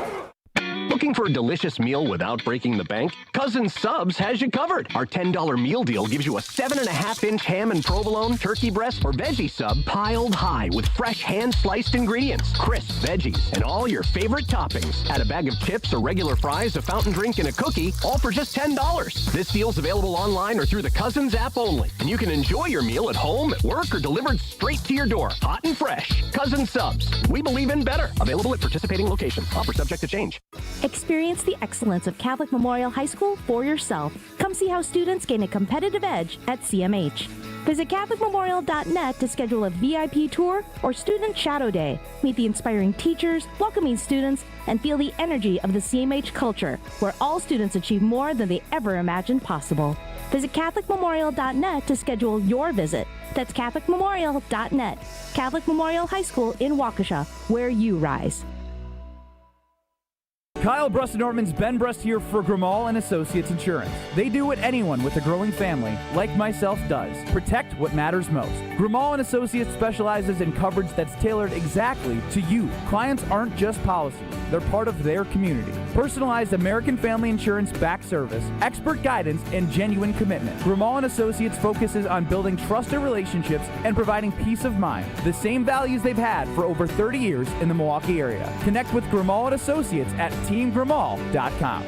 Speaker 18: Looking for a delicious meal without breaking the bank? Cousin Subs has you covered. Our $10 meal deal gives you a 7.5-inch ham and provolone, turkey breast, or veggie sub piled high with fresh hand-sliced ingredients, crisp veggies, and all your favorite toppings. Add a bag of chips or regular fries, a fountain drink, and a cookie, all for just $10. This deal's available online or through the Cousins app only. And you can enjoy your meal at home, at work, or delivered straight to your door, hot and fresh. Cousin Subs. We believe in better. Available at participating locations. Offer subject to change.
Speaker 3: Experience the excellence of Catholic Memorial High School for yourself. Come see how students gain a competitive edge at CMH. Visit CatholicMemorial.net to schedule a VIP tour or Student Shadow Day. Meet the inspiring teachers, welcoming students, and feel the energy of the CMH culture, where all students achieve more than they ever imagined possible. Visit CatholicMemorial.net to schedule your visit. That's CatholicMemorial.net. Catholic Memorial High School in Waukesha, where you rise.
Speaker 19: Kyle Brust-Nortman's Ben Brust here for Grimal and Associates Insurance. They do what anyone with a growing family, like myself, does. Protect what matters most. Grimal and Associates specializes in coverage that's tailored exactly to you. Clients aren't just policies. They're part of their community. Personalized American Family Insurance back service, expert guidance, and genuine commitment. Grimal and Associates focuses on building trusted relationships and providing peace of mind. The same values they've had for over 30 years in the Milwaukee area. Connect with Grimal and Associates at teamgrimal.com.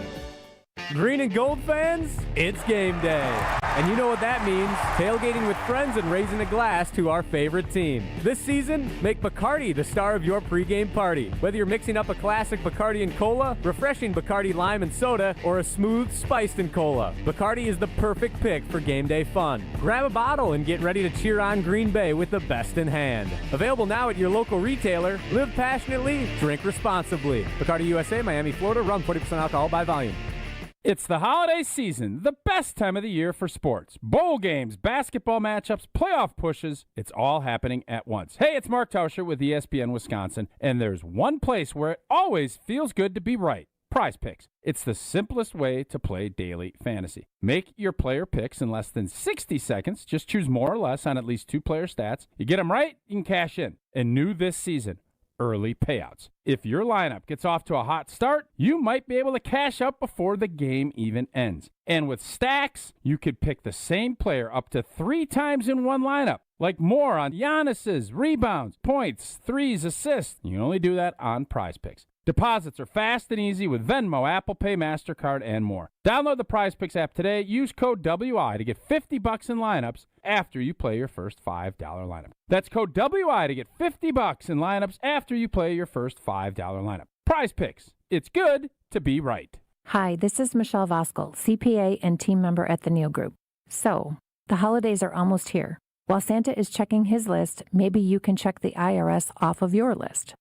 Speaker 21: Green and gold fans, it's game day. And you know what that means. Tailgating with friends and raising a glass to our favorite team. This season, make Bacardi the star of your pregame party. Whether you're mixing up a classic Bacardi and cola, refreshing Bacardi lime and soda, or a smooth spiced and cola, Bacardi is the perfect pick for game day fun. Grab a bottle and get ready to cheer on Green Bay with the best in hand. Available now at your local retailer. Live passionately, drink responsibly. Bacardi USA, Miami, Florida. Rum 40% alcohol by volume.
Speaker 24: It's the holiday season, the best time of the year for sports. Bowl games, basketball matchups, playoff pushes, it's all happening at once. Hey, it's Mark Tauscher with ESPN Wisconsin, and there's one place where it always feels good to be right. Prize Picks. It's the simplest way to play daily fantasy. Make your player picks in less than 60 seconds. Just choose more or less on at least 2 player stats. You get them right, you can cash in. And new this season, early payouts. If your lineup gets off to a hot start, you might be able to cash out before the game even ends. And with stacks, you could pick the same player up to 3 times in one lineup. Like more on Giannis's rebounds, points, threes, assists. You can only do that on Prize Picks. Deposits are fast and easy with Venmo, Apple Pay, MasterCard, and more. Download the Prize Picks app today. Use code WI to get $50 in lineups after you play your first $5 lineup. That's code WI to get $50 in lineups after you play your first $5 lineup. Prize Picks. It's good to be right.
Speaker 25: Hi, this is Michelle Voskel, CPA and team member at the Neal Group. So, the holidays are almost here. While Santa is checking his list, maybe you can check the IRS off of your list.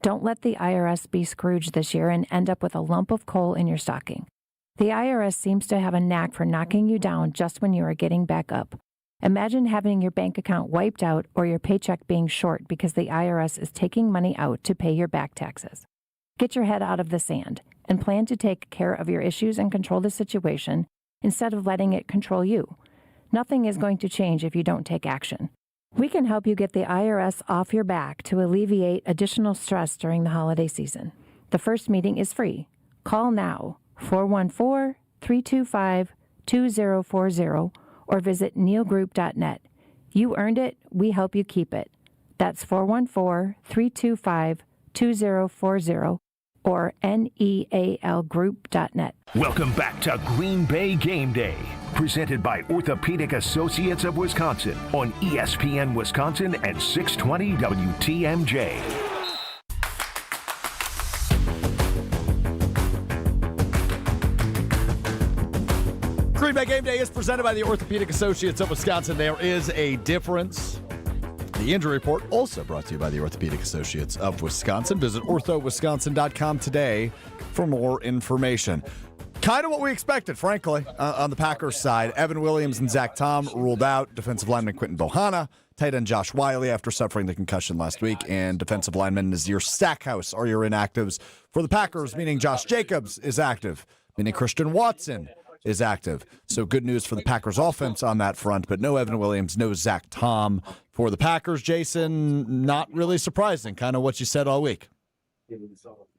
Speaker 25: Don't let the IRS be Scrooge this year and end up with a lump of coal in your stocking. The IRS seems to have a knack for knocking you down just when you are getting back up. Imagine having your bank account wiped out or your paycheck being short because the IRS is taking money out to pay your back taxes. Get your head out of the sand and plan to take care of your issues and control the situation instead of letting it control you. Nothing is going to change if you don't take action. We can help you get the IRS off your back to alleviate additional stress during the holiday season. The first meeting is free. Call now, 414-325-2040, or visit nealgroup.net. You earned it, we help you keep it. That's 414-325-2040 or nealgroup.net.
Speaker 5: Welcome back to Green Bay Game Day, presented by Orthopedic Associates of Wisconsin on ESPN Wisconsin and 620 WTMJ.
Speaker 6: Green Bay Game Day is presented by the Orthopedic Associates of Wisconsin. There is a difference. The injury report also brought to you by the Orthopedic Associates of Wisconsin. Visit orthowisconsin.com today for more information. Kind of what we expected, frankly, on the Packers side. Evan Williams and Zach Tom ruled out. Defensive lineman Quentin Bohanna tight end Josh Wiley after suffering the concussion last week, and defensive lineman Nazir Stackhouse are your inactives for the Packers, meaning Josh Jacobs is active, meaning Christian Watson is active. So good news for the Packers offense on that front, but no Evan Williams, no Zach Tom for the Packers. Jason, not really surprising, kind of what you said all week.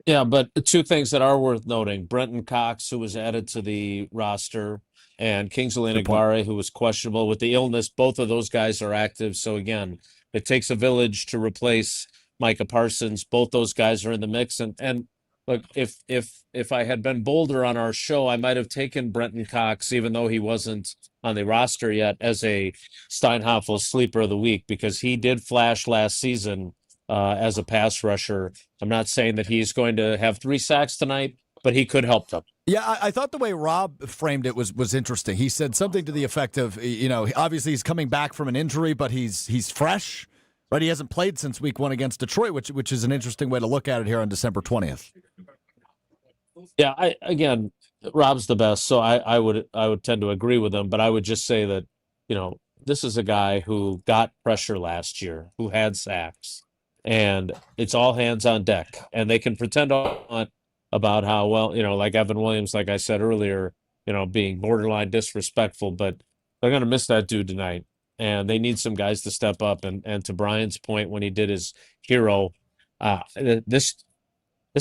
Speaker 23: Yeah, but two things that are worth noting. Brenton Cox, who was added to the roster, and Kingsley Enagbare, who was questionable with the illness. Both of those guys are active. So, again, it takes a village to replace Micah Parsons. Both those guys are in the mix. And look, if I had been bolder on our show, I might have taken Brenton Cox, even though he wasn't on the roster yet, as a Steinhoffel sleeper of the week, because he did flash last season as a pass rusher. I'm not saying that he's going to have 3 sacks tonight, but he could help them.
Speaker 6: Yeah, I thought the way Rob framed it was interesting. He said something to the effect of, obviously he's coming back from an injury, but he's fresh, right? He hasn't played since week 1 against Detroit, which is an interesting way to look at it here on December 20th.
Speaker 23: Yeah, again, Rob's the best, so I would tend to agree with him, but I would just say that, this is a guy who got pressure last year, who had sacks, and it's all hands on deck, and they can pretend about how, well, like Evan Williams, like I said earlier, being borderline disrespectful, but they're going to miss that dude tonight, and they need some guys to step up, and to Brian's point when he did his hero, this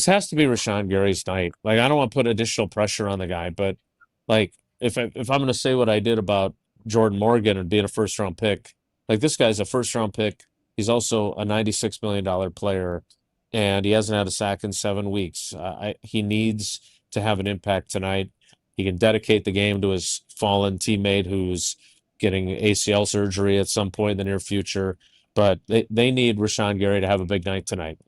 Speaker 23: has to be Rashawn Gary's night. Like, I don't want to put additional pressure on the guy, but like if I'm going to say what I did about Jordan Morgan and being a first-round pick, like, this guy's a first-round pick. He's also a $96 million player, and he hasn't had a sack in 7 weeks. He needs to have an impact tonight. He can dedicate the game to his fallen teammate who's getting ACL surgery at some point in the near future, but they need Rashawn Gary to have a big night tonight.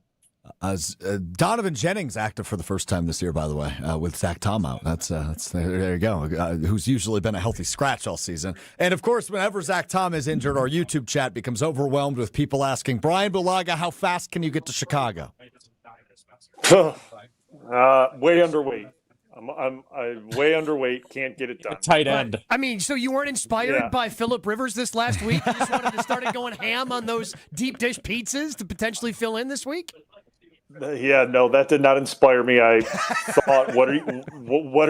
Speaker 6: Donovan Jennings active for the first time this year, by the way, with Zach Tom out. That's there you go. Who's usually been a healthy scratch all season. And of course, whenever Zach Tom is injured, our YouTube chat becomes overwhelmed with people asking, Bryan Bulaga, how fast can you get to Chicago?
Speaker 7: Way underweight. I'm way underweight. Can't get it done.
Speaker 23: Tight end.
Speaker 10: I mean, so you weren't inspired by Phillip Rivers this last week? You just wanted to start going ham on those deep dish pizzas to potentially fill in this week?
Speaker 7: Yeah, no, that did not inspire me. I thought, what are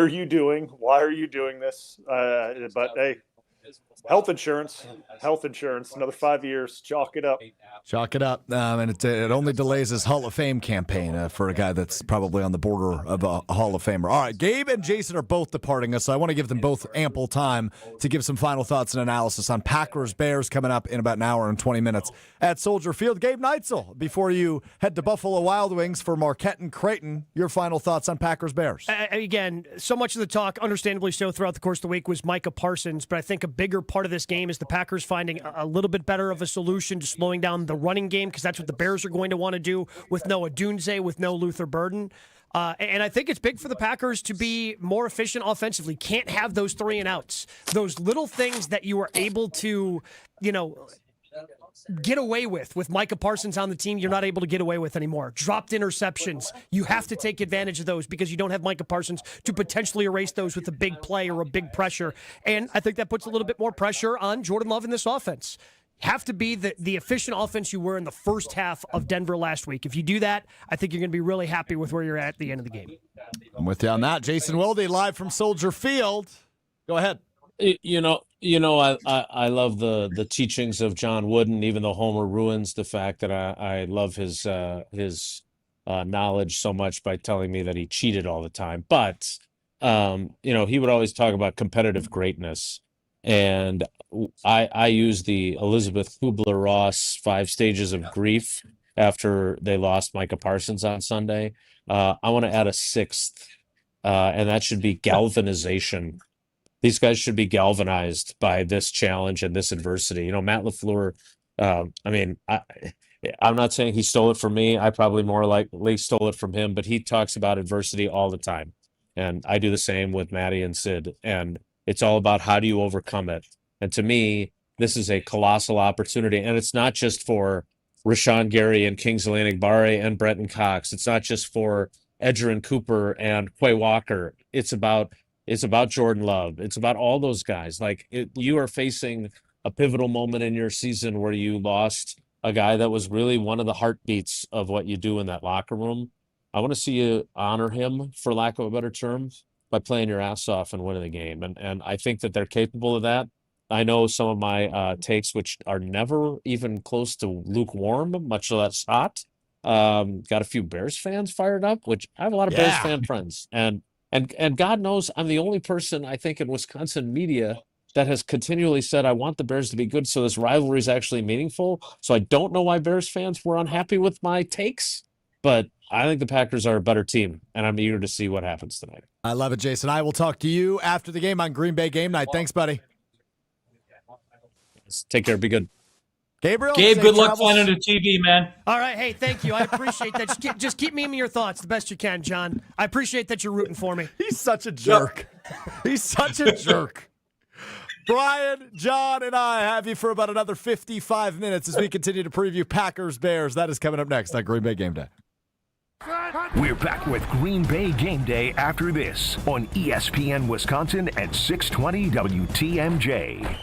Speaker 7: you doing? Why are you doing this? But hey, health insurance, another 5 years, chalk it up.
Speaker 6: And it only delays his Hall of Fame campaign for a guy that's probably on the border of a Hall of Famer. All right, Gabe and Jason are both departing us, so I want to give them both ample time to give some final thoughts and analysis on Packers-Bears coming up in about an hour and 20 minutes at Soldier Field. Gabe Neitzel, before you head to Buffalo Wild Wings for Marquette and Creighton, your final thoughts on Packers-Bears.
Speaker 10: Again, so much of the talk, understandably so, throughout the course of the week was Micah Parsons, but I think a bigger part of this game is the Packers finding a little bit better of a solution to slowing down the running game, because that's what the Bears are going to want to do with no Odunze, with no Luther Burden. And I think it's big for the Packers to be more efficient offensively. Can't have those 3 and outs. Those little things that you are able to, get away with Micah Parsons on the team, you're not able to get away with anymore. Dropped interceptions. You have to take advantage of those because you don't have Micah Parsons to potentially erase those with a big play or a big pressure. And I think that puts a little bit more pressure on Jordan Love in this offense. Have to be the efficient offense you were in the first half of Denver last week. If you do that, I think you're going to be really happy with where you're at the end of the game.
Speaker 6: I'm with you on that. Jason Wilde, live from Soldier Field. Go ahead.
Speaker 23: I love the teachings of John Wooden, even though Homer ruins the fact that I love his knowledge so much by telling me that he cheated all the time. But, he would always talk about competitive greatness. And I use the Elizabeth Kubler-Ross 5 stages of grief after they lost Micah Parsons on Sunday. I want to add a 6th, and that should be galvanization. These guys should be galvanized by this challenge and this adversity. Matt LaFleur, I'm not saying he stole it from me. I probably more likely stole it from him, but he talks about adversity all the time. And I do the same with Matty and Sid. And it's all about how do you overcome it. And to me, this is a colossal opportunity. And it's not just for Rashawn Gary and Kingsley Enagbare and Brenton Cox. It's not just for Edgerrin Cooper and Quay Walker. It's about Jordan Love. It's about all those guys. You are facing a pivotal moment in your season where you lost a guy that was really one of the heartbeats of what you do in that locker room. I want to see you honor him, for lack of a better term, by playing your ass off and winning the game. And I think that they're capable of that. I know some of my takes, which are never even close to lukewarm, much less hot. Got a few Bears fans fired up, which I have a lot of Bears fan friends. And God knows I'm the only person, I think, in Wisconsin media that has continually said, I want the Bears to be good, so this rivalry is actually meaningful. So I don't know why Bears fans were unhappy with my takes, but I think the Packers are a better team, and I'm eager to see what happens tonight.
Speaker 6: I love it, Jason. I will talk to you after the game on Green Bay Game Night. Thanks, buddy.
Speaker 23: Take care. Be good.
Speaker 6: Gabriel?
Speaker 9: Gabe, good luck flying into TV, man.
Speaker 10: All right. Hey, thank you. I appreciate that. Just keep me in your thoughts the best you can, John. I appreciate that you're rooting for me.
Speaker 6: He's such a jerk. He's such a jerk. Brian, John, and I have you for about another 55 minutes as we continue to preview Packers-Bears. That is coming up next on Green Bay Game Day.
Speaker 5: We're back with Green Bay Game Day after this on ESPN Wisconsin at 620 WTMJ.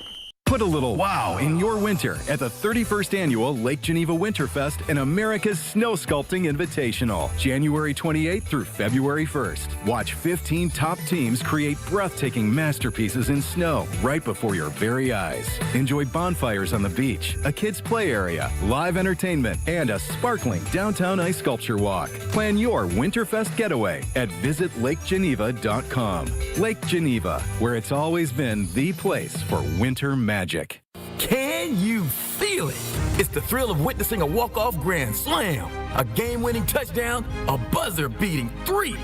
Speaker 2: Put a little wow in your winter at the 31st Annual Lake Geneva Winterfest and America's Snow Sculpting Invitational, January 28th through February 1st. Watch 15 top teams create breathtaking masterpieces in snow right before your very eyes. Enjoy bonfires on the beach, a kids' play area, live entertainment, and a sparkling downtown ice sculpture walk. Plan your Winterfest getaway at visitlakeggeneva.com. Lake Geneva, where it's always been the place for winter magic.
Speaker 4: Can you feel it? It's the thrill of witnessing a walk-off grand slam, a game-winning touchdown, a buzzer-beating 3.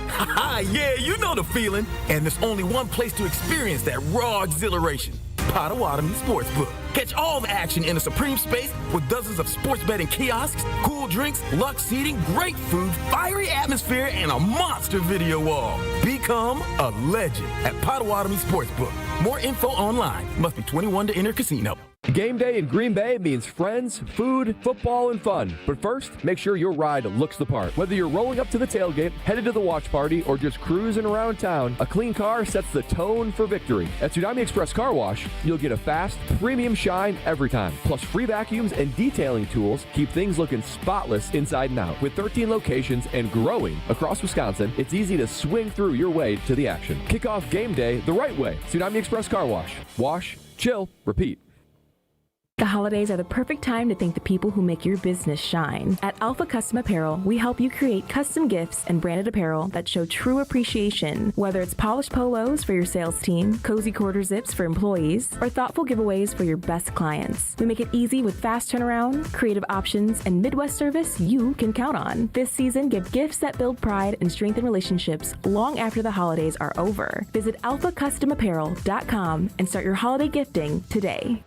Speaker 4: Yeah, you know the feeling. And there's only one place to experience that raw exhilaration. Potawatomi Sportsbook. Catch all the action in a supreme space with dozens of sports betting kiosks, cool drinks, luxe seating, great food, fiery atmosphere, and a monster video wall. Become a legend at Potawatomi Sportsbook. More info online. Must be 21 to enter casino.
Speaker 11: Game day in Green Bay means friends, food, football, and fun. But first, make sure your ride looks the part. Whether you're rolling up to the tailgate, headed to the watch party, or just cruising around town, a clean car sets the tone for victory. At Tsunami Express Car Wash, you'll get a fast, premium shine every time. Plus free vacuums and detailing tools keep things looking spotless inside and out. With 13 locations and growing across Wisconsin, it's easy to swing through your way to the action. Kick off game day the right way. Tsunami Express Car Wash. Wash, chill, repeat.
Speaker 1: The holidays are the perfect time to thank the people who make your business shine. At Alpha Custom Apparel, we help you create custom gifts and branded apparel that show true appreciation. Whether it's polished polos for your sales team, cozy quarter zips for employees, or thoughtful giveaways for your best clients. We make it easy with fast turnaround, creative options, and Midwest service you can count on. This season, give gifts that build pride and strengthen relationships long after the holidays are over. Visit alphacustomapparel.com and start your holiday gifting today.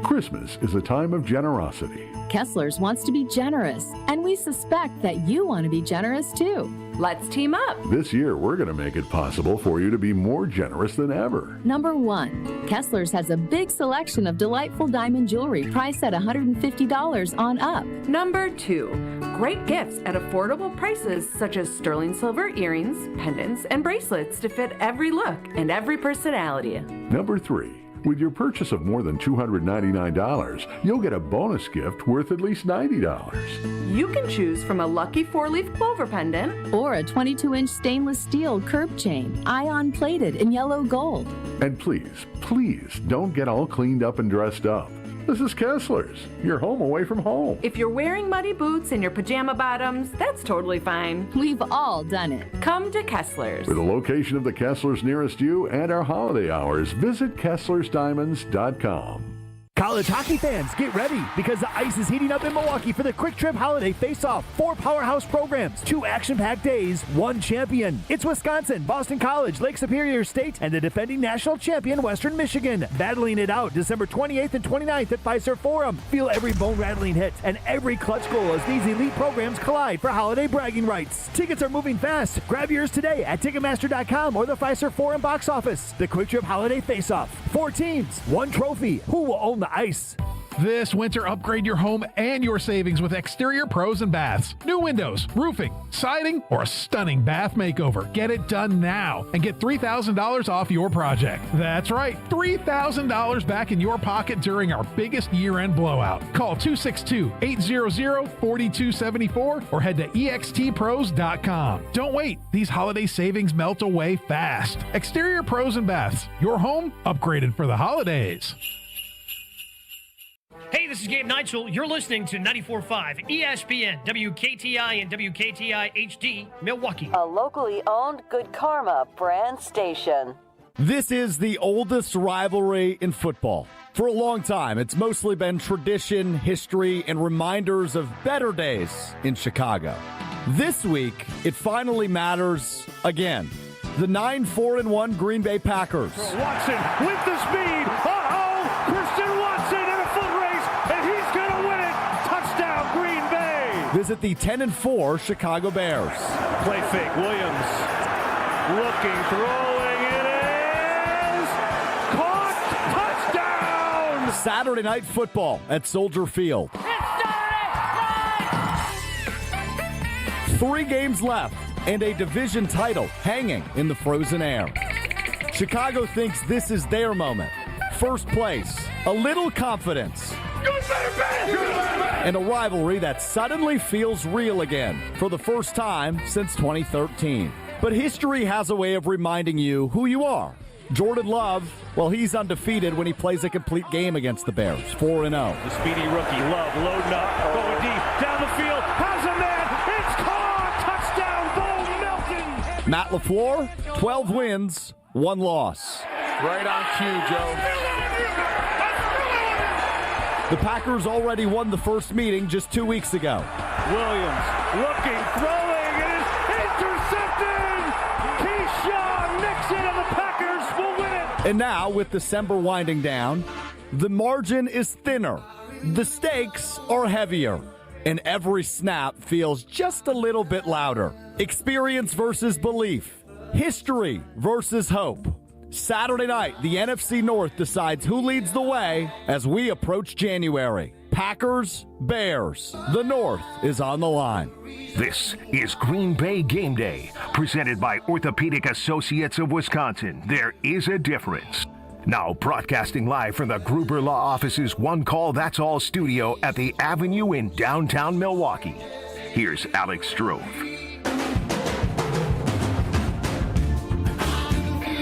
Speaker 12: Christmas is a time of generosity.
Speaker 13: Kessler's wants to be generous, and we suspect that you want to be generous too. Let's team up.
Speaker 12: This year, we're going to make it possible for you to be more generous than ever.
Speaker 13: Number 1, Kessler's has a big selection of delightful diamond jewelry priced at $150 on up.
Speaker 26: Number 2, great gifts at affordable prices such as sterling silver earrings, pendants, and bracelets to fit every look and every personality.
Speaker 12: Number 3. With your purchase of more than $299, you'll get a bonus gift worth at least $90.
Speaker 26: You can choose from a lucky 4-leaf clover pendant
Speaker 13: or a 22-inch stainless steel curb chain, ion plated in yellow gold.
Speaker 12: And please, please don't get all cleaned up and dressed up. This is Kessler's, your home away from home.
Speaker 26: If you're wearing muddy boots and your pajama bottoms, that's totally fine.
Speaker 13: We've all done it.
Speaker 26: Come to Kessler's.
Speaker 12: For the location of the Kessler's nearest you and our holiday hours, visit KesslersDiamonds.com.
Speaker 8: College hockey fans, get ready because the ice is heating up in Milwaukee for the Quick Trip Holiday Face-Off. 4 powerhouse programs, 2 action-packed days, 1 champion. It's Wisconsin, Boston College, Lake Superior State, and the defending national champion, Western Michigan. Battling it out December 28th and 29th at Fiserv Forum. Feel every bone-rattling hit and every clutch goal as these elite programs collide for holiday bragging rights. Tickets are moving fast. Grab yours today at Ticketmaster.com or the Fiserv Forum box office. The Quick Trip Holiday Face-Off. 4 teams, 1 trophy. Who will own the ice?
Speaker 14: This winter, upgrade your home and your savings with Exterior Pros and Baths. New windows, roofing, siding, or a stunning bath makeover. Get it done now and get $3,000 off your project. That's right, $3,000 back in your pocket during our biggest year-end blowout. Call 262-800-4274 or head to extpros.com. Don't wait. These holiday savings melt away fast. Exterior Pros and Baths. Your home upgraded for the holidays.
Speaker 10: Hey, this is Gabe Neitzel. You're listening to 94.5 ESPN, WKTI and WKTI HD, Milwaukee.
Speaker 15: A locally owned Good Karma brand station.
Speaker 6: This is the oldest rivalry in football. For a long time, it's mostly been tradition, history, and reminders of better days in Chicago. This week, it finally matters again. The 9-4-1 Green Bay Packers.
Speaker 8: Watson with the speed. Uh-oh! Christian Watson in a foot race, and he's going to win it. Touchdown, Green Bay.
Speaker 6: Visit the 10-4 Chicago Bears.
Speaker 8: Play fake. Williams looking, throwing. It is caught. Touchdown.
Speaker 6: Saturday Night Football at Soldier Field. 3 games left and a division title hanging in the frozen air. Chicago thinks this is their moment. First place, a little confidence, and a rivalry that suddenly feels real again for the first time since 2013. But history has a way of reminding you who you are. Jordan Love, well, he's undefeated when he plays a complete game against the Bears, 4-0.
Speaker 8: The speedy rookie, Love, loading up, going deep, down the field, has a man, it's caught! Touchdown, Bo Melton!
Speaker 6: Matt LaFleur, 12 wins, 1 loss.
Speaker 8: Right on cue, Joe.
Speaker 6: The Packers already won the first meeting just 2 weeks ago.
Speaker 8: Williams looking, throwing, it is intercepted! Keyshawn Nixon and the Packers will win it!
Speaker 6: And now, with December winding down, the margin is thinner, the stakes are heavier, and every snap feels just a little bit louder. Experience versus belief, history versus hope. Saturday night, the NFC North decides who leads the way as we approach January. Packers, Bears. The North is on the line.
Speaker 5: This is Green Bay Game Day, presented by Orthopedic Associates of Wisconsin. There is a difference. Now broadcasting live from the Gruber Law Office's One Call That's All studio at the Avenue in downtown Milwaukee. Here's Alex Strouf.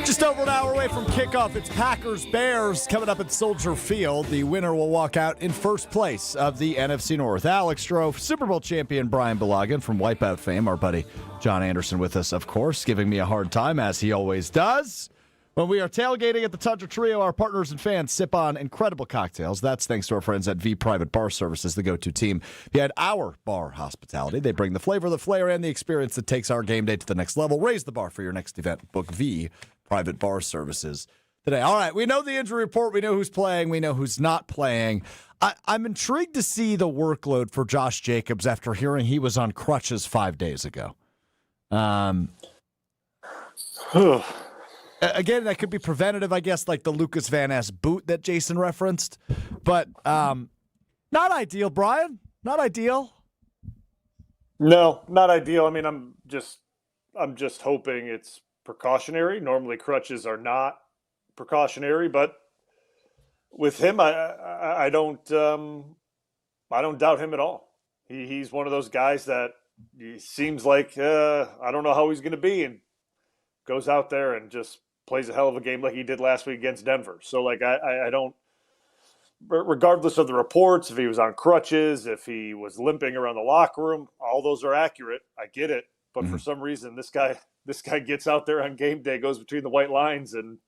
Speaker 6: Just over an hour away from kickoff, it's Packers-Bears coming up at Soldier Field. The winner will walk out in first place of the NFC North. Alex Strouf, Super Bowl champion Bryan Bulaga, from Wipeout fame, our buddy John Anderson with us, of course, giving me a hard time, as he always does. When we are tailgating at the Tundra Trio, our partners and fans sip on incredible cocktails. That's thanks to our friends at V Private Bar Services, the go-to team behind our bar hospitality. They bring the flavor, the flair, and the experience that takes our game day to the next level. Raise the bar for your next event. Book V Private Bar Services today. All right, we know the injury report. We know who's playing. We know who's not playing. I'm intrigued to see the workload for Josh Jacobs after hearing he was on crutches 5 days ago. Again, that could be preventative, I guess, like the Lucas Van Ness boot that Jason referenced. But not ideal, Brian. Not ideal.
Speaker 7: No, not ideal. I mean, I'm just hoping it's precautionary. Normally, crutches are not precautionary, but with him, I don't doubt him at all. He's one of those guys that he seems like I don't know how he's going to be, and goes out there and just plays a hell of a game like he did last week against Denver. So, like, I don't, regardless of the reports, if he was on crutches, if he was limping around the locker room, all those are accurate. I get it. But for some reason, this guy gets out there on game day, goes between the white lines, and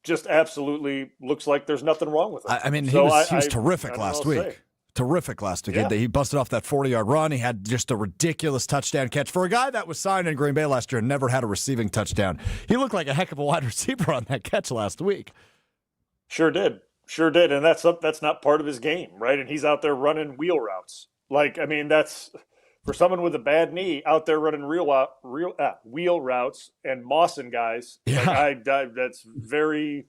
Speaker 7: just absolutely looks like there's nothing wrong with him.
Speaker 6: I mean, he was terrific last week. Terrific last week. Yeah. He busted off that 40-yard run. He had just a ridiculous touchdown catch. For a guy that was signed in Green Bay last year and never had a receiving touchdown, he looked like a heck of a wide receiver on that catch last week.
Speaker 7: Sure did. And that's not part of his game, right? And he's out there running wheel routes. Like, I mean, that's for someone with a bad knee out there running wheel routes and mossing guys.
Speaker 6: Yeah.
Speaker 7: Like, that's very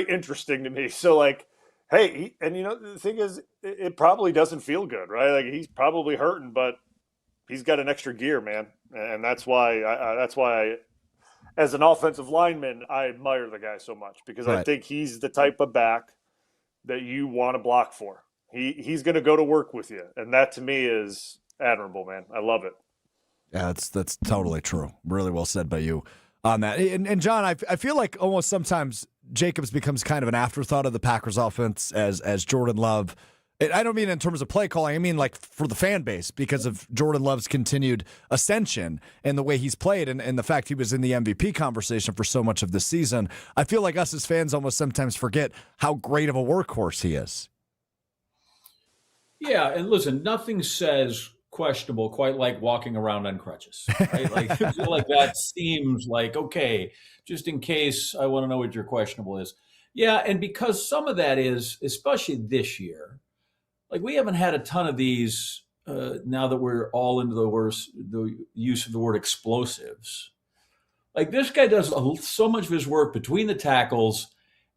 Speaker 7: interesting to me. So, like, Hey, and the thing is, it probably doesn't feel good, right? Like he's probably hurting, but he's got an extra gear, man, and that's why. As an offensive lineman, I admire the guy so much because I think he's the type of back that you want to block for. He's going to go to work with you, and that to me is admirable, man. I love it.
Speaker 6: Yeah, that's totally true. Really well said by you on that. And John, I feel like almost sometimes Jacobs becomes kind of an afterthought of the Packers offense as Jordan Love. I don't mean in terms of play calling. I mean like for the fan base because of Jordan Love's continued ascension and the way he's played and the fact he was in the MVP conversation for so much of the season. I feel like us as fans almost sometimes forget how great of a workhorse he is.
Speaker 9: Yeah, and listen, nothing says questionable quite like walking around on crutches, right? Like, I feel like that seems like, okay, just in case I want to know what your questionable is. Yeah, and because some of that is, especially this year, like we haven't had a ton of these now that we're all into the use of the word explosives. Like this guy does so much of his work between the tackles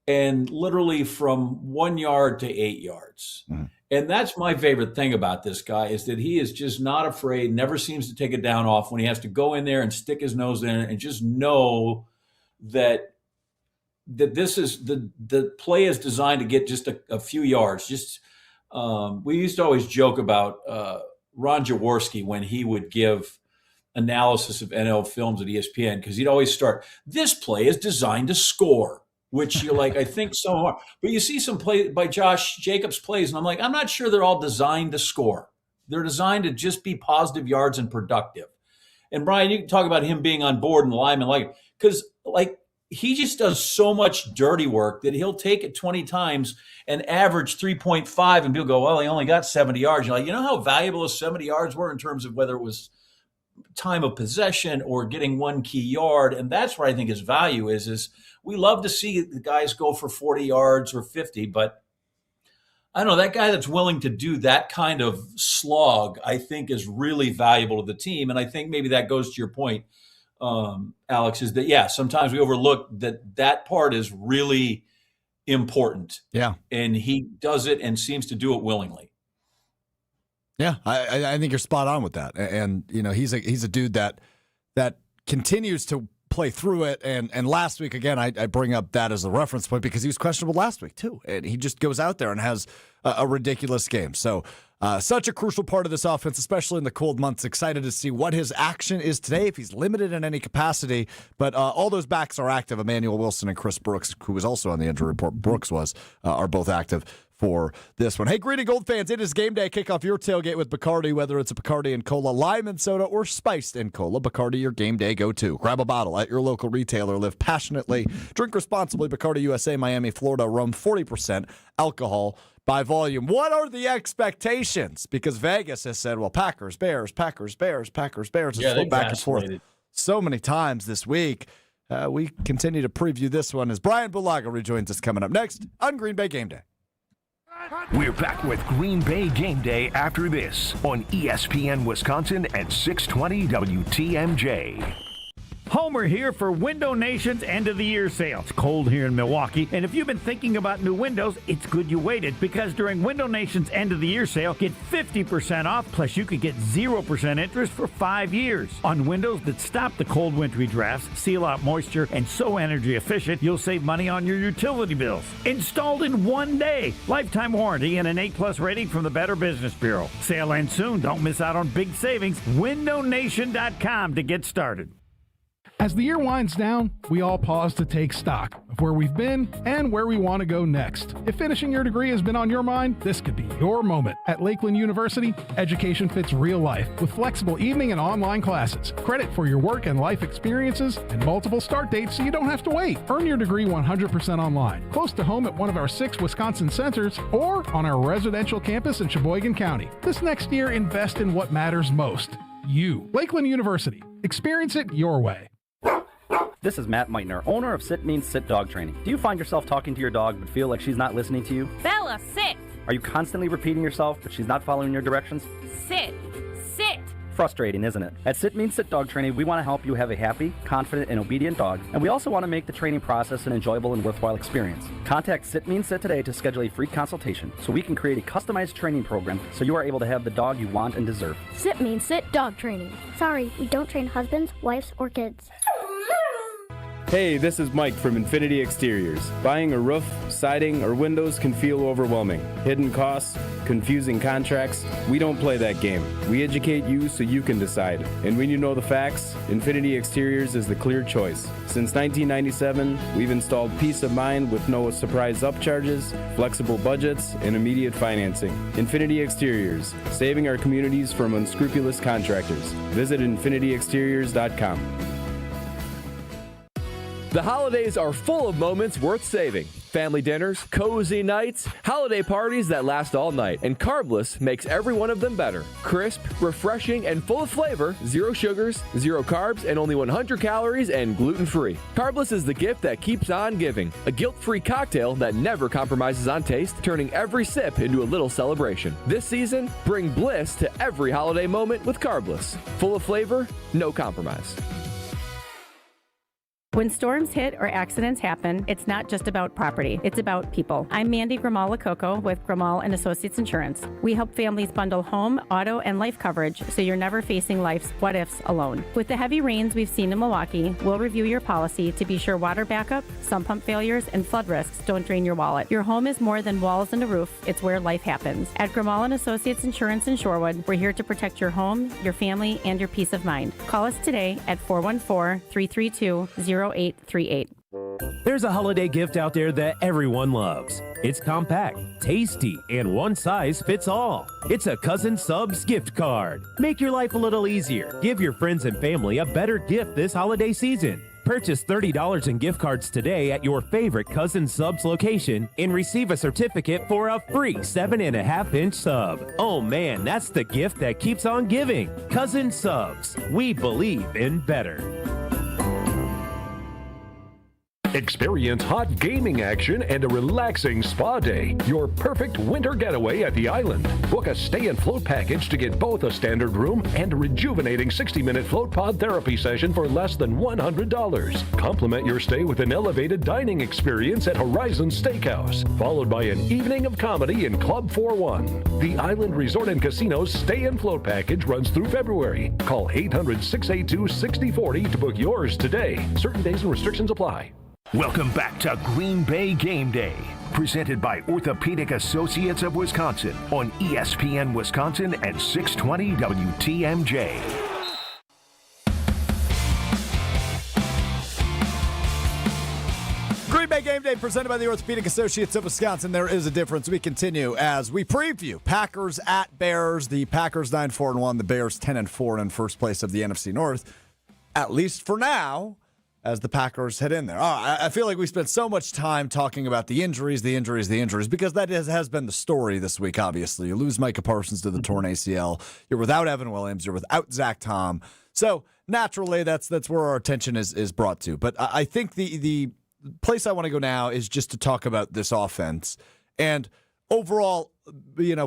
Speaker 9: and literally from 1 yard to 8 yards. Mm. And that's my favorite thing about this guy is that he is just not afraid, never seems to take it down off when he has to go in there and stick his nose in it and just know that this is the play is designed to get just a few yards. Just we used to always joke about Ron Jaworski when he would give analysis of NFL films at ESPN because he'd always start, this play is designed to score, which you're like, I think so hard. But you see some play by Josh Jacobs plays, and I'm like, I'm not sure they're all designed to score. They're designed to just be positive yards and productive. And Brian, you can talk about him being on board and lineman, because he just does so much dirty work that he'll take it 20 times and average 3.5, and people go, well, he only got 70 yards. You're like, you know how valuable those 70 yards were in terms of whether it was time of possession or getting one key yard. And that's where I think his value is we love to see the guys go for 40 yards or 50, but I don't know, that guy that's willing to do that kind of slog, I think is really valuable to the team. And I think maybe that goes to your point, Alex, is that, yeah, sometimes we overlook that part is really important.
Speaker 6: Yeah.
Speaker 9: And he does it and seems to do it willingly.
Speaker 6: Yeah, I think you're spot on with that. And he's a dude that continues to play through it. And last week, again, I bring up that as a reference point because he was questionable last week, too. And he just goes out there and has a ridiculous game. So such a crucial part of this offense, especially in the cold months. Excited to see what his action is today, if he's limited in any capacity. But all those backs are active. Emmanuel Wilson and Chris Brooks, who was also on the injury report, are both active for this one. Hey, Green and Gold fans, it is game day. Kick off your tailgate with Bacardi, whether it's a Bacardi and Cola, lime and soda, or spiced and cola. Bacardi, your game day go-to. Grab a bottle at your local retailer. Live passionately. Drink responsibly. Bacardi USA, Miami, Florida. Rum, 40% alcohol by volume. What are the expectations? Because Vegas has said, well, Packers, Bears, Packers, Bears, Packers, Bears. It's flipped back and forth so many times this week. We continue to preview this one as Bryan Bulaga rejoins us coming up next on Green Bay Game Day.
Speaker 5: We're back with Green Bay Game Day after this on ESPN Wisconsin and 620 WTMJ.
Speaker 3: Homer here for Window Nation's end of the year sale. It's cold here in Milwaukee, and if you've been thinking about new windows, it's good you waited, because during Window Nation's end of the year sale, get 50% off, plus you could get 0% interest for 5 years. On windows that stop the cold wintry drafts, seal out moisture, and so energy efficient, you'll save money on your utility bills. Installed in 1 day. Lifetime warranty and an A+ rating from the Better Business Bureau. Sale ends soon. Don't miss out on big savings. WindowNation.com to get started.
Speaker 14: As the year winds down, we all pause to take stock of where we've been and where we want to go next. If finishing your degree has been on your mind, this could be your moment. At Lakeland University, education fits real life with flexible evening and online classes, credit for your work and life experiences, and multiple start dates so you don't have to wait. Earn your degree 100% online, close to home at one of our 6 Wisconsin centers, or on our residential campus in Sheboygan County. This next year, invest in what matters most. You. Lakeland University. Experience it your way.
Speaker 16: This is Matt Meitner, owner of Sit Means Sit Dog Training. Do you find yourself talking to your dog but feel like she's not listening to you?
Speaker 17: Bella, sit!
Speaker 16: Are you constantly repeating yourself but she's not following your directions?
Speaker 17: Sit! Sit!
Speaker 16: Frustrating, isn't it? At Sit Means Sit Dog Training, we want to help you have a happy, confident, and obedient dog, and we also want to make the training process an enjoyable and worthwhile experience. Contact Sit Means Sit today to schedule a free consultation so we can create a customized training program so you are able to have the dog you want and deserve.
Speaker 17: Sit Means Sit Dog Training. Sorry, we don't train husbands, wives, or kids.
Speaker 18: Hey, this is Mike from Infinity Exteriors. Buying a roof, siding, or windows can feel overwhelming. Hidden costs, confusing contracts. We don't play that game. We educate you so you can decide. And when you know the facts, Infinity Exteriors is the clear choice. Since 1997, we've installed peace of mind with no surprise upcharges, flexible budgets, and immediate financing. Infinity Exteriors, saving our communities from unscrupulous contractors. Visit infinityexteriors.com.
Speaker 11: The holidays are full of moments worth saving. Family dinners, cozy nights, holiday parties that last all night. And Carbless makes every one of them better. Crisp, refreshing, and full of flavor, 0 sugars, 0 carbs, and only 100 calories and gluten-free. Carbless is the gift that keeps on giving. A guilt-free cocktail that never compromises on taste, turning every sip into a little celebration. This season, bring bliss to every holiday moment with Carbless. Full of flavor, no compromise.
Speaker 19: When storms hit or accidents happen, it's not just about property, it's about people. I'm Mandy Grimal-Lococo with Grimal & Associates Insurance. We help families bundle home, auto, and life coverage so you're never facing life's what-ifs alone. With the heavy rains we've seen in Milwaukee, we'll review your policy to be sure water backup, sump pump failures, and flood risks don't drain your wallet. Your home is more than walls and a roof, it's where life happens. At Grimal & Associates Insurance in Shorewood, we're here to protect your home, your family, and your peace of mind. Call us today at 414-332-0838.
Speaker 20: There's a holiday gift out there that everyone loves. It's compact, tasty, and one size fits all. It's a Cousin Subs gift card. Make your life a little easier. Give your friends and family a better gift this holiday season. Purchase $30 in gift cards today at your favorite Cousin Subs location and receive a certificate for a free 7.5-inch sub. Oh man, that's the gift that keeps on giving. Cousin Subs. We believe in better.
Speaker 5: Experience hot gaming action and a relaxing spa day. Your perfect winter getaway at the island. Book a stay and float package to get both a standard room and a rejuvenating 60-minute float pod therapy session for less than $100. Complement your stay with an elevated dining experience at Horizon Steakhouse, followed by an evening of comedy in Club 4-1. The Island Resort and Casino's stay and float package runs through February. Call 800-682-6040 to book yours today. Certain days and restrictions apply. Welcome back to Green Bay Game Day, presented by Orthopedic Associates of Wisconsin on ESPN Wisconsin at 620 WTMJ.
Speaker 6: Green Bay Game Day presented by the Orthopedic Associates of Wisconsin. There is a difference. We continue as we preview Packers at Bears. The Packers 9-4-1, the Bears 10-4 in first place of the NFC North, at least for now, as the Packers head in there. I feel like we spent so much time talking about the injuries, because that has been the story this week, obviously. You lose Micah Parsons to the torn ACL. You're without Evan Williams. You're without Zach Tom. So, naturally, that's where our attention is brought to. But I think the place I want to go now is just to talk about this offense. And overall,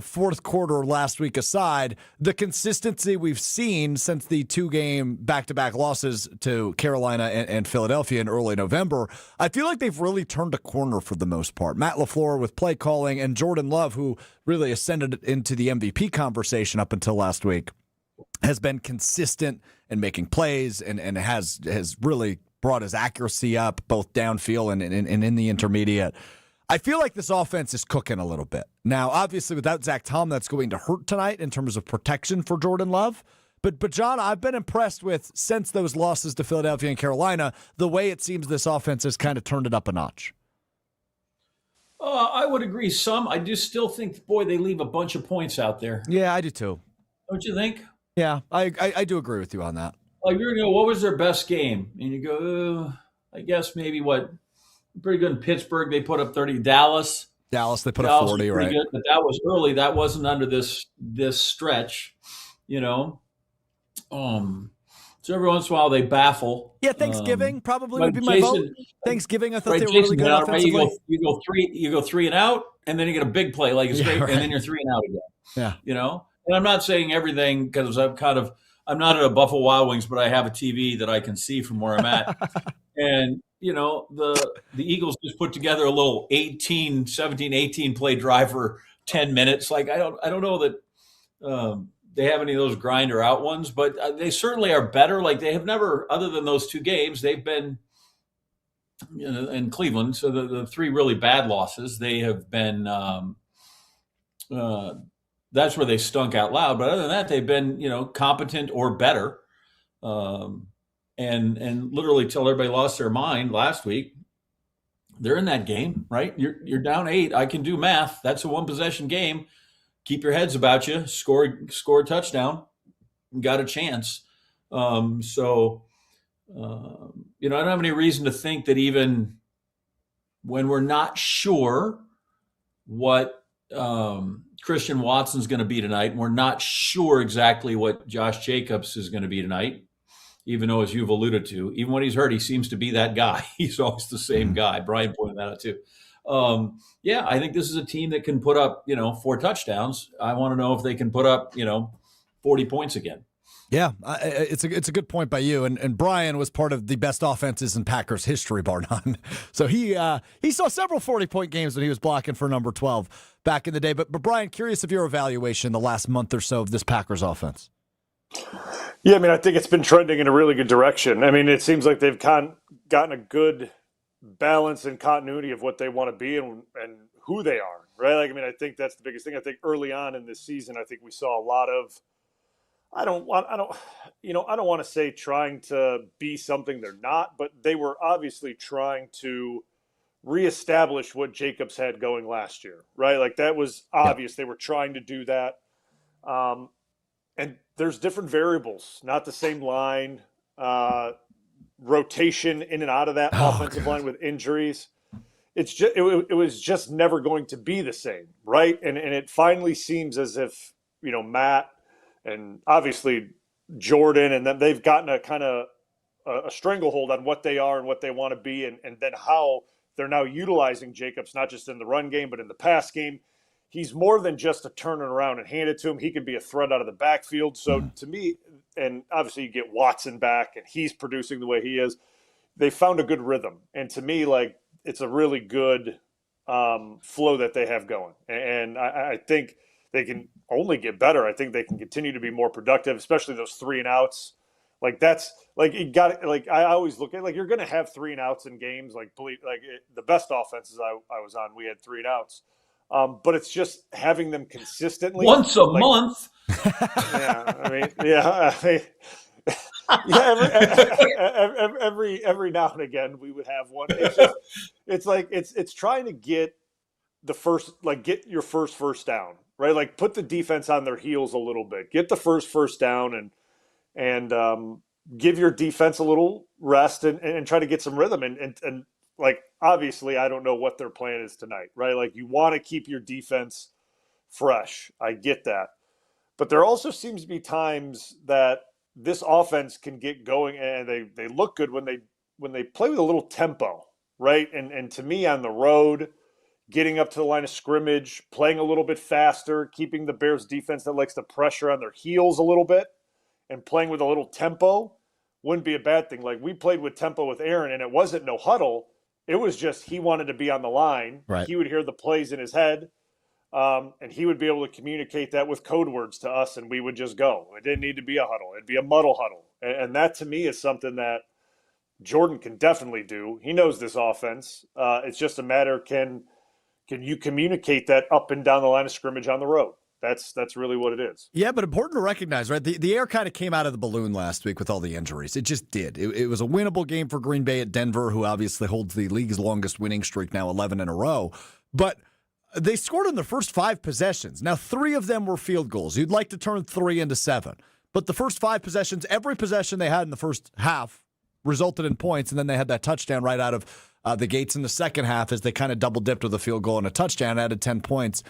Speaker 6: fourth quarter last week aside, the consistency we've seen since the 2-game back-to-back losses to Carolina and Philadelphia in early November, I feel like they've really turned a corner for the most part. Matt LaFleur with play calling and Jordan Love, who really ascended into the MVP conversation up until last week, has been consistent in making plays and has really brought his accuracy up both downfield and in the intermediate. I feel like this offense is cooking a little bit. Now, obviously, without Zach Tom, that's going to hurt tonight in terms of protection for Jordan Love. But John, I've been impressed with, since those losses to Philadelphia and Carolina, the way it seems this offense has kind of turned it up a notch.
Speaker 9: I would agree some. I do still think, boy, they leave a bunch of points out there.
Speaker 6: Yeah, I do too.
Speaker 9: Don't you think?
Speaker 6: Yeah, I do agree with you on that.
Speaker 9: Like, you're going to go, what was their best game? And you go, I guess maybe pretty good in Pittsburgh. They put up 30. Dallas,
Speaker 6: they put up 40, right?
Speaker 9: Good, but that was early. That wasn't under this stretch, So every once in a while they baffle.
Speaker 6: Yeah, Thanksgiving probably would be my vote. Thanksgiving, I thought they were really good offensively.
Speaker 9: You go 3 and out, and then you get a big play like it's great, right. And then you're 3 and out again.
Speaker 6: Yeah,
Speaker 9: And I'm not saying everything because I'm not at a Buffalo Wild Wings, but I have a TV that I can see from where I'm at. And, the Eagles just put together a little 17, 18 play drive for 10 minutes. Like, I don't know that they have any of those grinder out ones, but they certainly are better. Like, they have never, other than those 2 games, they've been in Cleveland. So the 3 really bad losses, they have been, that's where they stunk out loud. But other than that, they've been, competent or better. And literally till everybody lost their mind last week, they're in that game, right? You're down 8. I can do math. That's a 1-possession game. Keep your heads about you. Score a touchdown. You got a chance. I don't have any reason to think that even when we're not sure what Christian Watson's going to be tonight, and we're not sure exactly what Josh Jacobs is going to be tonight, even though, as you've alluded to, even when he's hurt, he seems to be that guy. He's always the same guy. Brian pointed that out too. I think this is a team that can put up, 4 touchdowns. I want to know if they can put up, 40 points again.
Speaker 6: Yeah, it's a good point by you. And Brian was part of the best offenses in Packers history, bar none. So he saw several 40-point games when he was blocking for number 12 back in the day. But Brian, curious of your evaluation the last month or so of this Packers offense.
Speaker 7: Yeah, I think it's been trending in a really good direction. It seems like they've gotten a good balance and continuity of what they want to be and who they are, right? I think that's the biggest thing. I think early on in this season, I think we saw a lot of, I don't want to say trying to be something they're not, but they were obviously trying to reestablish what Jacobs had going last year, right? Like, that was obvious. They were trying to do that. And there's different variables, not the same line, rotation in and out of that offensive line with injuries. It's just, it was just never going to be the same, right? And it finally seems as if, Matt and obviously Jordan, and then they've gotten a kind of a stranglehold on what they are and what they want to be, and then how they're now utilizing Jacobs, not just in the run game, but in the pass game. He's more than just a turn it around and hand it to him. He can be a threat out of the backfield. So to me, and obviously you get Watson back and he's producing the way he is, they found a good rhythm. And to me, like, it's a really good flow that they have going. And I think they can only get better. I think they can continue to be more productive, especially those 3 and outs. Like, that's like, you got, like, I always look at, like, you're going to have 3 and outs in games. Like, the best offenses I was on, we had 3 and outs. But it's just having them consistently
Speaker 9: once a month.
Speaker 7: Every now and again we would have one. It's trying to get the first, like, get your first down, right? Like, put the defense on their heels a little bit, get the first down, and give your defense a little rest and try to get some rhythm and like, obviously, I don't know what their plan is tonight, right? Like, you want to keep your defense fresh. I get that. But there also seems to be times that this offense can get going and they look good when they play with a little tempo, right? And to me, on the road, getting up to the line of scrimmage, playing a little bit faster, keeping the Bears defense that likes to pressure on their heels a little bit, and playing with a little tempo wouldn't be a bad thing. Like, we played with tempo with Aaron, and it wasn't no huddle. It was just he wanted to be on the line.
Speaker 6: Right.
Speaker 7: He would hear the plays in his head, and he would be able to communicate that with code words to us, and we would just go. It didn't need to be a huddle. It'd be a muddle huddle. And that, to me, is something that Jordan can definitely do. He knows this offense. It's just a matter, can you communicate that up and down the line of scrimmage on the road? That's really what it is.
Speaker 6: Yeah, but important to recognize, right? The air kind of came out of the balloon last week with all the injuries. It just did. It was a winnable game for Green Bay at Denver, who obviously holds the league's longest winning streak now, 11 in a row. But they scored in the first 5 possessions. Now, 3 of them were field goals. You'd like to turn 3 into 7. But the first 5 possessions, every possession they had in the first half resulted in points, and then they had that touchdown right out of the gates in the second half as they kind of double-dipped with a field goal and a touchdown, added 10 points.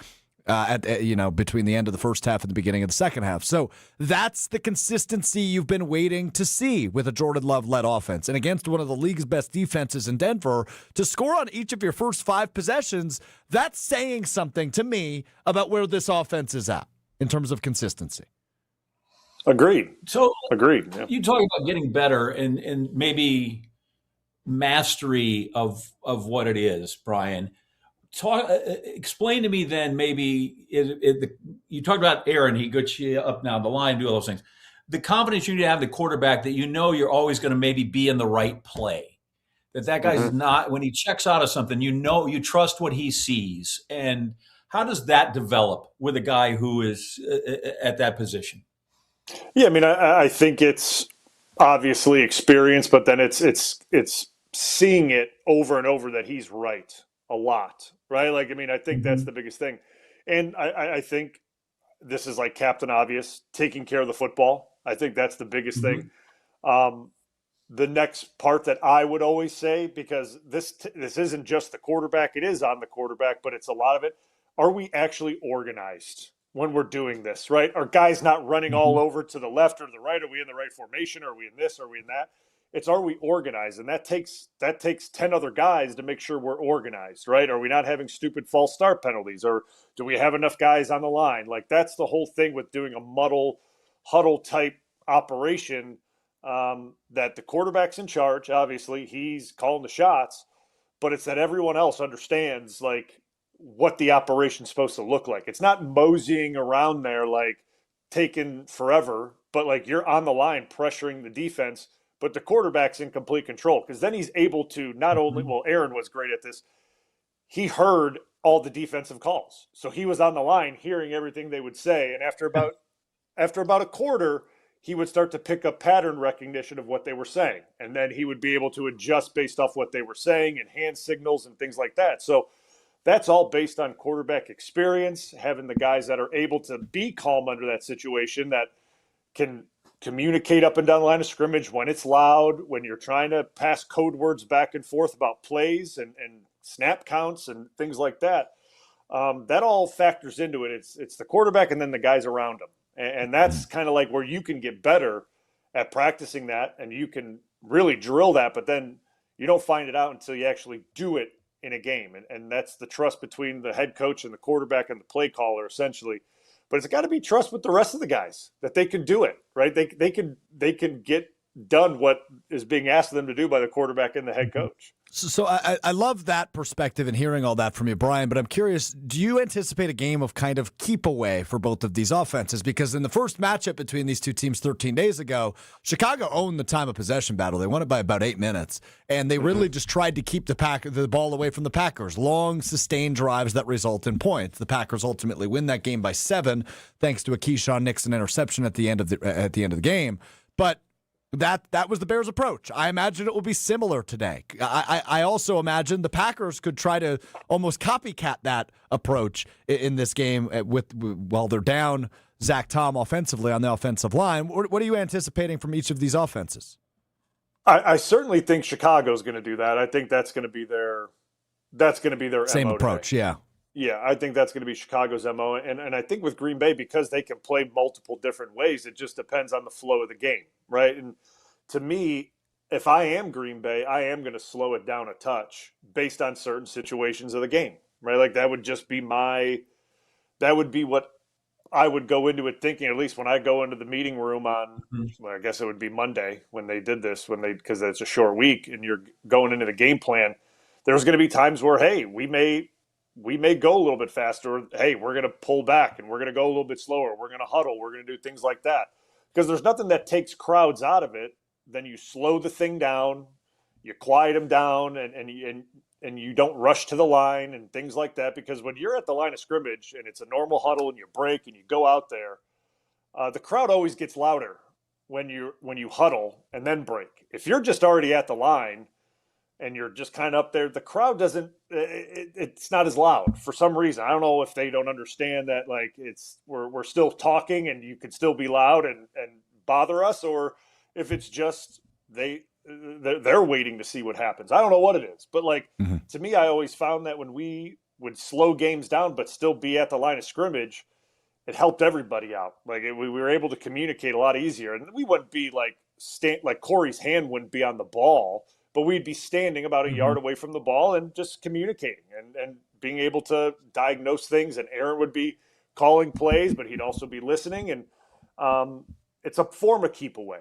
Speaker 6: Between the end of the first half and the beginning of the second half. So that's the consistency you've been waiting to see with a Jordan Love-led offense. And against one of the league's best defenses in Denver, to score on each of your first 5 possessions, that's saying something to me about where this offense is at in terms of consistency.
Speaker 7: Agreed.
Speaker 9: So
Speaker 7: agreed. Yeah.
Speaker 9: You talk about getting better and maybe mastery of what it is, Bryan. Explain to me then maybe you talked about Aaron. He gets you up now the line, do all those things. The confidence you need to have the quarterback that you know you're always going to maybe be in the right play. That guy's not, when he checks out of something, you know, you trust what he sees. And how does that develop with a guy who is at that position?
Speaker 7: Yeah, I mean, I think it's obviously experience, but then it's seeing it over and over that he's right a lot, right? Like, I mean, I think that's the biggest thing. And I think this is like Captain Obvious, taking care of the football. I think that's the biggest thing. The next part that I would always say, because this isn't just the quarterback, it is on the quarterback, but it's a lot of it. Are we actually organized when we're doing this, right? Are guys not running all over to the left or the right? Are we in the right formation? Are we in this? Are we in that? It's, are we organized? And that takes 10 other guys to make sure we're organized, right? Are we not having stupid false start penalties? Or do we have enough guys on the line? Like, that's the whole thing with doing a huddle type operation, that the quarterback's in charge. Obviously, he's calling the shots, but it's that everyone else understands, like, what the operation's supposed to look like. It's not moseying around there, like, taking forever, but, like, you're on the line pressuring the defense, but the quarterback's in complete control, because then he's able to not only, well, Aaron was great at this. He heard all the defensive calls. So he was on the line hearing everything they would say. And after about a quarter, he would start to pick up pattern recognition of what they were saying. And then he would be able to adjust based off what they were saying and hand signals and things like that. So that's all based on quarterback experience, having the guys that are able to be calm under that situation, that can communicate up and down the line of scrimmage when it's loud, when you're trying to pass code words back and forth about plays and snap counts and things like that. That all factors into it. It's the quarterback and then the guys around him. And that's kind of like where you can get better at practicing that, and you can really drill that, but then you don't find it out until you actually do it in a game. And that's the trust between the head coach and the quarterback and the play caller, essentially. But it's got to be trust with the rest of the guys that they can do it, right? They can get done what is being asked of them to do by the quarterback and the head coach.
Speaker 6: So I love that perspective and hearing all that from you, Bryan, but I'm curious, do you anticipate a game of kind of keep away for both of these offenses? Because in the first matchup between these two teams 13 days ago, Chicago owned the time of possession battle. They won it by about 8 minutes, and they really just tried to keep the ball away from the Packers. Long, sustained drives that result in points. The Packers ultimately win that game by 7, thanks to a Keyshawn Nixon interception at the end of the game. But that was the Bears' approach. I imagine it will be similar today. I also imagine the Packers could try to almost copycat that approach in this game while they're down Zach Tom offensively on the offensive line. What are you anticipating from each of these offenses?
Speaker 7: I certainly think Chicago's going to do that. I think that's going to be their
Speaker 6: same
Speaker 7: MO
Speaker 6: approach.
Speaker 7: today.
Speaker 6: Yeah.
Speaker 7: Yeah, I think that's going to be Chicago's MO. And I think with Green Bay, because they can play multiple different ways, it just depends on the flow of the game, right? And to me, if I am Green Bay, I am going to slow it down a touch based on certain situations of the game, right? Like, that would just be that would be what I would go into it thinking, at least when I go into the meeting room on, well, I guess it would be Monday when they did this, because it's a short week and you're going into the game plan. There's going to be times where, hey, we may go a little bit faster. Or, hey, we're going to pull back and we're going to go a little bit slower. We're going to huddle. We're going to do things like that. Because there's nothing that takes crowds out of it. Then you slow the thing down, you quiet them down, and you don't rush to the line and things like that. Because when you're at the line of scrimmage and it's a normal huddle and you break and you go out there, the crowd always gets louder when you huddle and then break. If you're just already at the line and you're just kind of up there, the crowd doesn't. It's not as loud for some reason. I don't know if they don't understand that, like, we're still talking and you can still be loud and bother us, or if it's just they're waiting to see what happens. I don't know what it is, but to me, I always found that when we would slow games down but still be at the line of scrimmage, it helped everybody out. Like, we were able to communicate a lot easier, and we wouldn't be like Corey's hand wouldn't be on the ball, but we'd be standing about a yard away from the ball and just communicating and being able to diagnose things. And Aaron would be calling plays, but he'd also be listening. And it's a form of keep away.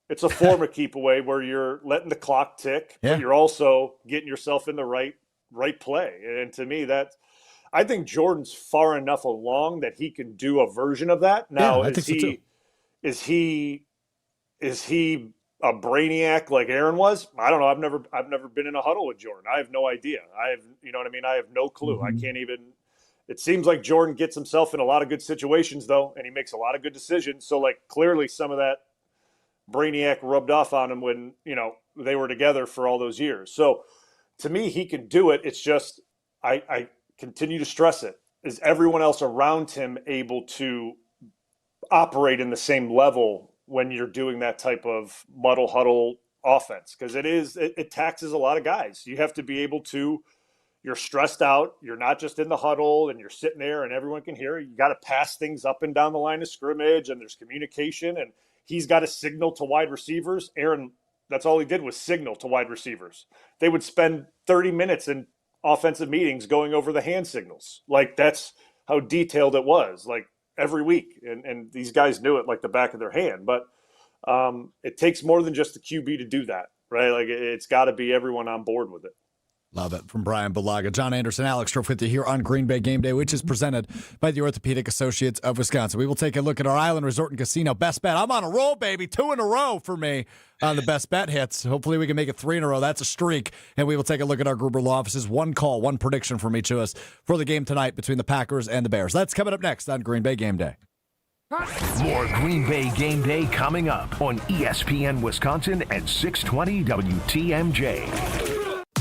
Speaker 7: It's a form of keep away where you're letting the clock tick, but you're also getting yourself in the right play. And to me, I think Jordan's far enough along that he can do a version of that. Now, is he a brainiac like Aaron was? I don't know. I've never been in a huddle with Jordan. I have no idea. You know what I mean? I have no clue. I can't even. It seems like Jordan gets himself in a lot of good situations though, and he makes a lot of good decisions. So like clearly some of that brainiac rubbed off on him when, they were together for all those years. So to me, he can do it. It's just, I continue to stress it. Is everyone else around him able to operate in the same level when you're doing that type of muddle huddle offense? Because it taxes a lot of guys. You have to be able to, you're stressed out. You're not just in the huddle and you're sitting there and everyone can hear you. You got to pass things up and down the line of scrimmage, and there's communication, and he's got to signal to wide receivers. Aaron, that's all he did was signal to wide receivers. They would spend 30 minutes in offensive meetings going over the hand signals. Like that's how detailed it was, like every week. And these guys knew it like the back of their hand. But it takes more than just the QB to do that, right? Like it's got to be everyone on board with it.
Speaker 6: Love it. From Bryan Bulaga, John Anderson, Alex Strouf with you here on Green Bay Game Day, which is presented by the Orthopedic Associates of Wisconsin. We will take a look at our Island Resort and Casino best bet. I'm on a roll, baby. 2 in a row for me on the best bet hits. Hopefully we can make it 3 in a row. That's a streak. And we will take a look at our Gruber Law Offices. One call, one prediction from each of us for the game tonight between the Packers and the Bears. That's coming up next on Green Bay Game Day.
Speaker 5: More Green Bay Game Day coming up on ESPN Wisconsin at 620 WTMJ.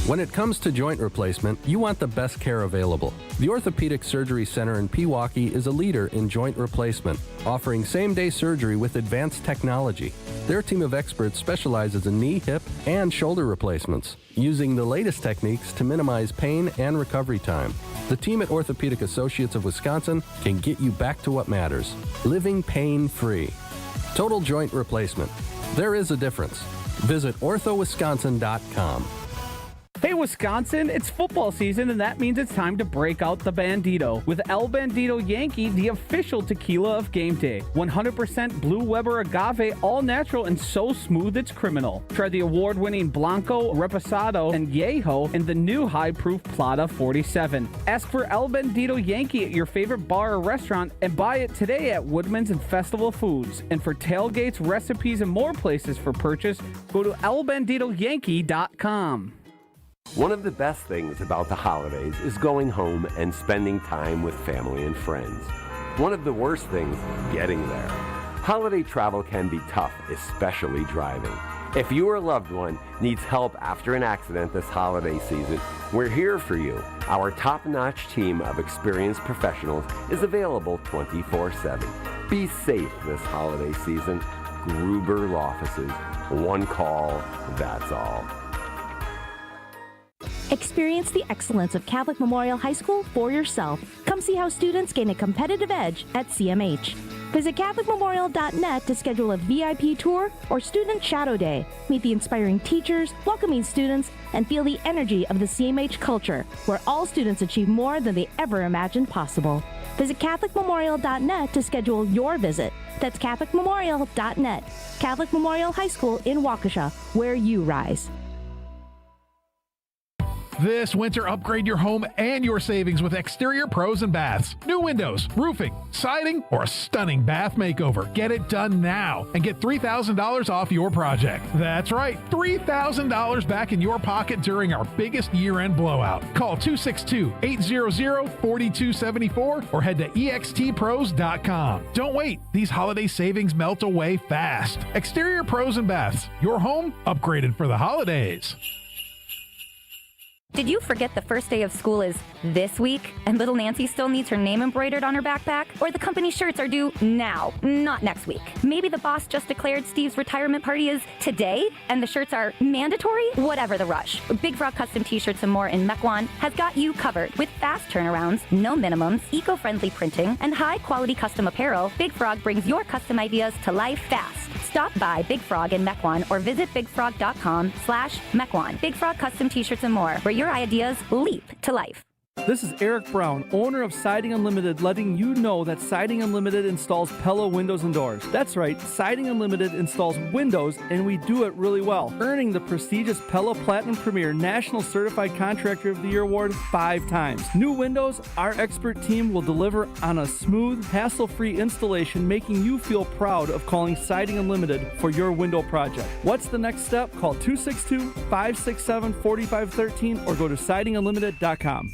Speaker 2: When it comes to joint replacement, you want the best care available. The Orthopedic Surgery Center in Pewaukee is a leader in joint replacement, offering same-day surgery with advanced technology. Their team of experts specializes in knee, hip, and shoulder replacements, using the latest techniques to minimize pain and recovery time. The team at Orthopedic Associates of Wisconsin can get you back to what matters, living pain-free. Total joint replacement. There is a difference. Visit orthowisconsin.com.
Speaker 21: Hey Wisconsin, it's football season, and that means it's time to break out the Bandito with El Bandito Yankee, the official tequila of game day. 100% Blue Weber agave, all natural and so smooth it's criminal. Try the award-winning Blanco, Reposado, and Yeho, and the new high-proof Plata 47. Ask for El Bandito Yankee at your favorite bar or restaurant, and buy it today at Woodman's and Festival Foods. And for tailgates, recipes, and more places for purchase, go to elbanditoyankee.com.
Speaker 22: One of the best things about the holidays is going home and spending time with family and friends. One of the worst things, getting there. Holiday travel can be tough, especially driving. If you or a loved one needs help after an accident this holiday season, we're here for you. Our top-notch team of experienced professionals is available 24/7. Be safe this holiday season. Gruber Law Offices. One call, that's all.
Speaker 23: Experience the excellence of Catholic Memorial High School for yourself. Come see how students gain a competitive edge at CMH. Visit CatholicMemorial.net to schedule a VIP tour or Student Shadow Day. Meet the inspiring teachers, welcoming students, and feel the energy of the CMH culture, where all students achieve more than they ever imagined possible. Visit CatholicMemorial.net to schedule your visit. That's CatholicMemorial.net. Catholic Memorial High School in Waukesha, where you rise.
Speaker 14: This winter, upgrade your home and your savings with Exterior Pros and Baths. New windows, roofing, siding, or a stunning bath makeover. Get it done now and get $3,000 off your project. That's right, $3,000 back in your pocket during our biggest year-end blowout. Call 262-800-4274 or head to extpros.com. Don't wait. These holiday savings melt away fast. Exterior Pros and Baths. Your home upgraded for the holidays.
Speaker 24: Did you forget the first day of school is this week and little Nancy still needs her name embroidered on her backpack? Or the company shirts are due now, not next week? Maybe the boss just declared Steve's retirement party is today and the shirts are mandatory? Whatever the rush. Big Frog Custom T-shirts and more in Mequon has got you covered with fast turnarounds, no minimums, eco-friendly printing, and high-quality custom apparel. Big Frog brings your custom ideas to life fast. Stop by Big Frog in Mequon or visit bigfrog.com/Mequon. Big Frog Custom T-shirts and more, where your ideas leap to life.
Speaker 21: This is Eric Brown, owner of Siding Unlimited, letting you know that Siding Unlimited installs Pella windows and doors. That's right, Siding Unlimited installs windows, and we do it really well, earning the prestigious Pella Platinum Premier National Certified Contractor of the Year award 5 times. New windows, our expert team will deliver on a smooth, hassle-free installation, making you feel proud of calling Siding Unlimited for your window project. What's the next step? Call 262-567-4513 or go to sidingunlimited.com.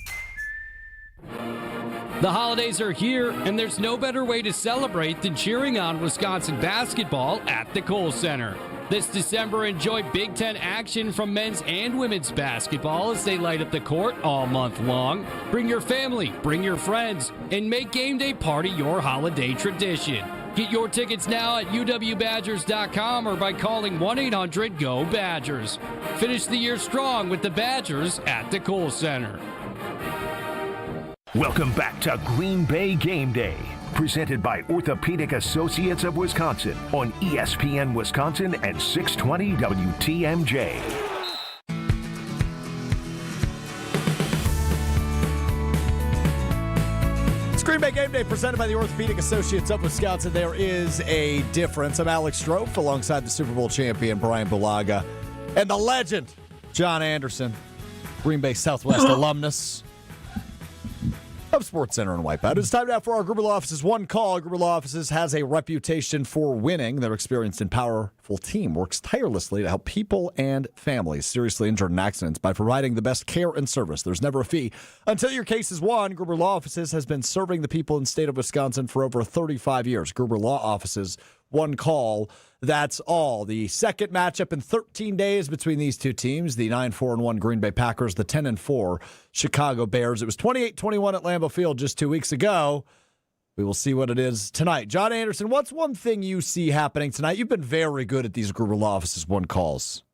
Speaker 1: The holidays are here, and there's no better way to celebrate than cheering on Wisconsin basketball at the Kohl Center. This December, enjoy Big Ten action from men's and women's basketball as they light up the court all month long. Bring your family, bring your friends, and make game day part of your holiday tradition. Get your tickets now at uwbadgers.com or by calling 1-800-GO-BADGERS. Finish the year strong with the Badgers at the Kohl Center.
Speaker 5: Welcome back to Green Bay Game Day, presented by Orthopedic Associates of Wisconsin on ESPN Wisconsin and 620 WTMJ.
Speaker 6: It's Green Bay Game Day presented by the Orthopedic Associates of Wisconsin. There is a difference. I'm Alex Strouf alongside the Super Bowl champion Bryan Bulaga and the legend John Anderson, Green Bay Southwest alumnus of Sports Center and Wipeout. It's time now for our Gruber Law Office's One Call. Gruber Law Offices has a reputation for winning. Their experienced and powerful team works tirelessly to help people and families seriously injured in accidents by providing the best care and service. There's never a fee until your case is won. Gruber Law Offices has been serving the people in the state of Wisconsin for over 35 years. Gruber Law Offices, One Call. That's all. The second matchup in 13 days between these two teams, the 9-4-1 Green Bay Packers, the 10-4 Chicago Bears. It was 28-21 at Lambeau Field just 2 weeks ago. We will see what it is tonight. John Anderson, what's one thing you see happening tonight? You've been very good at these Gruber Law Offices One Calls.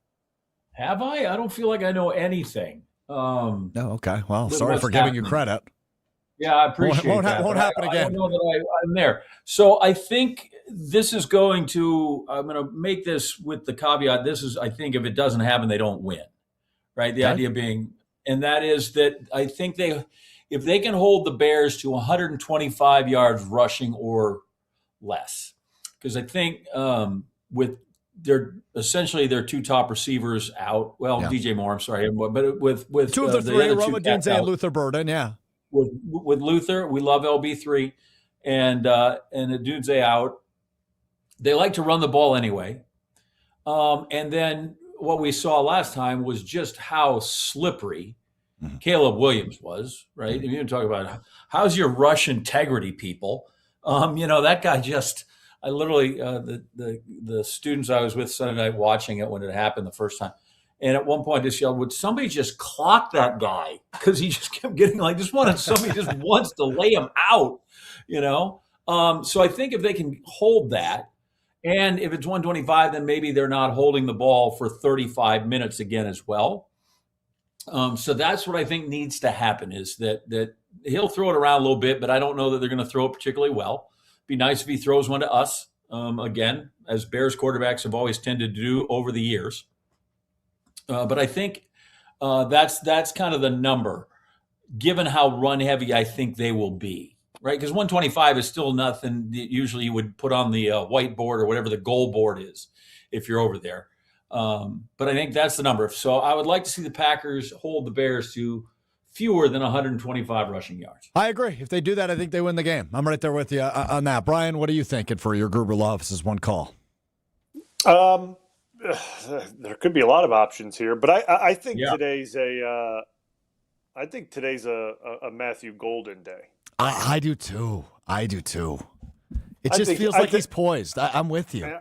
Speaker 9: Have I? I don't feel like I know anything.
Speaker 6: No, okay. Well, sorry for giving you credit.
Speaker 9: Yeah, I appreciate that.
Speaker 6: Won't happen again.
Speaker 9: I don't know that I'm there. So I think this is going to, I'm going to make this with the caveat. This is, I think if it doesn't happen, they don't win, right? The idea being, and that is that I think if they can hold the Bears to 125 yards rushing or less, because I think with essentially their two top receivers out, DJ Moore, I'm sorry, but with
Speaker 6: two of the three, Roma Dunze and Luther Burden, yeah.
Speaker 9: With Luther, we love LB3 and Dunze out. They like to run the ball anyway. And then what we saw last time was just how slippery Caleb Williams was, right? You talk about how's your rush integrity, people. That guy just, I literally, the students I was with Sunday night watching it when it happened the first time. And at one point, I just yelled, would somebody just clock that guy? Because he just kept getting somebody just wants to lay him out, So I think if they can hold that, and if it's 125, then maybe they're not holding the ball for 35 minutes again as well. So that's what I think needs to happen is that he'll throw it around a little bit, but I don't know that they're going to throw it particularly well. Be nice if he throws one to us, again, as Bears quarterbacks have always tended to do over the years. But I think that's kind of the number, given how run heavy I think they will be, right? Because 125 is still nothing that usually you would put on the whiteboard or whatever the goal board is if you're over there. But I think that's the number. So I would like to see the Packers hold the Bears to fewer than 125 rushing yards.
Speaker 6: I agree. If they do that, I think they win the game. I'm right there with you on that. Brian, what are you thinking for your Gruber Law Office's One Call?
Speaker 7: There could be a lot of options here, but I think today's a Matthew Golden day.
Speaker 6: I do too. It just feels like he's poised. I'm with you.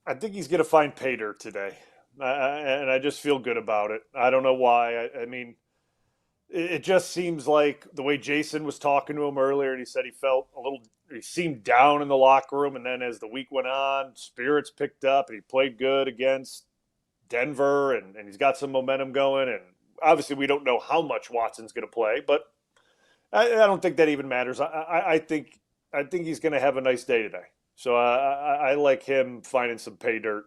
Speaker 7: I think he's going to find pay dirt today, and I just feel good about it. I don't know why. I mean, it just seems like the way Jason was talking to him earlier, and he said he seemed down in the locker room, and then as the week went on, spirits picked up, and he played good against Denver, and he's got some momentum going, and obviously we don't know how much Watson's going to play, but I don't think that even matters. I think he's going to have a nice day today. So I like him finding some pay dirt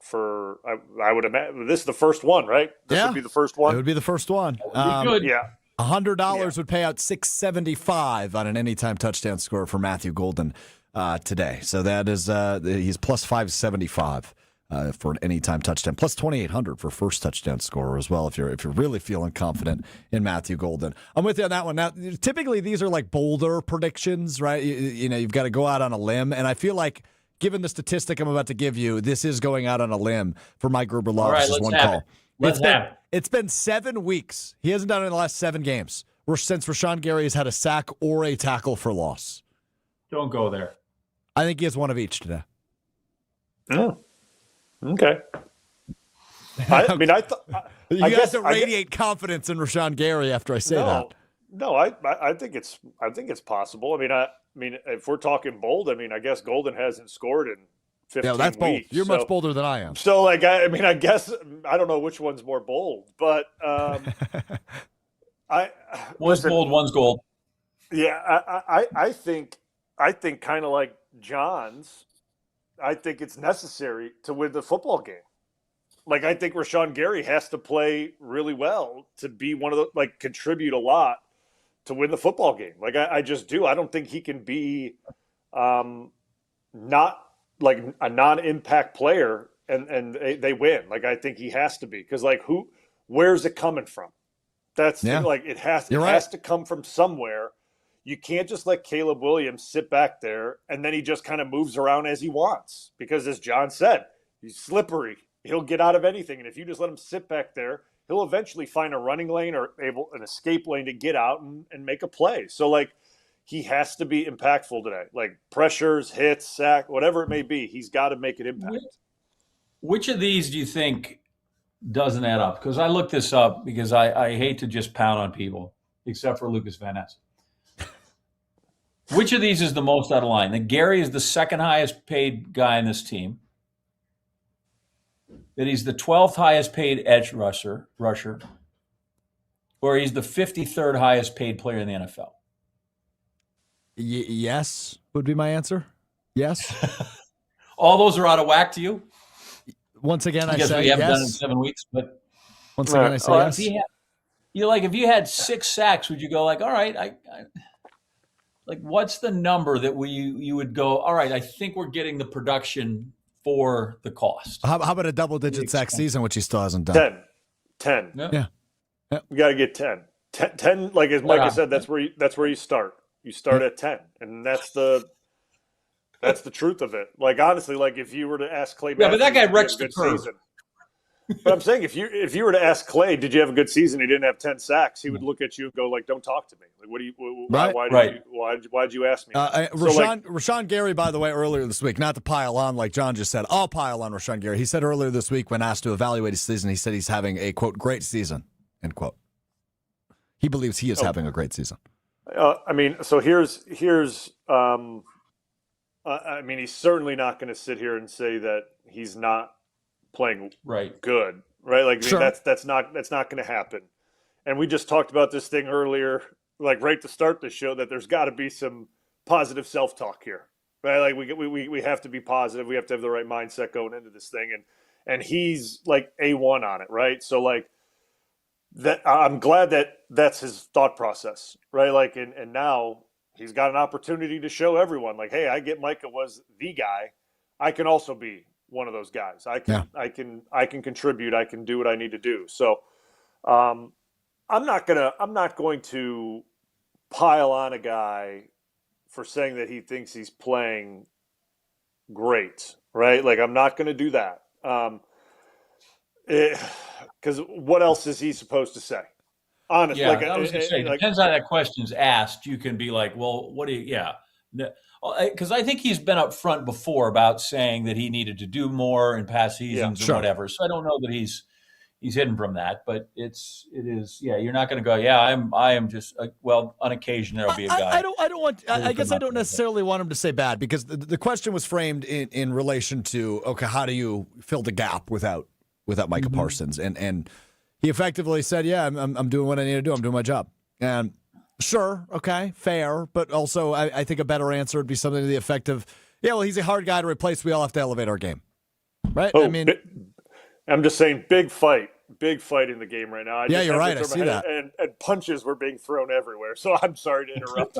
Speaker 7: for, I would imagine, this is the first one, right? This would be the first one?
Speaker 6: It would be the first one.
Speaker 7: Yeah.
Speaker 6: $100 would pay out $675 on an anytime touchdown score for Matthew Golden today. So that is he's plus 575 for an anytime touchdown, plus 2,800 for first touchdown scorer as well. If you're really feeling confident in Matthew Golden, I'm with you on that one. Now, typically these are like bolder predictions, right? You know, you've got to go out on a limb, and I feel like, given the statistic I'm about to give you, this is going out on a limb for Mike Gruber Law.
Speaker 9: All right, let's
Speaker 6: one
Speaker 9: have
Speaker 6: call.
Speaker 9: it. Let's have it.
Speaker 6: It's been 7 weeks. He hasn't done it in the last 7 games since Rashawn Gary has had a sack or a tackle for loss.
Speaker 9: Don't go there.
Speaker 6: I think he has one of each today.
Speaker 7: Oh, okay. I mean,
Speaker 6: You guys don't radiate confidence in Rashawn Gary after I say that.
Speaker 7: No, I think it's possible. I mean, if we're talking bold, I mean, I guess Golden hasn't scored in 15
Speaker 6: Yeah, that's bold.
Speaker 7: weeks.
Speaker 6: You're much bolder than I am.
Speaker 7: So, like, I guess I don't know which one's more bold, but
Speaker 9: one's bold, one's gold.
Speaker 7: Yeah, I think kind of like John's. I think it's necessary to win the football game. Like, I think Rashawn Gary has to play really well to be one of the, like, contribute a lot to win the football game. Like, I just do. I don't think he can be not like a non-impact player and they win. Like, I think he has to be, because, like, where's it coming from? That's like, it has to come from somewhere. You can't just let Caleb Williams sit back there and then he just kind of moves around as he wants, because, as John said, he's slippery. He'll get out of anything. And if you just let him sit back there, he'll eventually find a running lane or an escape lane to get out and make a play. So, like, he has to be impactful today. Like, pressures, hits, sack, whatever it may be, he's got to make an impact.
Speaker 9: Which of these do you think doesn't add up? Because I looked this up because I hate to just pound on people, except for Lucas Van Ness. Which of these is the most out of line? That Gary is the second highest paid guy in this team, that he's the 12th highest paid edge rusher, or he's the 53rd highest paid player in the NFL?
Speaker 6: Yes, would be my answer. Yes.
Speaker 9: All those are out of whack to you?
Speaker 6: Once again, I
Speaker 9: guess
Speaker 6: say
Speaker 9: we haven't
Speaker 6: yes.
Speaker 9: done it in 7 weeks, but
Speaker 6: once again, I say yes.
Speaker 9: If you had 6 sacks, would you go like, all right, like, what's the number that you would go, all right, I think we're getting the production for the cost?
Speaker 6: How about a double-digit sack season, which he still hasn't done?
Speaker 7: 10.
Speaker 6: Yeah.
Speaker 7: You got to get 10. 10, like as Micah said, that's where you start. You start at 10, and that's the truth of it. Like, honestly, like, if you were to ask Clay,
Speaker 9: but that guy wrecks the curve.
Speaker 7: Season, but I'm saying, if you were to ask Clay, did you have a good season? He didn't have 10 sacks. He would look at you and go, like, "Don't talk to me. Like, what do you? Why'd you ask me?"
Speaker 6: Rashawn Gary, by the way, earlier this week, not to pile on like John just said, I'll pile on Rashawn Gary. He said earlier this week, when asked to evaluate his season, he said he's having a quote great season, end quote. He believes he is having a great season.
Speaker 7: I mean, so here's I mean, he's certainly not going to sit here and say that he's not playing good, right? Like, I mean, that's not going to happen. And we just talked about this thing earlier, like right to start the show, that there's got to be some positive self-talk here, right? Like, we have to be positive. We have to have the right mindset going into this thing, and he's like A1 on it, right? So, like, that I'm glad that that's his thought process, right? Like, and now he's got an opportunity to show everyone, like, hey, I get Micah was the guy. I can also be one of those guys. I can contribute. I can do what I need to do. So, I'm not going to pile on a guy for saying that he thinks he's playing great, right? Like, I'm not going to do that. Because what else is he supposed to say? Honestly,
Speaker 9: yeah, I was going to say, depends how that question's asked. You can be like, well, what do you? Yeah, because I think he's been up front before about saying that he needed to do more in past seasons or whatever. So I don't know that he's hidden from that, but it is. Yeah, you're not going to go. Yeah, I am just. Well, on occasion there'll be a guy.
Speaker 6: I guess I don't necessarily want him to say bad, because the question was framed in relation to, okay, how do you fill the gap without Micah Parsons, and he effectively said, yeah, I'm doing what I need to do. I'm doing my job. And sure, okay, fair, but also I think a better answer would be something to the effect of, yeah, well, he's a hard guy to replace. We all have to elevate our game, right?
Speaker 7: I'm just saying, big fight big fight in the game right now.
Speaker 6: Yeah, you're right. I see that.
Speaker 7: And punches were being thrown everywhere. So I'm sorry to interrupt.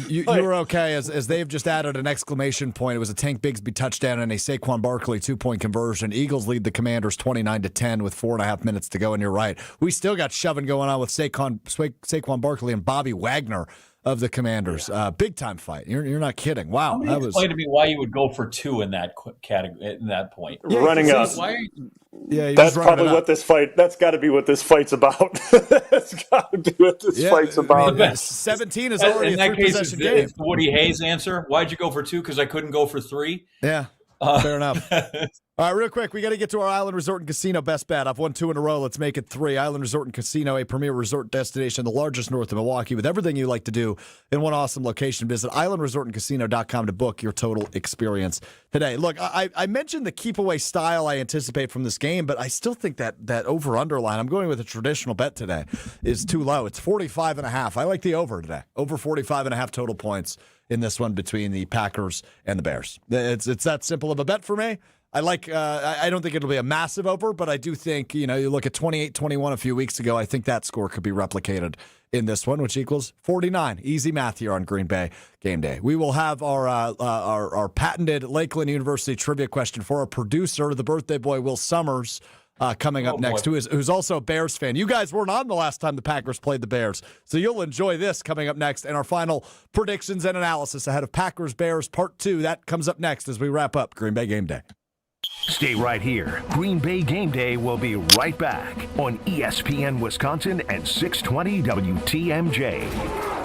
Speaker 6: You were okay as they've just added an exclamation point. It was a Tank Bigsby touchdown and a Saquon Barkley 2-point conversion. Eagles lead the Commanders 29-10 with 4.5 minutes to go. And you're right. We still got shoving going on with Saquon Barkley and Bobby Wagner of the Commanders. Big time fight. You're not kidding. Wow. That was.
Speaker 9: Explain to me why you would go for 2 in that category, in that point.
Speaker 7: Yeah, running up.
Speaker 6: Yeah,
Speaker 7: that's probably what this fight. That's got to be what this fight's about. That's got to be what this fight's about.
Speaker 6: I mean, 17 is already a 3-possession game.
Speaker 9: It's the Woody Hayes answer. Why'd you go for 2? Because I couldn't go for 3.
Speaker 6: Yeah, fair enough. All right, real quick, we got to get to our Island Resort and Casino best bet. I've won 2 in a row. Let's make it 3. Island Resort and Casino, a premier resort destination, the largest north of Milwaukee, with everything you like to do in one awesome location. Visit islandresortandcasino.com to book your total experience today. Look, I mentioned the keep-away style I anticipate from this game, but I still think that over-under line, I'm going with a traditional bet today, is too low. It's 45.5. I like the over today. Over 45.5 total points in this one between the Packers and the Bears. It's that simple of a bet for me. I don't think it'll be a massive over, but I do think, you look at 28-21 a few weeks ago, I think that score could be replicated in this one, which equals 49. Easy math here on Green Bay Game Day. We will have our patented Lakeland University trivia question for our producer, the birthday boy, Will Summers, coming up next, who's also a Bears fan. You guys weren't on the last time the Packers played the Bears, so you'll enjoy this coming up next. And our final predictions and analysis ahead of Packers-Bears Part 2. That comes up next as we wrap up Green Bay Game Day.
Speaker 5: Stay right here. Green Bay Game Day will be right back on ESPN Wisconsin and 620 WTMJ.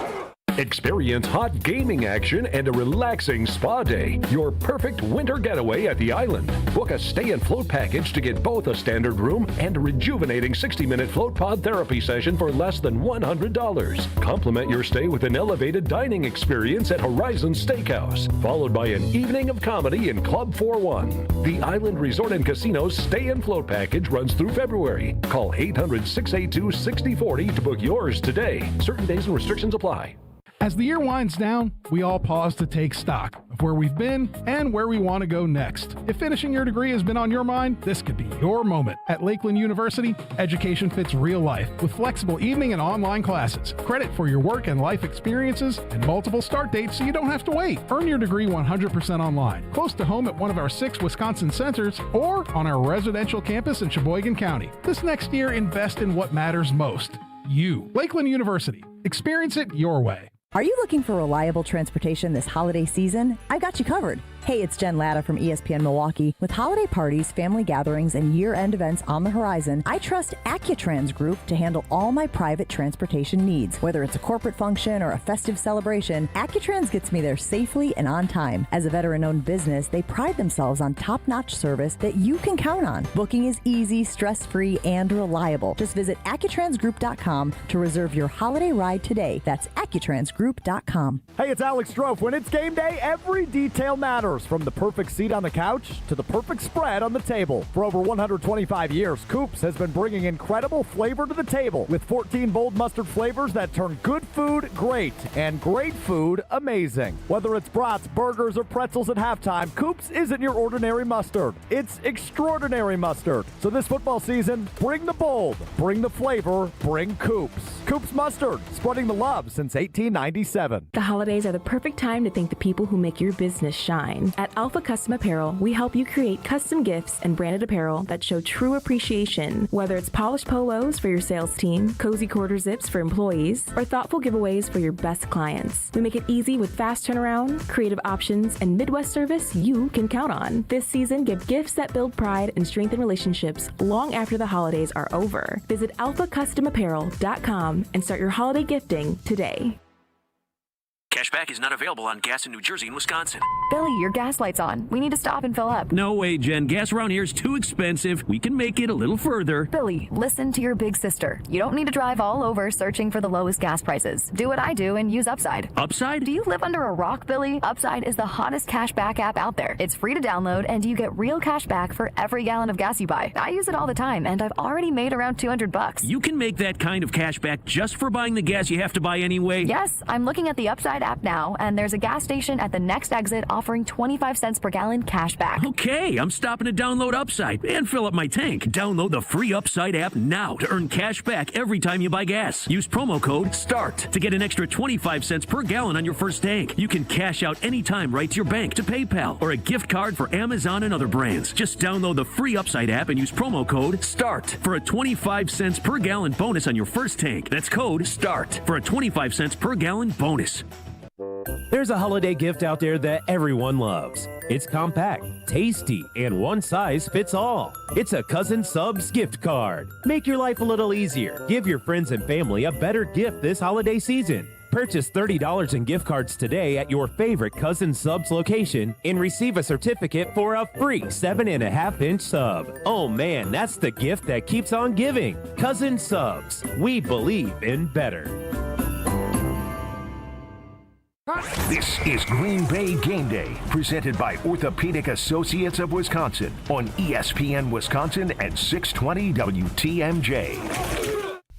Speaker 4: Experience hot gaming action and a relaxing spa day. Your perfect winter getaway at the island. Book a stay and float package to get both a standard room and a rejuvenating 60-minute float pod therapy session for less than $100. Complement your stay with an elevated dining experience at Horizon Steakhouse, followed by an evening of comedy in Club 41. The Island Resort and Casino's stay and float package runs through February. Call 800-682-6040 to book yours today. Certain days and restrictions apply.
Speaker 14: As the year winds down, we all pause to take stock of where we've been and where we want to go next. If finishing your degree has been on your mind, this could be your moment. At Lakeland University, education fits real life with flexible evening and online classes, credit for your work and life experiences, and multiple start dates so you don't have to wait. Earn your degree 100% online, close to home at one of our 6 Wisconsin centers, or on our residential campus in Sheboygan County. This next year, invest in what matters most. You. Lakeland University. Experience it your way.
Speaker 10: Are you looking for reliable transportation this holiday season? I've got you covered. Hey, it's Jen Latta from ESPN Milwaukee. With holiday parties, family gatherings, and year-end events on the horizon, I trust Accutrans Group to handle all my private transportation needs. Whether it's a corporate function or a festive celebration, Accutrans gets me there safely and on time. As a veteran-owned business, they pride themselves on top-notch service that you can count on. Booking is easy, stress-free, and reliable. Just visit AccuTransGroup.com to reserve your holiday ride today. That's AccuTransGroup.com.
Speaker 8: Hey, it's Alex Strouf. When it's game day, every detail matters. From the perfect seat on the couch to the perfect spread on the table. For over 125 years, Coops has been bringing incredible flavor to the table with 14 bold mustard flavors that turn good food great and great food amazing. Whether it's brats, burgers, or pretzels at halftime, Coops isn't your ordinary mustard. It's extraordinary mustard. So this football season, bring the bold, bring the flavor, bring Coops. Coops Mustard, spreading the love since 1897.
Speaker 12: The holidays are the perfect time to thank the people who make your business shine. At Alpha Custom Apparel, we help you create custom gifts and branded apparel that show true appreciation. Whether it's polished polos for your sales team, cozy quarter zips for employees, or thoughtful giveaways for your best clients. We make it easy with fast turnaround, creative options, and Midwest service you can count on. This season, give gifts that build pride and strengthen relationships long after the holidays are over. Visit alphacustomapparel.com and start your holiday gifting today.
Speaker 13: Cashback is not available on gas in New Jersey and Wisconsin.
Speaker 25: Billy, your gas light's on. We need to stop and fill up.
Speaker 26: No way, Jen. Gas around here is too expensive. We can make it a little further.
Speaker 25: Billy, listen to your big sister. You don't need to drive all over searching for the lowest gas prices. Do what I do and use Upside.
Speaker 26: Upside?
Speaker 25: Do you live under a rock, Billy? Upside is the hottest cashback app out there. It's free to download, and you get real cash back for every gallon of gas you buy. I use it all the time, and I've already made around $200.
Speaker 26: You can make that kind of cash back just for buying the gas you have to buy anyway?
Speaker 25: Yes, I'm looking at the Upside app now, and there's a gas station at the next exit offering 25 cents per gallon cash back.
Speaker 26: Okay, I'm stopping to download Upside and fill up my tank. Download the free Upside app now to earn cash back every time you buy gas. Use promo code START to get an extra 25 cents per gallon on your first tank. You can cash out anytime right to your bank, to PayPal, or a gift card for Amazon and other brands. Just download the free Upside app and use promo code START for a 25 cents per gallon bonus on your first tank. That's code START for a 25 cents per gallon bonus.
Speaker 20: There's a holiday gift out there that everyone loves. It's compact, tasty, and one size fits all. It's a Cousin Subs gift card. Make your life a little easier. Give your friends and family a better gift this holiday season. Purchase $30 in gift cards today at your favorite Cousin Subs location and receive a certificate for a free 7.5-inch sub. Oh man, that's the gift that keeps on giving. Cousin Subs. We believe in better.
Speaker 5: This is Green Bay Game Day, presented by Orthopedic Associates of Wisconsin on ESPN Wisconsin at 620 WTMJ.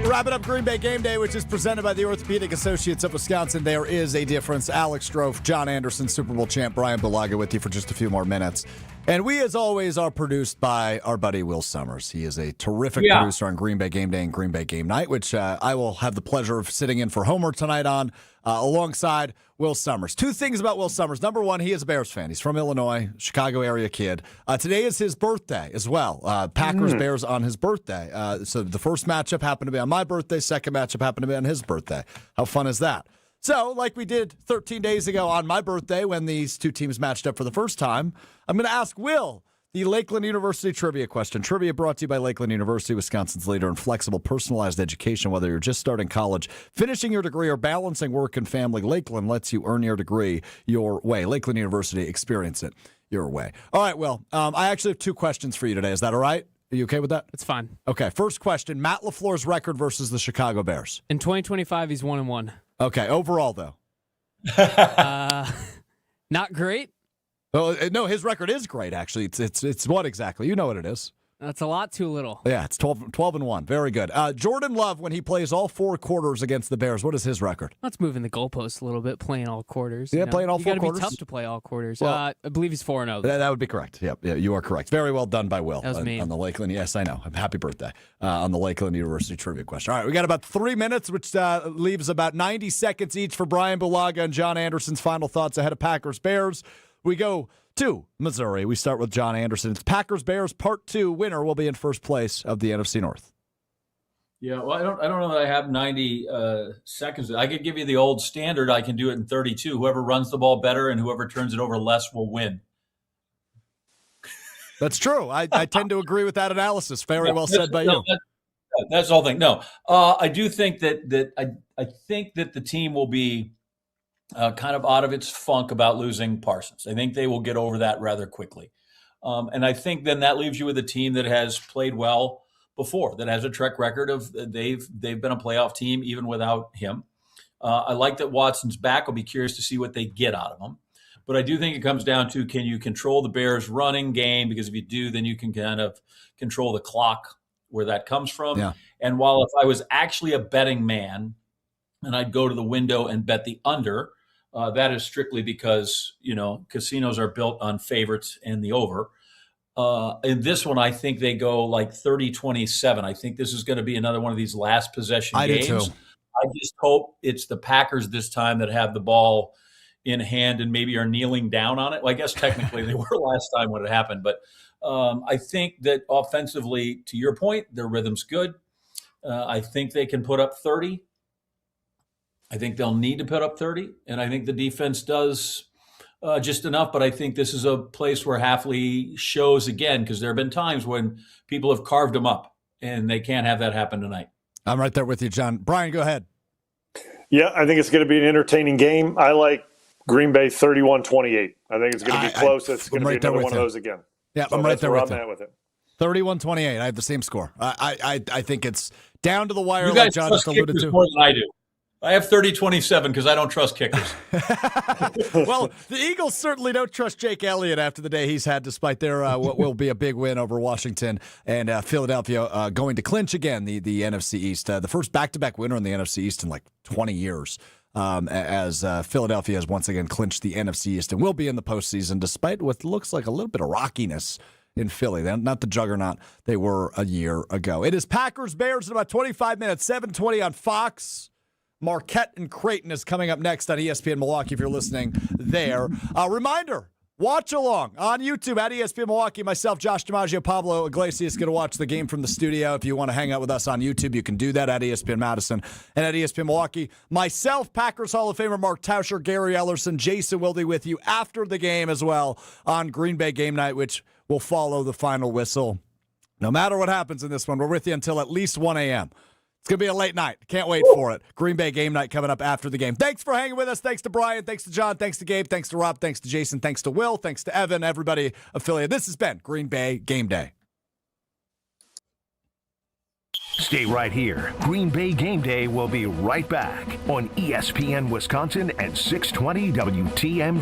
Speaker 6: Wrapping up Green Bay Game Day, which is presented by the Orthopedic Associates of Wisconsin. There is a difference. Alex Strouf, John Anderson, Super Bowl champ Bryan Bulaga with you for just a few more minutes. And we, as always, are produced by our buddy Will Summers. He is a terrific producer on Green Bay Game Day and Green Bay Game Night, which I will have the pleasure of sitting in for Homer tonight on, alongside Will Summers. Two things about Will Summers. Number one, he is a Bears fan. He's from Illinois, Chicago area kid. Today is his birthday as well. Packers-Bears on his birthday. So the first matchup happened to be on my birthday. Second matchup happened to be on his birthday. How fun is that? So, like we did 13 days ago on my birthday when these two teams matched up for the first time, I'm going to ask Will the Lakeland University trivia question. Trivia brought to you by Lakeland University, Wisconsin's leader in flexible, personalized education. Whether you're just starting college, finishing your degree, or balancing work and family, Lakeland lets you earn your degree your way. Lakeland University, experience it your way. All right, Will, I actually have two questions for you today. Is that all right? Are you okay with that?
Speaker 3: It's fine.
Speaker 6: Okay, first question, Matt LaFleur's record versus the Chicago Bears.
Speaker 3: In 2025, he's 1-1.
Speaker 6: Okay, overall, though.
Speaker 3: Not great.
Speaker 6: Well, no, his record is great, actually. It's what exactly? You know what it is.
Speaker 3: That's a lot too little.
Speaker 6: Yeah, it's 12-1. Very good. Jordan Love, when he plays all four quarters against the Bears, what is his record?
Speaker 3: That's moving the goalposts a little bit, playing all quarters.
Speaker 6: Yeah, playing all four quarters.
Speaker 3: You got to be tough to play all quarters.
Speaker 6: Well,
Speaker 3: I believe he's 4-0.
Speaker 6: That would be correct. Yep, yeah, you are correct. Very well done by Will.
Speaker 3: That was me.
Speaker 6: On the Lakeland. Yes, I know. Happy birthday on the Lakeland University trivia question. All right, we got about 3 minutes, which leaves about 90 seconds each for Bryan Bulaga and John Anderson's final thoughts ahead of Packers-Bears. We go to Missouri. We start with John Anderson. It's Packers-Bears Part 2. Winner will be in first place of the NFC North.
Speaker 9: Yeah, well, I don't know that I have 90 seconds. I could give you the old standard. I can do it in 32. Whoever runs the ball better and whoever turns it over less will win.
Speaker 6: That's true. I tend to agree with that analysis. Very well said by you.
Speaker 9: That's the whole thing. No, I do think that I think that the team will be kind of out of its funk about losing Parsons. I think they will get over that rather quickly. And I think then that leaves you with a team that has played well before, that has a track record of they've been a playoff team even without him. I like that Watson's back. I'll be curious to see what they get out of him. But I do think it comes down to, can you control the Bears' running game? Because if you do, then you can kind of control the clock where that comes from.
Speaker 6: Yeah.
Speaker 9: And while if I was actually a betting man and I'd go to the window and bet the under, that is strictly because, casinos are built on favorites and the over. In this one, I think they go like 30-27. I think this is going to be another one of these last possession games.
Speaker 6: I do too.
Speaker 9: I just hope it's the Packers this time that have the ball in hand and maybe are kneeling down on it. Well, I guess technically they were last time when it happened. But I think that offensively, to your point, their rhythm's good. I think they can put up 30. I think they'll need to put up 30, and I think the defense does just enough. But I think this is a place where Hafley shows again, because there have been times when people have carved him up, and they can't have that happen tonight.
Speaker 6: I'm right there with you, John. Bryan, go ahead.
Speaker 7: Yeah, I think it's going to be an entertaining game. I like Green Bay 31-28. I think it's going to be close. It's going to be another one of those again.
Speaker 6: Yeah,
Speaker 7: so
Speaker 6: I'm right there with
Speaker 7: I'm at with it.
Speaker 6: 31-28. I have the same score. I think it's down to the wire,
Speaker 9: You guys
Speaker 6: like John just alluded to.
Speaker 9: More than I do. I have 30-27 because I don't trust kickers.
Speaker 6: Well, the Eagles certainly don't trust Jake Elliott after the day he's had, despite their what will be a big win over Washington and Philadelphia going to clinch again the NFC East. The first back-to-back winner in the NFC East in like 20 years. As Philadelphia has once again clinched the NFC East and will be in the postseason, despite what looks like a little bit of rockiness in Philly. They're not the juggernaut they were a year ago. It is Packers-Bears in about 25 minutes, 7:20 on Fox. Marquette and Creighton is coming up next on ESPN Milwaukee if you're listening there. Reminder, watch along on YouTube at ESPN Milwaukee. Myself, Josh DiMaggio, Pablo Iglesias going to watch the game from the studio. If you want to hang out with us on YouTube, you can do that at ESPN Madison and at ESPN Milwaukee. Myself, Packers Hall of Famer Mark Tauscher, Gary Ellerson, Jason will be with you after the game as well on Green Bay Game Night, which will follow the final whistle. No matter what happens in this one, we're with you until at least 1 a.m. It's going to be a late night. Can't wait for it. Green Bay Game Night coming up after the game. Thanks for hanging with us. Thanks to Brian. Thanks to John. Thanks to Gabe. Thanks to Rob. Thanks to Jason. Thanks to Will. Thanks to Evan. Everybody affiliated. This has been Green Bay Game Day.
Speaker 5: Stay right here. Green Bay Game Day will be right back on ESPN Wisconsin and 620 WTM.